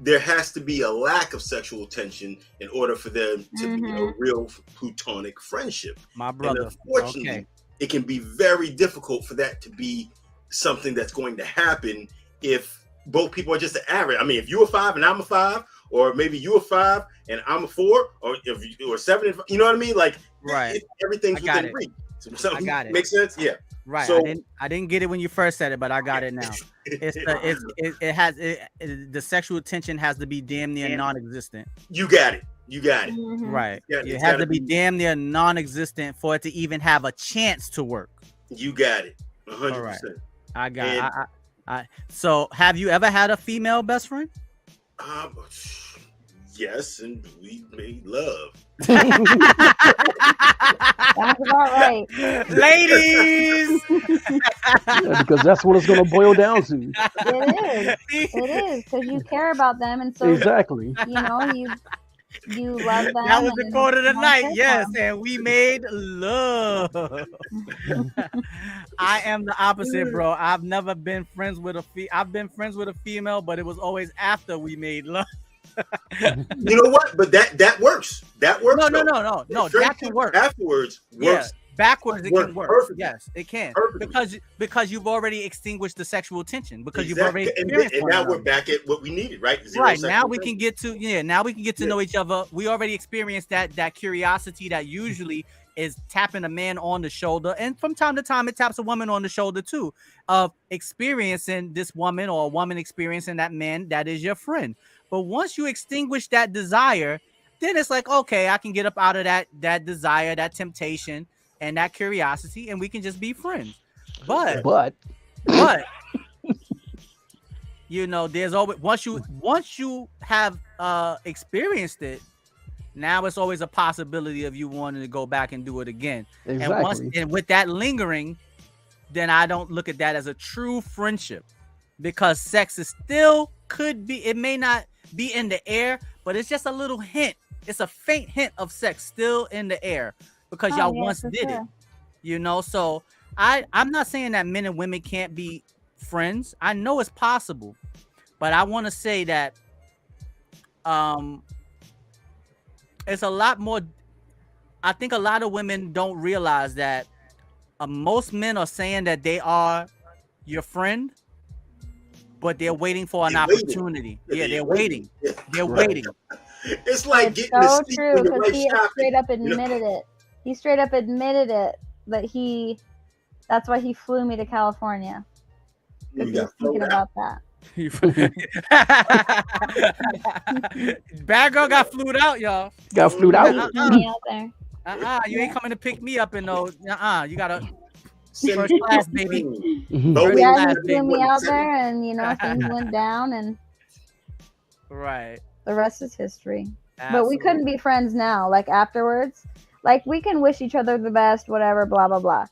there has to be a lack of sexual tension in order for them to be a real platonic friendship. My brother. And unfortunately, it can be very difficult for that to be something that's going to happen if both people are just an average. I mean, if you're a 5 and I'm a 5, or maybe you're a 5 and I'm a 4, or if you're 7 and 5, you know what I mean? Like, right. Everything's within reach. I got it. Makes sense? Yeah. Right. So, I didn't get it when you first said it, but I got it now. The sexual tension has to be damn near non-existent. You got it. Right. It has to be damn near non-existent for it to even have a chance to work. You got it. 100%. All right. I got it. So have you ever had a female best friend? Yes, and we made love. That's about right. Ladies! Because that's what it's going to boil down to. It is, because you care about them, and so exactly. You love them. That was the quote of the night. Yes, and we made love. I am the opposite, bro. I've never been friends with I've been friends with a female, but it was always after we made love. You know what? But that works. That works. No. That can work. Afterwards works. Yeah. Backwards, it can work. Perfectly. Yes, it can. Perfectly. Because you've already extinguished the sexual tension. Because you've already experienced and now we're back at what we needed, right? Right. Now we can get to know each other. We already experienced that curiosity that usually is tapping a man on the shoulder, and from time to time it taps a woman on the shoulder too, of experiencing this woman, or a woman experiencing that man that is your friend. But once you extinguish that desire, then it's like, okay, I can get up out of that desire, that temptation, and that curiosity, and we can just be friends. But there's always once you have experienced it, now it's always a possibility of you wanting to go back and do it again. Exactly. And with that lingering, then I don't look at that as a true friendship, because sex is still could be, it may not be in the air, but it's just a little hint. It's a faint hint of sex still in the air because y'all once did it, you know? So I'm not saying that men and women can't be friends. I know it's possible, but I want to say that it's a lot more. I think a lot of women don't realize that most men are saying that they are your friend, but they're waiting for an opportunity. Yeah, they're waiting. They're waiting. It's like it's getting so the true, because he shopping, straight up admitted it. He straight up admitted it that that's why he flew me to California. Because he was thinking about that. Badgurl got flued out, y'all. Got flued out. Me out there. You ain't coming to pick me up in no. You gotta first class, baby. Yeah, he flew me out there, and things went down, and right. The rest is history. Absolutely. But we couldn't be friends now. Like afterwards, like we can wish each other the best, whatever, blah blah blah.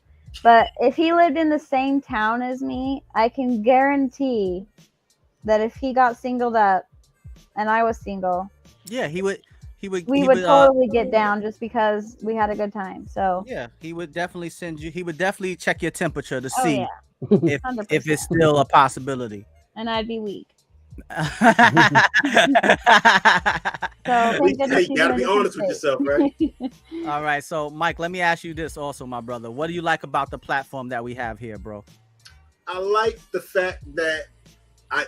But if he lived in the same town as me, I can guarantee that if he got singled up and I was single, yeah, we would totally get down just because we had a good time. So yeah, he would definitely send you. He would definitely check your temperature to see if it's 100%. still a possibility. And I'd be weak. So you gotta be honest with yourself, right? All right, so Mike, let me ask you this also, my brother. What do you like about the platform that we have here, bro? I like the fact that I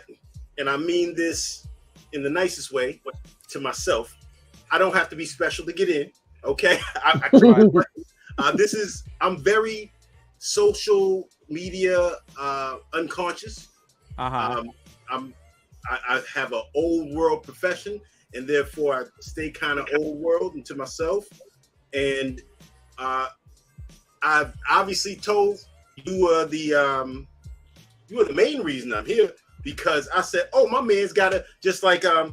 mean this in the nicest way to myself. I don't have to be special to get in. Okay, I try. I'm very social media unconscious. I have an old world profession, and therefore I stay kind of old world into myself. And I've obviously told you are the main reason I'm here, because I said, oh, my man's gotta, just like you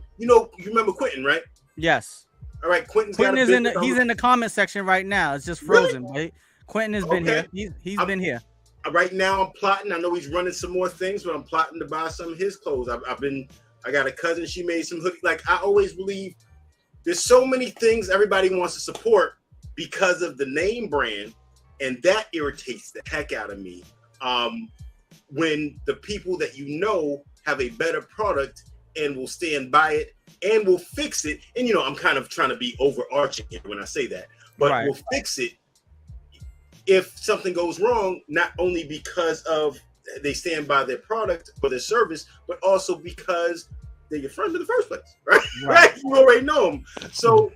remember Quentin, right? Yes. All right, Quentin is he's in the comment section right now. It's just frozen. Really? Right? Quentin has been here. He's been here. Right now I'm plotting. I know he's running some more things, but I'm plotting to buy some of his clothes. I got a cousin, she made some hoodies. Like, I always believe there's so many things everybody wants to support because of the name brand, and that irritates the heck out of me. When the people that have a better product and will stand by it and will fix it. And I'm kind of trying to be overarching here when I say that, but will fix it if something goes wrong, not only because of they stand by their product or their service, but also because they're your friends in the first place, right? Right. You already know them. So,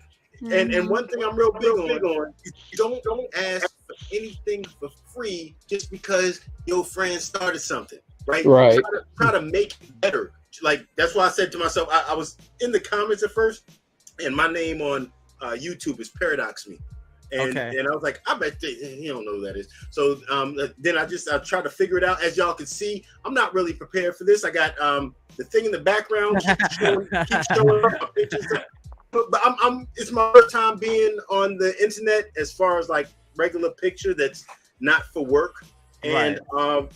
and one thing I'm real big on is don't ask for anything for free just because your friend started something, right? Right. Try to make it better. Like, that's why I said to myself, I was in the comments at first, and my name on YouTube is Paradox Me. And I was like, I bet he don't know who that is. So then I tried to figure it out. As y'all can see, I'm not really prepared for this. I got the thing in the background keeps showing up pictures. But it's my first time being on the internet as far as like regular picture that's not for work. And I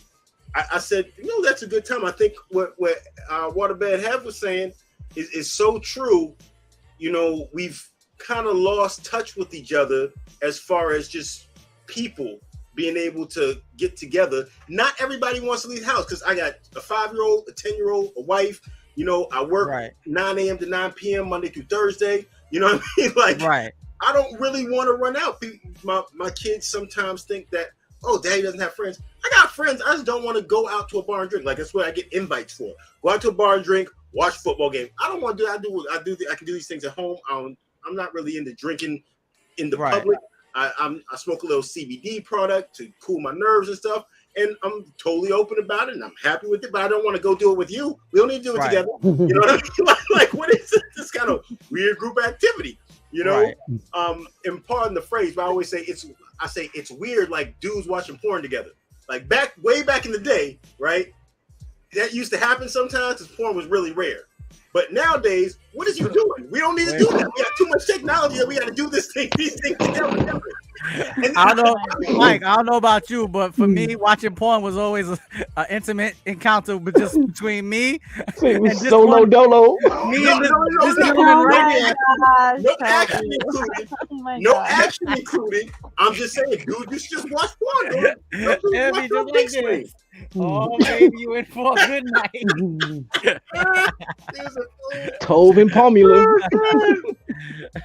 said, that's a good time. I think what Waterbed Hev was saying is so true. We've kind of lost touch with each other as far as just people being able to get together. Not everybody wants to leave the house, because I got a 5-year-old, a 10-year-old, a wife. I work 9 a.m. to 9 p.m. Monday through Thursday. You know what I mean? Like, I don't really want to run out. My kids sometimes think that, oh, daddy doesn't have friends. I got friends. I just don't want to go out to a bar and drink. Like, that's what I get invites for. Go out to a bar and drink, watch a football game. I don't want to do that. I can do these things at home. I'm not really into drinking in the public. I smoke a little CBD product to cool my nerves and stuff, and I'm totally open about it, and I'm happy with it. But I don't want to go do it with you. We don't need to do it together. You know what I mean? Like, what is this kind of weird group activity? And pardon the phrase, but I always say it's weird, like dudes watching porn together. Like way back in the day, right? That used to happen sometimes because porn was really rare. But nowadays, what is you doing? We don't need to do that. We got too much technology that we got to do these things together. I don't know, Mike. I don't know about you, but for me, watching porn was always an intimate encounter, but just between me and just Solo dolo. me and this gentleman right here. No action included. No action included. I'm just saying, dude, you should just watch porn, dude. Yeah, Watch just no like big this. screen. Oh, baby, you in for a good night. Tove and Pomula.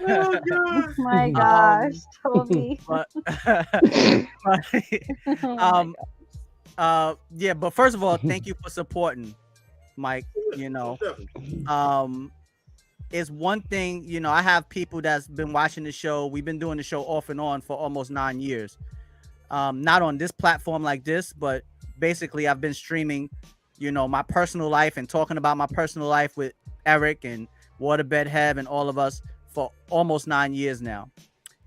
Oh, God. My gosh, Toby. Yeah, but first of all, thank you for supporting, Mike. You know, it's one thing, you know, I have people that's been watching the show. We've been doing the show off and on for almost 9 years. Not on this platform like this, but basically I've been streaming, you know, my personal life and talking about my personal life with Eric and Waterbed Heb and all of us for almost 9 years now.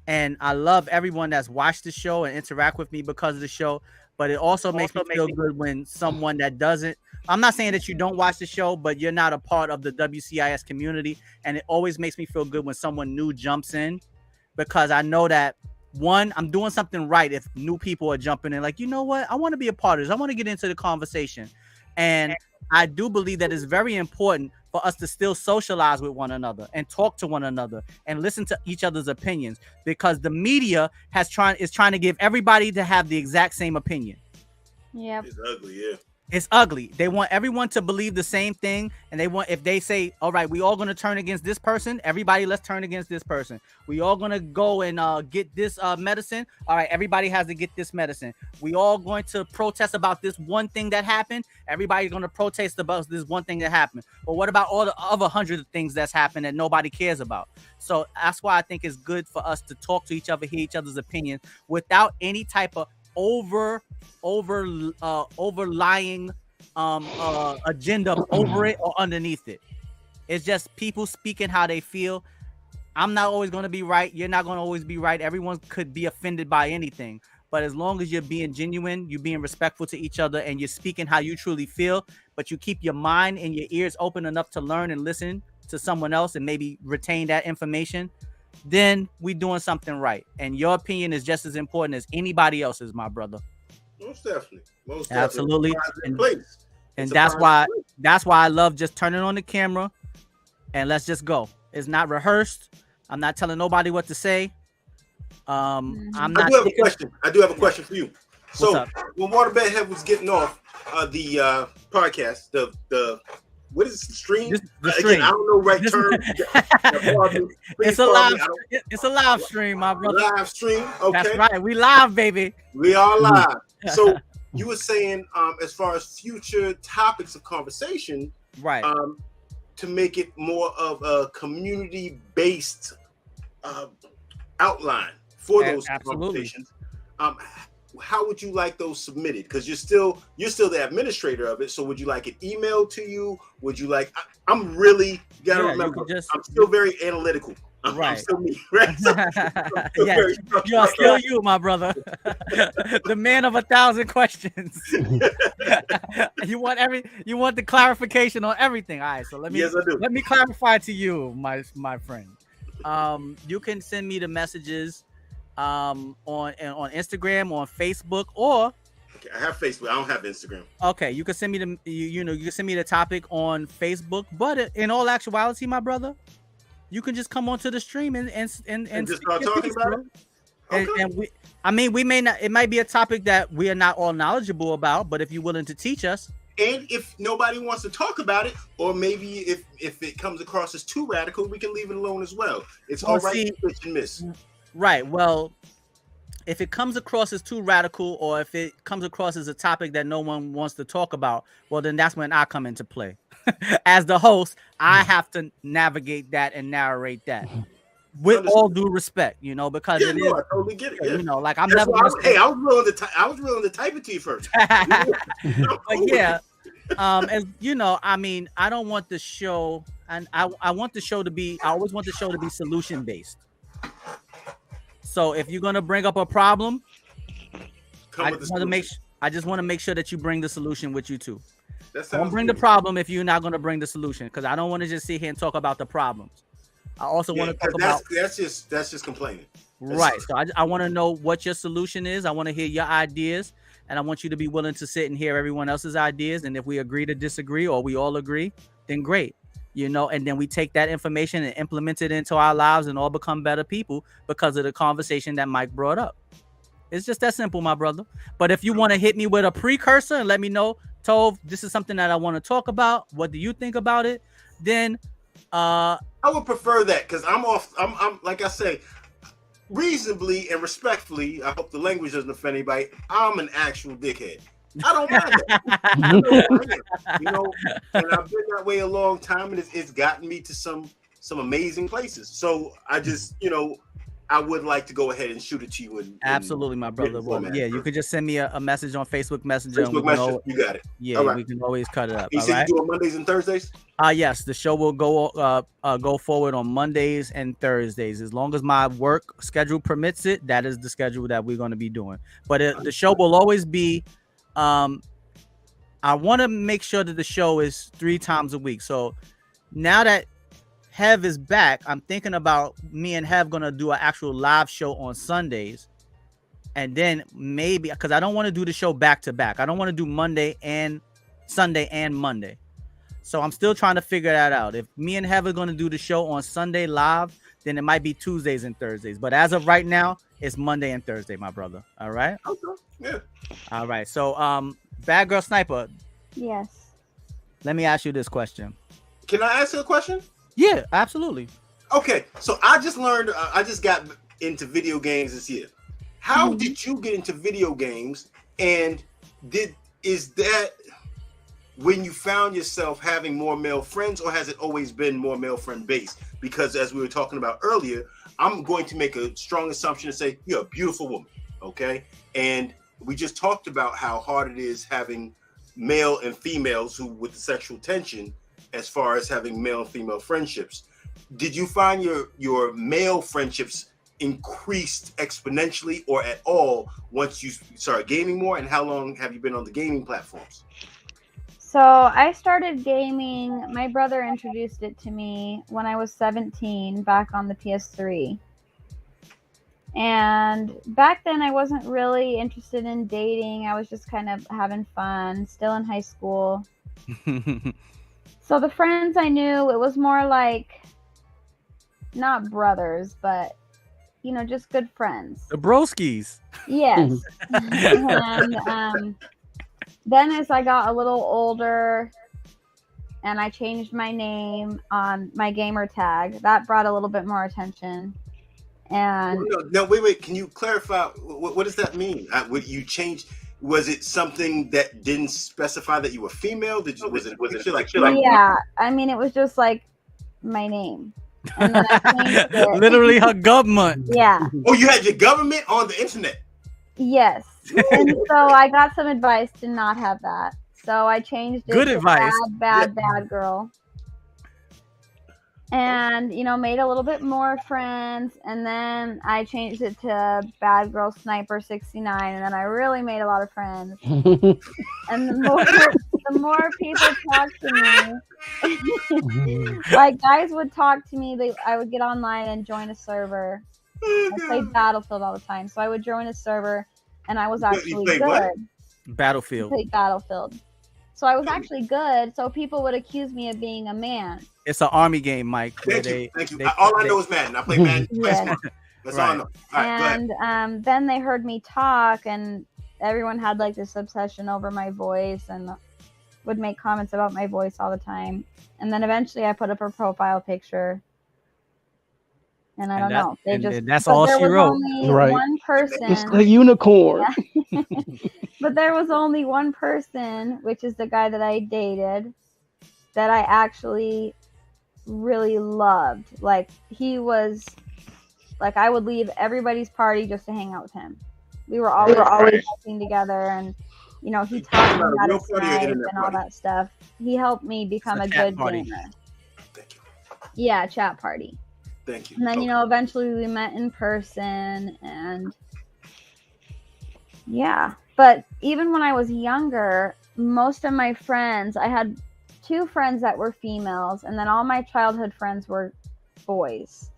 And I love everyone that's watched the show and interact with me because of the show. But it also makes me feel good when someone that doesn't, I'm not saying that you don't watch the show, but you're not a part of the WCIS community. And it always makes me feel good when someone new jumps in, because I know that, one, I'm doing something right if new people are jumping in, like, you know what, I want to be a part of this. I want to get into the conversation. And I do believe that it's very important for us to still socialize with one another and talk to one another and listen to each other's opinions, because the media is trying to give everybody to have the exact same opinion. Yeah. It's ugly, yeah. It's ugly. They want everyone to believe the same thing, and they want, if they say, all right, we all going to turn against this person, everybody let's turn against this person. We all going to go and get this medicine. All right, everybody has to get this medicine. We all going to protest about this one thing that happened. Everybody's going to protest about this one thing that happened. But what about all the other 100 things that's happened that nobody cares about? So that's why I think it's good for us to talk to each other, hear each other's opinions without any type of overlying agenda over it or underneath it. It's just people speaking how they feel. I'm not always going to be right. You're not going to always be right. Everyone could be offended by anything. But as long as you're being genuine, you're being respectful to each other, and you're speaking how you truly feel, but you keep your mind and your ears open enough to learn and listen to someone else and maybe retain that information, then we're doing something right. And your opinion is just as important as anybody else's, my brother. Most definitely. Absolutely. And that's why I love just turning on the camera and let's just go. It's not rehearsed. I'm not telling nobody what to say. I do have a question for you. So when Waterbed Heb was getting off the podcast, the what is the stream? The stream. Again, I don't know right term. It's a live stream, my brother. Live stream. Okay. That's right. We live, baby. We are live. So you were saying, as far as future topics of conversation, right? To make it more of a community-based outline for those conversations. How would you like those submitted? Because you're still the administrator of it. So would you like it emailed to you? Would you like? I'm really, you gotta remember, I'm still very analytical. I'm still me, right? You're still you, my brother. The man of 1,000 questions. You want the clarification on everything. All right, so let me clarify to you, my friend. You can send me the messages on Instagram, on Facebook, or okay, I have Facebook. I don't have Instagram. Okay, you can send me you can send me the topic on Facebook, but in all actuality, my brother, you can just come onto the stream and just start talking about it. Okay. And we may not, it might be a topic that we are not all knowledgeable about, but if you're willing to teach us. And if nobody wants to talk about it, or maybe if it comes across as too radical, we can leave it alone as well. It's all right to switch and miss. Right. Well, if it comes across as too radical, or if it comes across as a topic that no one wants to talk about, well, then that's when I come into play. As the host, I have to navigate that and narrate that with all due respect, because I totally get it. Yeah. Like I'm that's never. I was willing to type it to you first. But yeah, as I mean, I don't want the show, and I want the show to be. I always want the show to be solution based. So if you're gonna bring up a problem, I just want to make sure that you bring the solution with you too. Don't bring the problem if you're not going to bring the solution, because I don't want to just sit here and talk about the problems. I also want to talk about that's just complaining. Right. So I want to know what your solution is. I want to hear your ideas, and I want you to be willing to sit and hear everyone else's ideas. And if we agree to disagree, or we all agree, then great. You know, and then we take that information and implement it into our lives and all become better people because of the conversation that Mike brought up. It's just that simple, my brother. But if you want to hit me with a precursor and let me know, Tove, this is something that I want to talk about. What do you think about it? Then I would prefer that, because I'm like I say, reasonably and respectfully, I hope the language doesn't offend anybody, I'm an actual dickhead. I don't mind that. You know, and I've been that way a long time, and it's gotten me to some amazing places. So I just, you know, I would like to go ahead and shoot it to you. Absolutely, my brother. Well, yeah, you could just send me a message on Facebook Messenger. You got it. Yeah, right. We can always cut it up. You said you do it Mondays and Thursdays? Yes, the show will go forward on Mondays and Thursdays. As long as my work schedule permits it, that is the schedule that we're going to be doing. But the show will always be, I want to make sure that the show is 3 times a week. So now that Hev is back, I'm thinking about me and Hev gonna do an actual live show on Sundays, and then maybe, because I don't want to do the show back to back. I don't want to do Monday and Sunday and Monday. So I'm still trying to figure that out. If me and Hev are gonna do the show on Sunday live, then it might be Tuesdays and Thursdays. But as of right now, it's Monday and Thursday, my brother. All right. Okay. Yeah. All right. So Badgurl Sniper. Yes. Let me ask you this question. Can I ask you a question? Yeah, absolutely. Okay, so I just learned, I just got into video games this year. How did you get into video games? And is that when you found yourself having more male friends, or has it always been more male friend based? Because as we were talking about earlier, I'm going to make a strong assumption and say, you're a beautiful woman, okay? And we just talked about how hard it is having male and females who with the sexual tension, as far as having male and female friendships. Did you find your male friendships increased exponentially or at all once you started gaming more? And how long have you been on the gaming platforms? So I started gaming, my brother introduced it to me when I was 17 back on the PS3. And back then I wasn't really interested in dating. I was just kind of having fun, still in high school. So the friends I knew, it was more like, not brothers, but, you know, just good friends. The broskies. Yes. And then as I got a little older and I changed my name on my gamer tag, that brought a little bit more attention. And no, wait. Can you clarify, what does that mean? Would you change? Was it something that didn't specify that you were female? Was it like yeah, I mean, it was just like my name. And then I changed it. Literally her government. Yeah. Oh, you had your government on the internet? Yes. And so I got some advice to not have that. So I changed it Good to advice. Bad girl. And, you know, made a little bit more friends. And then I changed it to Badgurl Sniper 69. And then I really made a lot of friends. And the more people talk to me, like guys would talk to me, I would get online and join a server. I played Battlefield all the time. So I would join a server and I was actually good. What? Battlefield. I played Battlefield. So I was actually good. So people would accuse me of being a man. It's an army game, Mike. Thank you. All I know is Madden. I play Madden. Yeah. That's all I know. All right, and then they heard me talk, and everyone had like this obsession over my voice and would make comments about my voice all the time. And then eventually I put up a profile picture. And I don't know. And that's all she wrote. Right. One person. It's a unicorn. Yeah. But there was only one person, which is the guy that I dated, that I actually really loved. Like, he was, like, I would leave everybody's party just to hang out with him. We were always working together, and, you know, he taught me how to snipe and all that stuff. He helped me become a good gamer. Thank you. Yeah, chat party. Thank you. And then, you know, eventually we met in person, and yeah. But even when I was younger, most of my friends, I had 2 friends that were females, and then all my childhood friends were boys.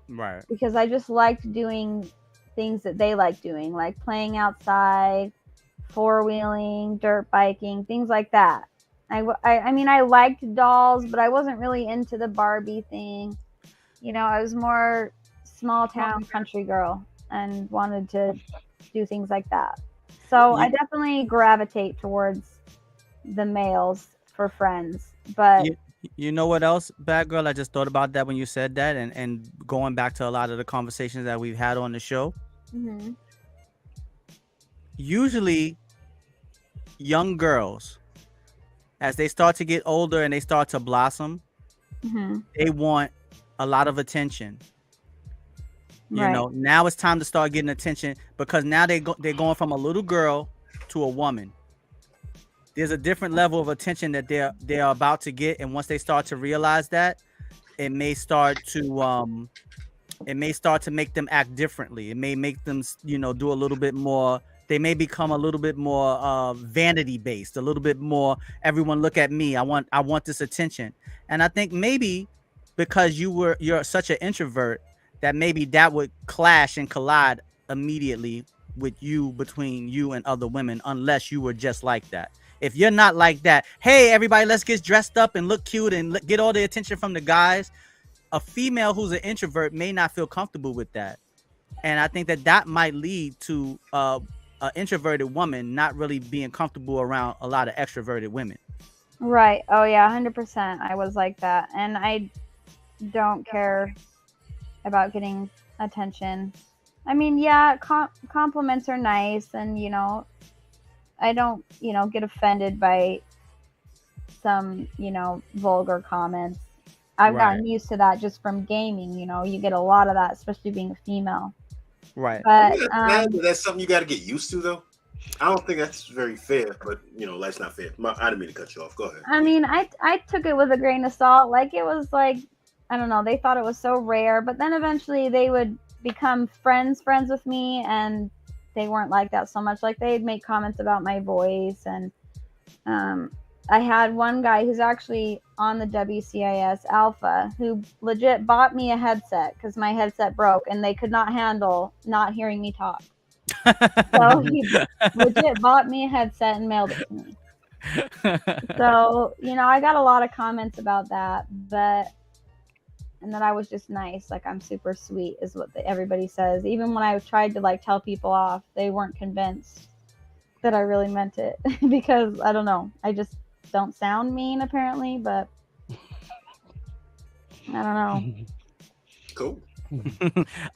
Right. Because I just liked doing things that they like doing, like playing outside, 4-wheeling, dirt biking, things like that. I mean, I liked dolls, but I wasn't really into the Barbie thing. You know, I was more small town country girl and wanted to do things like that. So I definitely gravitate towards the males for friends. But you know what else, Badgurl? I just thought about that when you said that, and going back to a lot of the conversations that we've had on the show. Mm-hmm. Usually, young girls, as they start to get older and they start to blossom, Mm-hmm. they want a lot of attention. You Right. know, now it's time to start getting attention, because now they're going from a little girl to a woman. There's a different level of attention that they're about to get, and once they start to realize that, it may start to make them act differently. It may make them, you know, do a little bit more. They may become a little bit more vanity based, a little bit more. Everyone look at me. I want this attention. And I think maybe because you're such an introvert, that maybe that would clash and collide immediately with you, between you and other women, unless you were just like that. If you're not like that, hey, everybody, let's get dressed up and look cute and get all the attention from the guys. A female who's an introvert may not feel comfortable with that. And I think that might lead to an introverted woman not really being comfortable around a lot of extroverted women. Right. Oh, yeah, 100%. I was like that. And I don't care about getting attention. I mean, yeah, compliments are nice, and, you know, I don't, you know, get offended by some, you know, vulgar comments. I've gotten used to that just from gaming. You know, you get a lot of that, especially being a female. Right. But that's something you got to get used to, though. I don't think that's very fair, but, you know, that's not fair. I didn't mean to cut you off. Go ahead. I mean, I took it with a grain of salt. Like, it was like, I don't know, they thought it was so rare, but then eventually they would become friends with me, and they weren't like that so much. Like, they'd make comments about my voice, and I had one guy who's actually on the WCIS Alpha who legit bought me a headset because my headset broke and they could not handle not hearing me talk. So he legit bought me a headset and mailed it to me. So, you know, I got a lot of comments about that, and that I was just nice. Like, I'm super sweet is what everybody says. Even when I tried to, like, tell people off, they weren't convinced that I really meant it because, I don't know, I just don't sound mean apparently, but I don't know. Cool.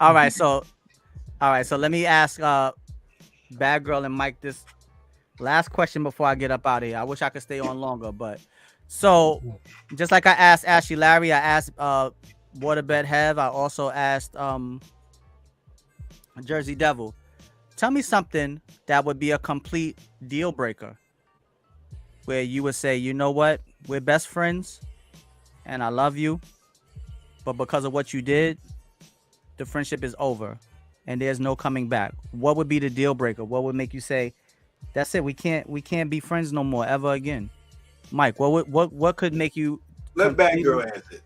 All right, so let me ask Badgurl and Mike this last question before I get up out of here. I wish I could stay on longer, but so just like I asked Ashy Larry, I asked Waterbed Hev, I also asked Jersey Devil. Tell me something that would be a complete deal breaker, where you would say, you know what, we're best friends and I love you, but because of what you did, the friendship is over and there's no coming back. What would be the deal breaker? What would make you say, that's it, we can't be friends no more ever again? Mike, what could make you let Badgurl answer it?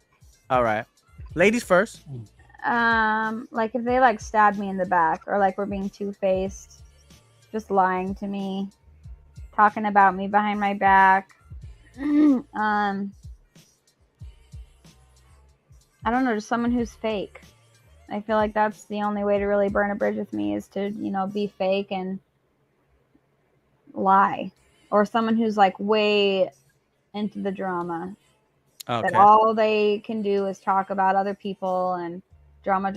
All right, ladies first. Like, if they like stab me in the back, or like we're being two-faced, just lying to me, talking about me behind my back. I don't know, just someone who's fake. I feel like that's the only way to really burn a bridge with me, is to, you know, be fake and lie. Or someone who's like way into the drama. Okay. That all they can do is talk about other people and drama.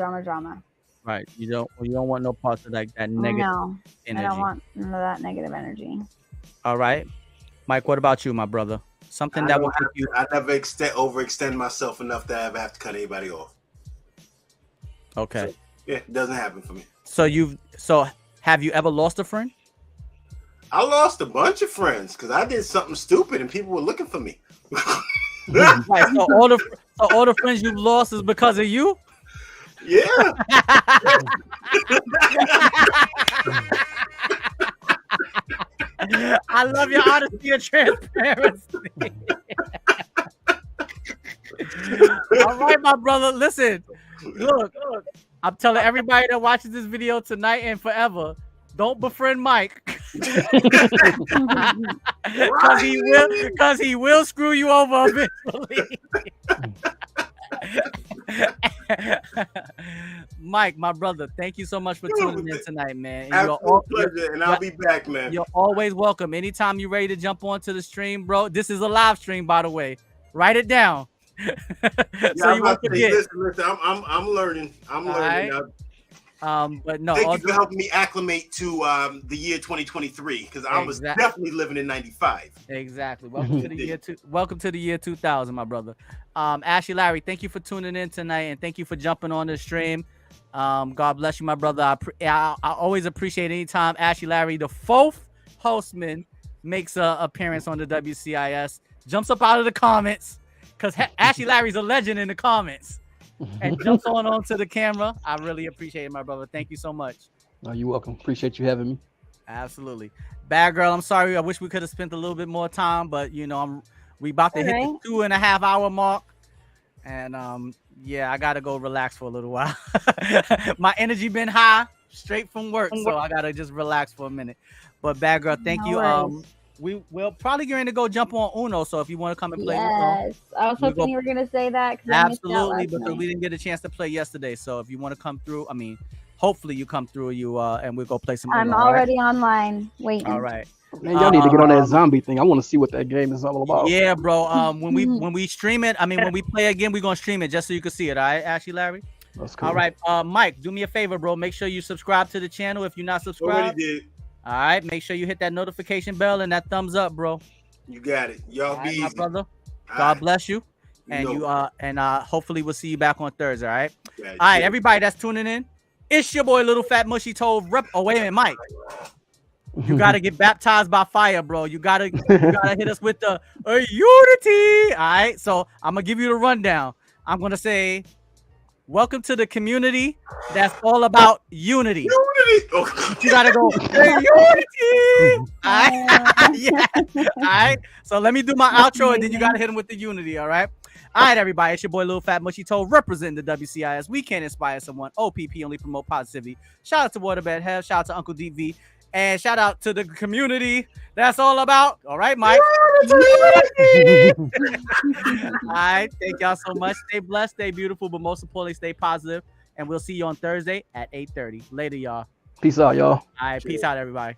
Right. You don't want no parts of like that negative energy. I don't want none of that negative energy. All right. Mike, what about you, my brother? Something that will keep you. I never overextend myself enough to ever have to cut anybody off. Okay. So, yeah, it doesn't happen for me. So have you ever lost a friend? I lost a bunch of friends because I did something stupid and people were looking for me. Right, so all the friends you've lost is because of you? Yeah. I love your honesty and transparency. All right, my brother. Listen, look. I'm telling everybody that watches this video tonight and forever, don't befriend Mike. Because he will screw you over eventually. Mike, my brother, thank you so much for tuning in tonight, man. Absolute pleasure, and I'll be back, man. You're always welcome. Anytime you're ready to jump onto the stream, bro. This is a live stream, by the way. Write it down. So you won't forget. Listen, I'm learning. I'm learning. Right. But no, thank you for helping me acclimate to the year 2023 because I was definitely living in 95. Exactly. Welcome to the year welcome to the year 2000, my brother. Ashy Larry, thank you for tuning in tonight and thank you for jumping on the stream. God bless you, my brother. I always appreciate anytime Ashy Larry, the fourth hostman, makes an appearance on the WCIS, jumps up out of the comments because Ashy Larry's a legend in the comments. And jumps onto the camera. I really appreciate it, my brother. Thank you so much. Oh, you're welcome. Appreciate you having me. Absolutely. Badgurl, I'm sorry. I wish we could have spent a little bit more time, but we about to hit the 2.5 hour mark. And yeah, I gotta go relax for a little while. My energy been high straight from work, so I gotta just relax for a minute. But Badgurl, thank you. We'll probably going to go jump on Uno. So if you want to come and play Uno, I was hoping you were going to say that. Absolutely, because we didn't get a chance to play yesterday. So if you want to come through, hopefully you come through, and we'll go play some Uno. I'm already online waiting. All right. Man, y'all need to get on that zombie thing. I want to see what that game is all about. Yeah, bro. When we stream it, when we play again, we're gonna stream it just so you can see it. All right, Ashley, Larry. That's cool. All right, Mike, do me a favor, bro. Make sure you subscribe to the channel if you're not subscribed. Already did. All right, make sure you hit that notification bell and that thumbs up, bro. You got it. Y'all be easy, my brother. God bless you, and hopefully we'll see you back on Thursday. All right. Yeah, all right, everybody that's tuning in, it's your boy, Little Fat Mushy Toe. Oh wait a minute, Mike. You gotta get baptized by fire, bro. You gotta hit us with the unity. All right, so I'm gonna give you the rundown. I'm gonna say, welcome to the community that's all about unity. You gotta go unity. All right, yeah. All right. So let me do my outro, and then you gotta hit them with the unity. All right. All right, everybody. It's your boy, Little Fat Mushy Toe, representing the WCIS. We can't inspire someone. OPP only promote positivity. Shout out to Waterbed Health. Shout out to Uncle DV. And shout out to the community that's all about. All right, Mike. All right. Thank y'all so much. Stay blessed, stay beautiful, but most importantly, stay positive. And we'll see you on Thursday at 8:30. Later, y'all. Peace out, y'all. All right. Peace out, everybody.